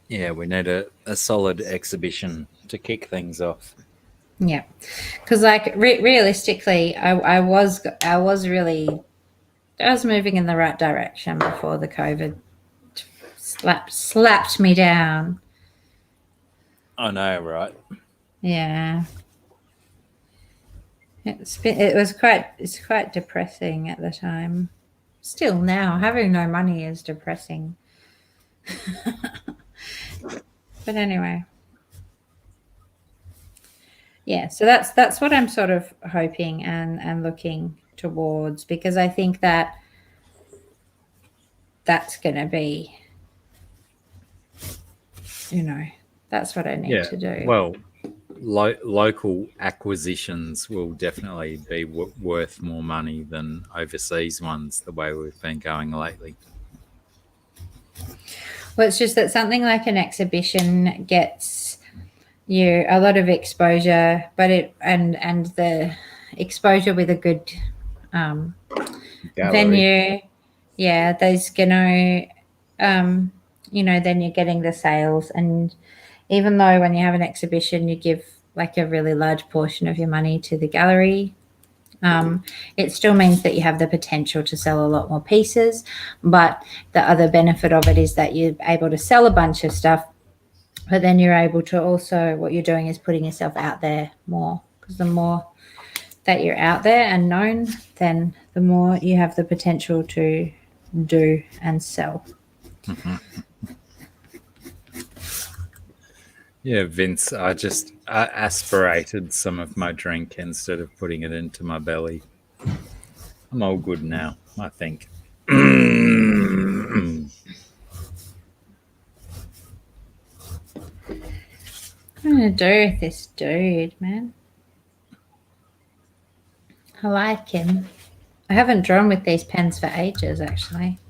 Yeah, we need a solid exhibition to kick things off. Yeah, because like realistically, I was moving in the right direction before the COVID slapped me down. I know, right? Yeah, it's quite depressing at the time. Still now, having no money is depressing. But anyway. Yeah, so that's what I'm sort of hoping and looking towards, because I think that that's going to be, you know, that's what I need to do. Well, local acquisitions will definitely be worth more money than overseas ones, the way we've been going lately. Well, it's just that something like an exhibition gets you a lot of exposure, but and the exposure with a good venue, yeah, there's gonna you know, then you're getting the sales. And even though when you have an exhibition you give like a really large portion of your money to the gallery. It still means that you have the potential to sell a lot more pieces, but the other benefit of it is that you're able to sell a bunch of stuff, but then you're able to also, what you're doing is putting yourself out there more, because the more that you're out there and known, then the more you have the potential to do and sell. Yeah, Vince, I just aspirated some of my drink instead of putting it into my belly. I'm all good now, I think. What am I gonna do with this dude, man? I like him. I haven't drawn with these pens for ages, actually.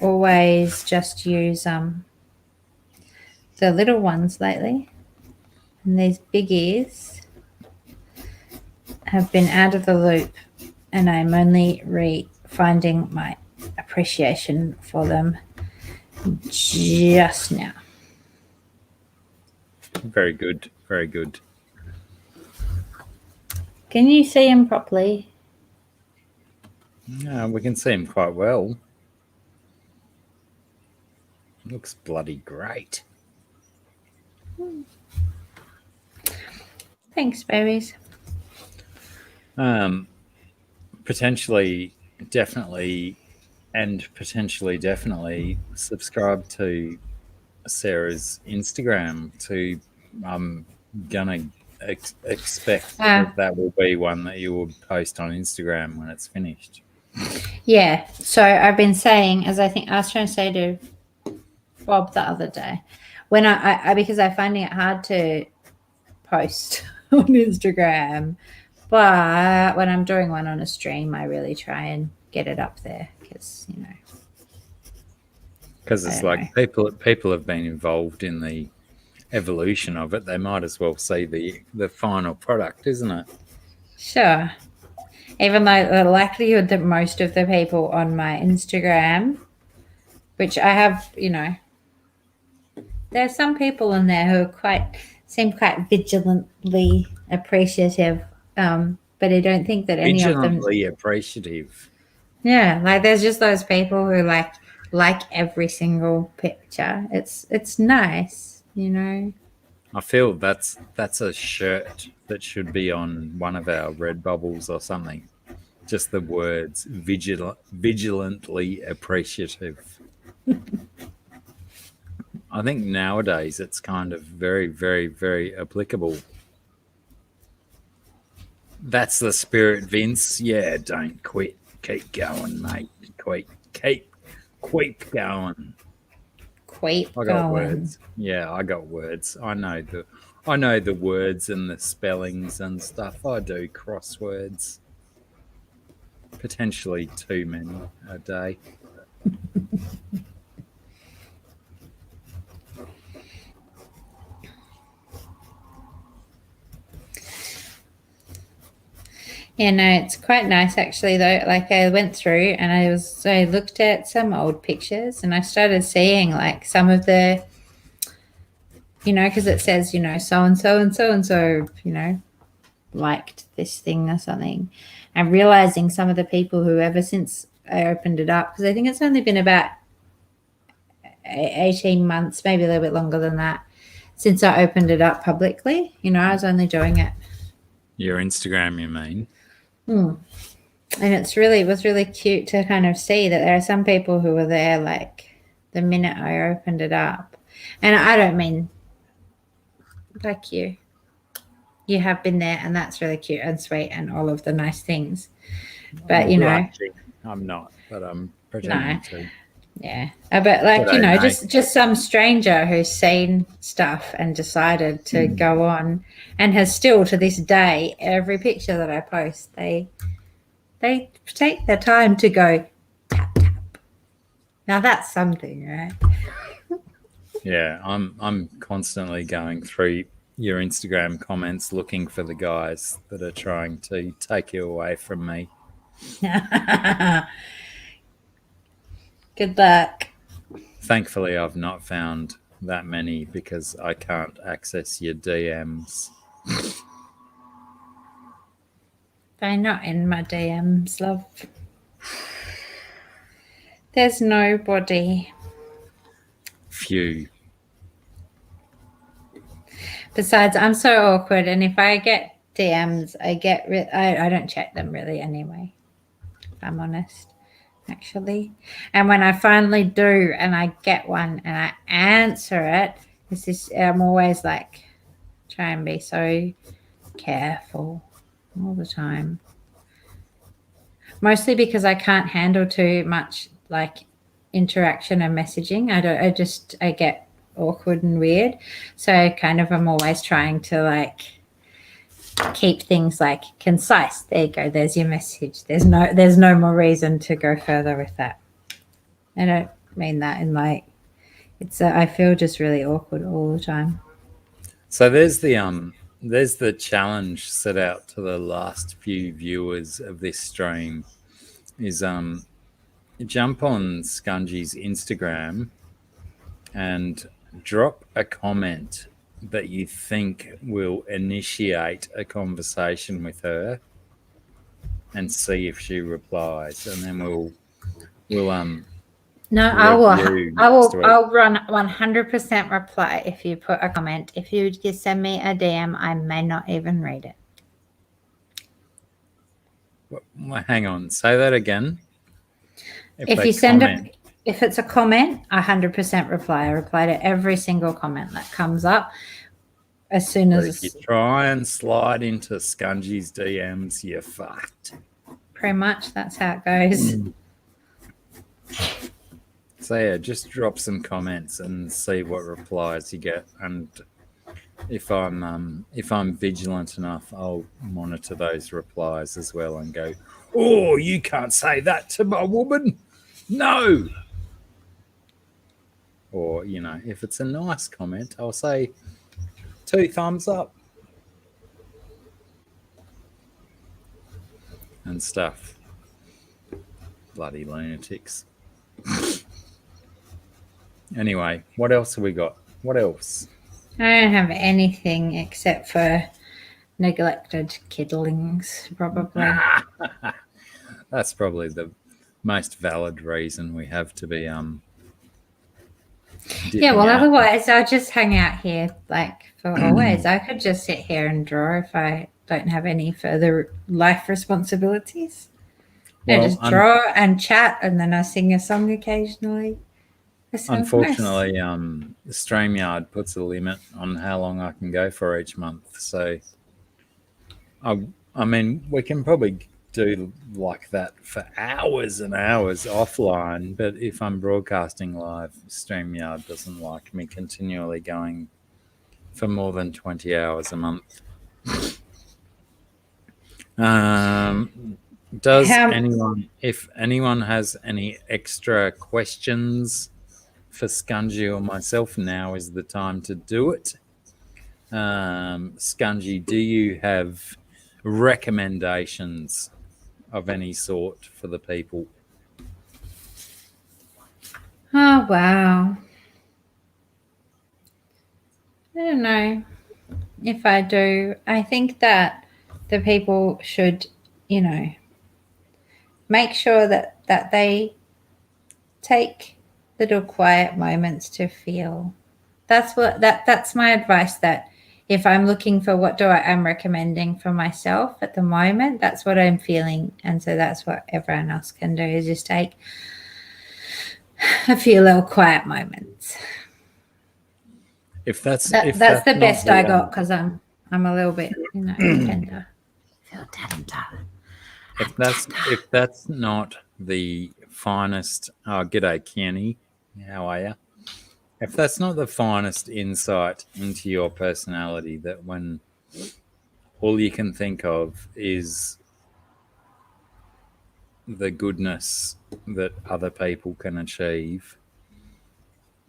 Always just use the little ones lately, and these biggies have been out of the loop, and I'm only finding my appreciation for them just now. Very good, very good. Can you see him properly? Yeah, we can see him quite well. Looks bloody great. Thanks, babies. Potentially, definitely subscribe to Sarah's Instagram. I'm gonna expect that will be one that you will post on Instagram when it's finished. Yeah. So I've been saying, as I was trying to say to Bob the other day, when I because I'm finding it hard to post on Instagram, but when I'm doing one on a stream, I really try and get it up there because it's like people have been involved in the evolution of it. They might as well see the final product, isn't it? Sure. Even though the likelihood that most of the people on my Instagram, which I have, there are some people in there who seem quite vigilantly appreciative, but I don't think that any of them. Vigilantly appreciative. Yeah, like there's just those people who like every single picture. It's nice, I feel that's a shirt that should be on one of our red bubbles or something. Just the words vigilantly appreciative. I think nowadays it's kind of very, very, very applicable. That's the spirit, Vince. Yeah, don't quit. Keep going, mate. Keep going. Keep I got words. Yeah, I got words. I know the words and the spellings and stuff. I do crosswords. Potentially too many a day. Yeah, no, it's quite nice actually though. Like I went through and I looked at some old pictures and I started seeing like some of the, because it says, so and so and so and so, liked this thing or something, and realizing some of the people who ever since I opened it up, because I think it's only been about 18 months, maybe a little bit longer than that, since I opened it up publicly. I was only doing it. Your Instagram, you mean? And it was really cute to kind of see that there are some people who were there like the minute I opened it up. And I don't mean like you. You have been there, and that's really cute and sweet and all of the nice things. But, I'm not, but I'm pretending to. Yeah. But like, just some stranger who's seen stuff and decided to go on and has still to this day, every picture that I post, they take their time to go tap, tap. Now that's something, right? Yeah, I'm constantly going through your Instagram comments looking for the guys that are trying to take you away from me. Good luck. Thankfully, I've not found that many because I can't access your DMs. They're not in my DMs, love. There's nobody. Few. Besides, I'm so awkward, and if I get DMs, I don't check them really anyway. If I'm honest, actually. And when I finally do, and I get one, and I answer it, I'm always like, try and be so careful all the time. Mostly because I can't handle too much like interaction and messaging. I get awkward and weird. So I'm always trying to like keep things like concise. There you go. There's your message. There's no more reason to go further with that. I don't mean that in like I feel just really awkward all the time. So there's the challenge set out to the last few viewers of this stream is jump on Scungy's Instagram and drop a comment that you think will initiate a conversation with her and see if she replies, and then we'll No, I'll run 100% reply if you put a comment. If you just send me a DM, I may not even read it. Well, hang on, say that again. If you send if it's a comment, 100% reply. I reply to every single comment that comes up as soon as. If you try and slide into Scungy's DMs, you're fucked. Pretty much, that's how it goes. So yeah, just drop some comments and see what replies you get. And if I'm vigilant enough, I'll monitor those replies as well and go, "Oh, you can't say that to my woman, no." Or if it's a nice comment, I'll say 2 thumbs up and stuff. Bloody lunatics. Anyway, what else have we got? What else? I don't have anything except for neglected kidlings, probably. That's probably the most valid reason we have to be yeah, well, otherwise I'll just hang out here like for always. I could just sit here and draw if I don't have any further life responsibilities. I just draw and chat, and then I sing a song occasionally. Unfortunately, StreamYard puts a limit on how long I can go for each month. So, I mean, we can probably do like that for hours and hours offline. But if I'm broadcasting live, StreamYard doesn't like me continually going for more than 20 hours a month. If anyone has any extra questions for Scungy or myself, now is the time to do it. Scungy, do you have recommendations of any sort for the people? Oh, wow. I don't know if I do. I think that the people should, make sure that they take little quiet moments to feel. That's my advice, that if I'm looking for what I'm recommending for myself at the moment, that's what I'm feeling. And so that's what everyone else can do, is just take a few little quiet moments. If that's the best I got, because I'm a little bit, tender. Feel tender. If that's not the finest, g'day Kenny, how are you? If that's not the finest insight into your personality, that when all you can think of is the goodness that other people can achieve,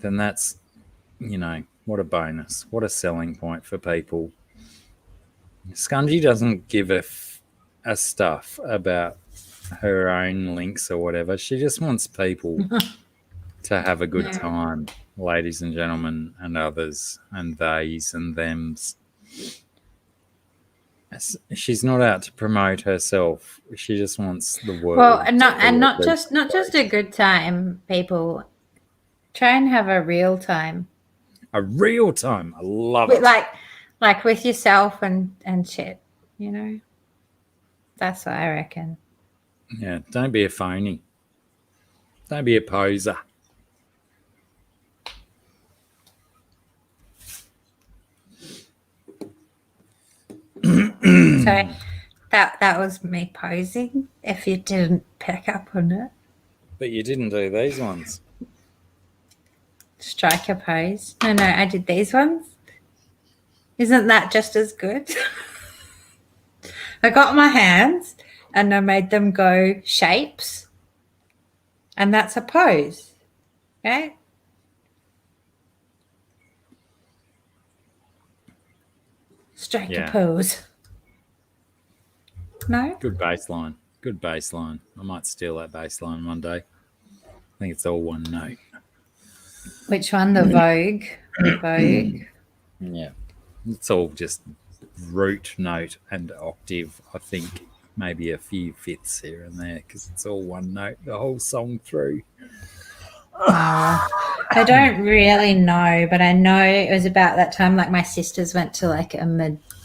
then that's, what a bonus, what a selling point for people. Scungy doesn't give a stuff about her own links or whatever. She just wants people to have a good Yeah. time, ladies and gentlemen, and others, and theys and thems. She's not out to promote herself. She just wants the world. Well, and to not feel just a good time, people. Try and have a real time. a real time. I love With, it. like with yourself and shit, you know. That's what I reckon. Yeah, don't be a phony. Don't be a poser. So that was me posing. If you didn't pick up on it, But you didn't do these ones. strike a pose. No, I did these ones. Isn't that just as good? I got my hands and I made them go shapes, and that's a pose, right? Strike Yeah. a pose. No? Good baseline. Good baseline. I might steal that baseline one day. I think it's all one note. Which one? The Vogue. The Vogue. Yeah. It's all just root note and octave. I think maybe a few fifths here and there because it's all one note the whole song through. I don't really know, but I know it was about that time. Like my sisters went to like a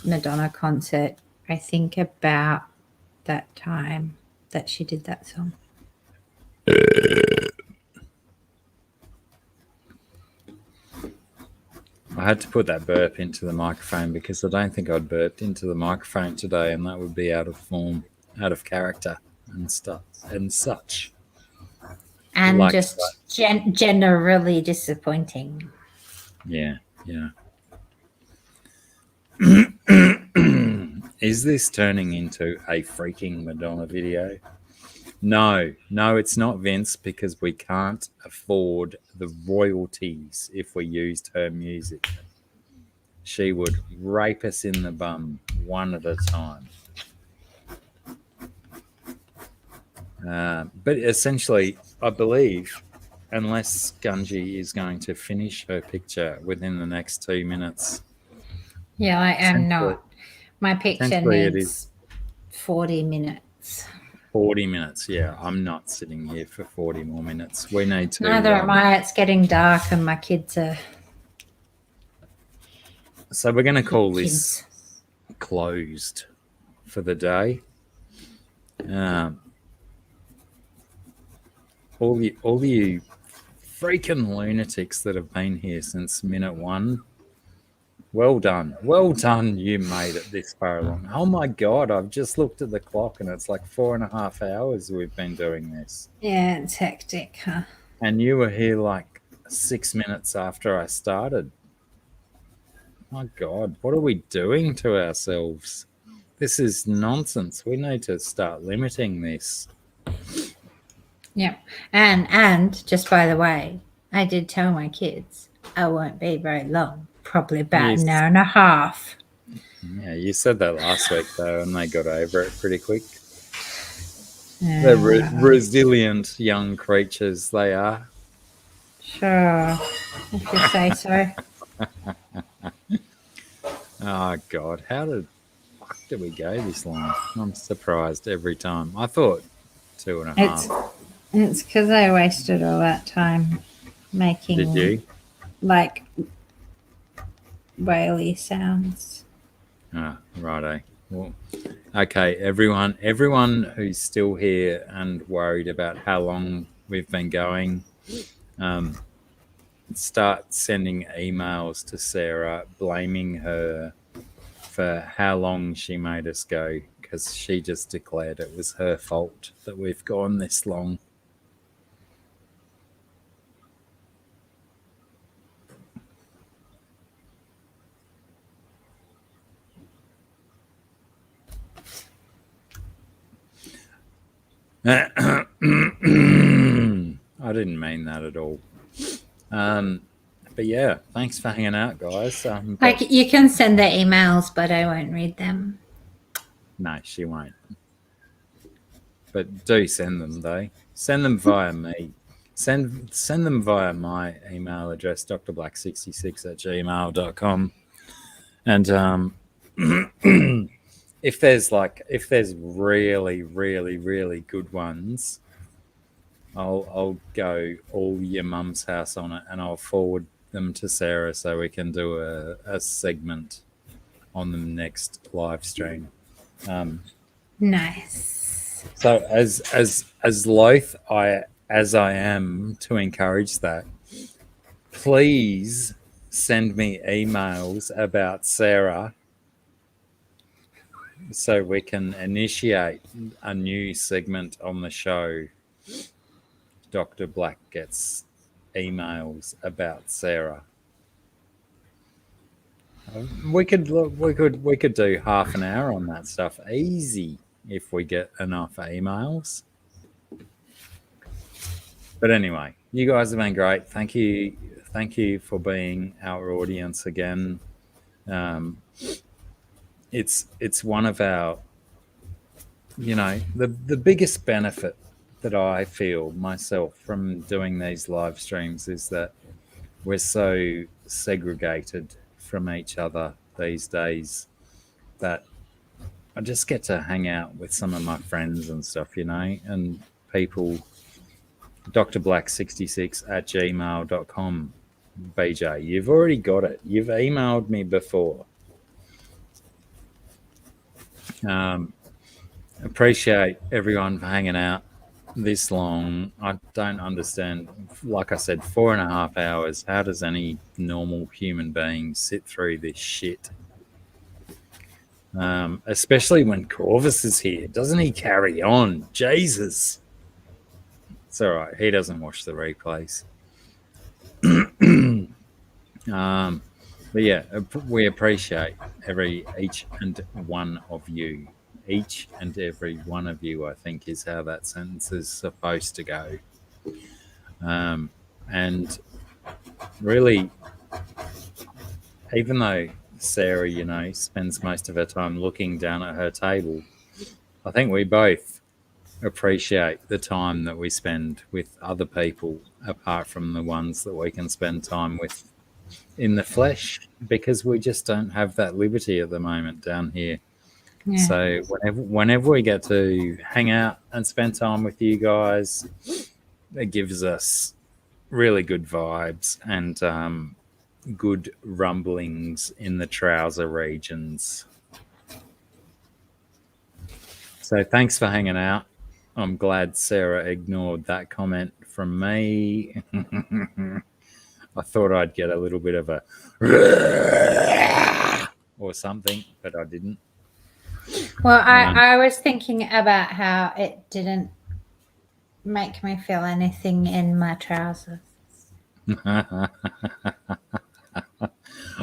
Madonna concert. I think about that time that she did that song. I had to put that burp into the microphone because I don't think I'd burped into the microphone today, and that would be out of form, out of character, and stuff and such. And Like just generally disappointing. Yeah. Is this turning into a freaking Madonna video? No, it's not, Vince, because we can't afford the royalties if we used her music. She would rape us in the bum one at a time. But essentially, I believe, unless Gunji is going to finish her picture within the next 2 minutes. Yeah, I am not. My picture essentially it needs 40 minutes. 40 minutes, yeah. I'm not sitting here for 40 more minutes. We need to. Neither am I. It's getting dark and my kids are. So we're going to call this closed for the day. All you freaking lunatics that have been here since minute one. Well done. You made it this far along. Oh my God, I've just looked at the clock and it's like 4.5 hours we've been doing this. Yeah, it's hectic, huh? And you were here like 6 minutes after I started. My God, what are we doing to ourselves? This is nonsense. We need to start limiting this. Yep. And just by the way, I did tell my kids I won't be very long. Probably about an hour and a half. Yeah, you said that last week though, and they got over it pretty quick. They're resilient young creatures, they are. Sure, if you say so. Oh God, how the fuck did we go this long? I'm surprised every time. I thought 2.5. It's because I wasted all that time making. Did you? Like whaley sounds. Ah, righto. Well, okay, everyone who's still here and worried about how long we've been going, start sending emails to Sarah blaming her for how long she made us go, because she just declared it was her fault that we've gone this long. I didn't mean that at all. But yeah, thanks for hanging out, guys. Like you can send the emails, but I won't read them. No, she won't. But do send them, though. Send them via me. send them via my email address, drblack66@gmail.com. And if there's really, really, really good ones, I'll go all your mum's house on it, and I'll forward them to Sarah so we can do a segment on the next live stream. Nice. So as loath as I am to encourage that, please send me emails about Sarah so we can initiate a new segment on the show. Dr. Black gets emails about Sarah. We could do half an hour on that stuff easy if we get enough emails. But anyway, you guys have been great. Thank you for being our audience again. It's one of our, the biggest benefit that I feel myself from doing these live streams is that we're so segregated from each other these days that I just get to hang out with some of my friends and stuff, and people. drblack66@gmail.com. BJ, you've already got it. You've emailed me before. Appreciate everyone for hanging out this long. I don't understand. Like I said, 4.5 hours. How does any normal human being sit through this shit? Especially when Corvus is here. Doesn't he carry on? Jesus. It's all right. He doesn't watch the replays. But yeah, we appreciate each and one of you. Each and every one of you, I think, is how that sentence is supposed to go. And really, even though Sarah, spends most of her time looking down at her table, I think we both appreciate the time that we spend with other people apart from the ones that we can spend time with in the flesh, because we just don't have that liberty at the moment down here. Yeah. So whenever we get to hang out and spend time with you guys, it gives us really good vibes and good rumblings in the trouser regions. So thanks for hanging out. I'm glad Sarah ignored that comment from me. I thought I'd get a little bit of a or something, but I didn't. Well, I was thinking about how it didn't make me feel anything in my trousers. I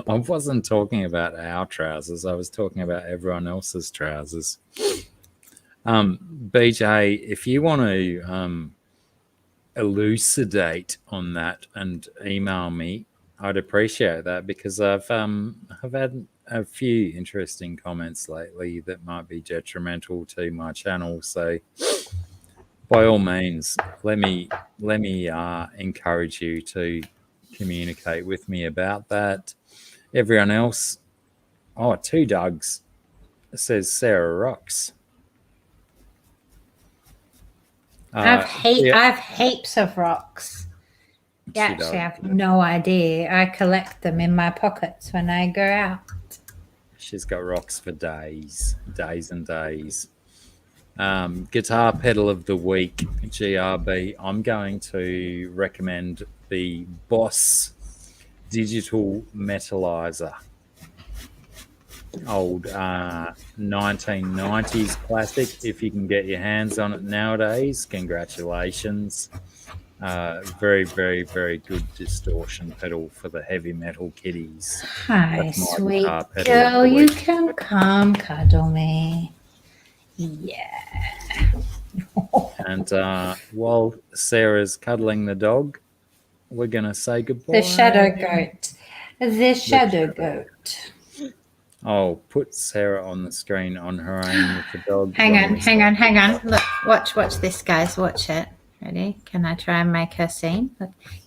wasn't talking about our trousers. I was talking about everyone else's trousers. BJ, if you want to elucidate on that and email me, I'd appreciate that, because I've had a few interesting comments lately that might be detrimental to my channel. So by all means, let me encourage you to communicate with me about that. Everyone else, 2 Dougs says Sarah rocks. I've heaps of rocks. You actually have no idea. I collect them in my pockets when I go out. She's got rocks for days and days. Guitar pedal of the week, GRB. I'm going to recommend the Boss Digital Metalizer. Old 1990s classic. If you can get your hands on it nowadays, congratulations. Very, very, very good distortion pedal for the heavy metal kiddies. Hi, sweet girl, you can come cuddle me. Yeah. And while Sarah's cuddling the dog, we're going to say goodbye. The shadow goat. The shadow goat. I'll put Sarah on the screen on her own with the dog. Hang on. Look, watch this, guys. Watch it. Ready? Can I try and make her sing?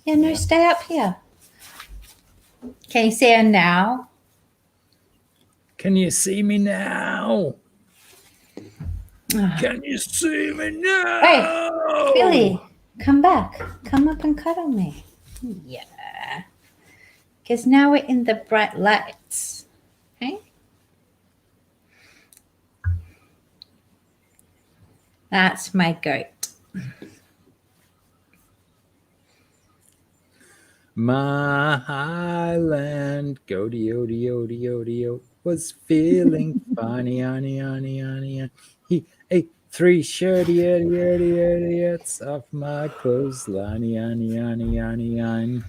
Yeah, no, stay up here. Can you see her now? Can you see me now? Can you see me now? Hey, Billy, come back. Come up and cuddle me. Yeah. Because now we're in the bright lights. Okay? That's my goat. My highland goaty, ody, ody, ody, was feeling funny, honey. He ate 3 shirty, idiots off my clothesline, honey.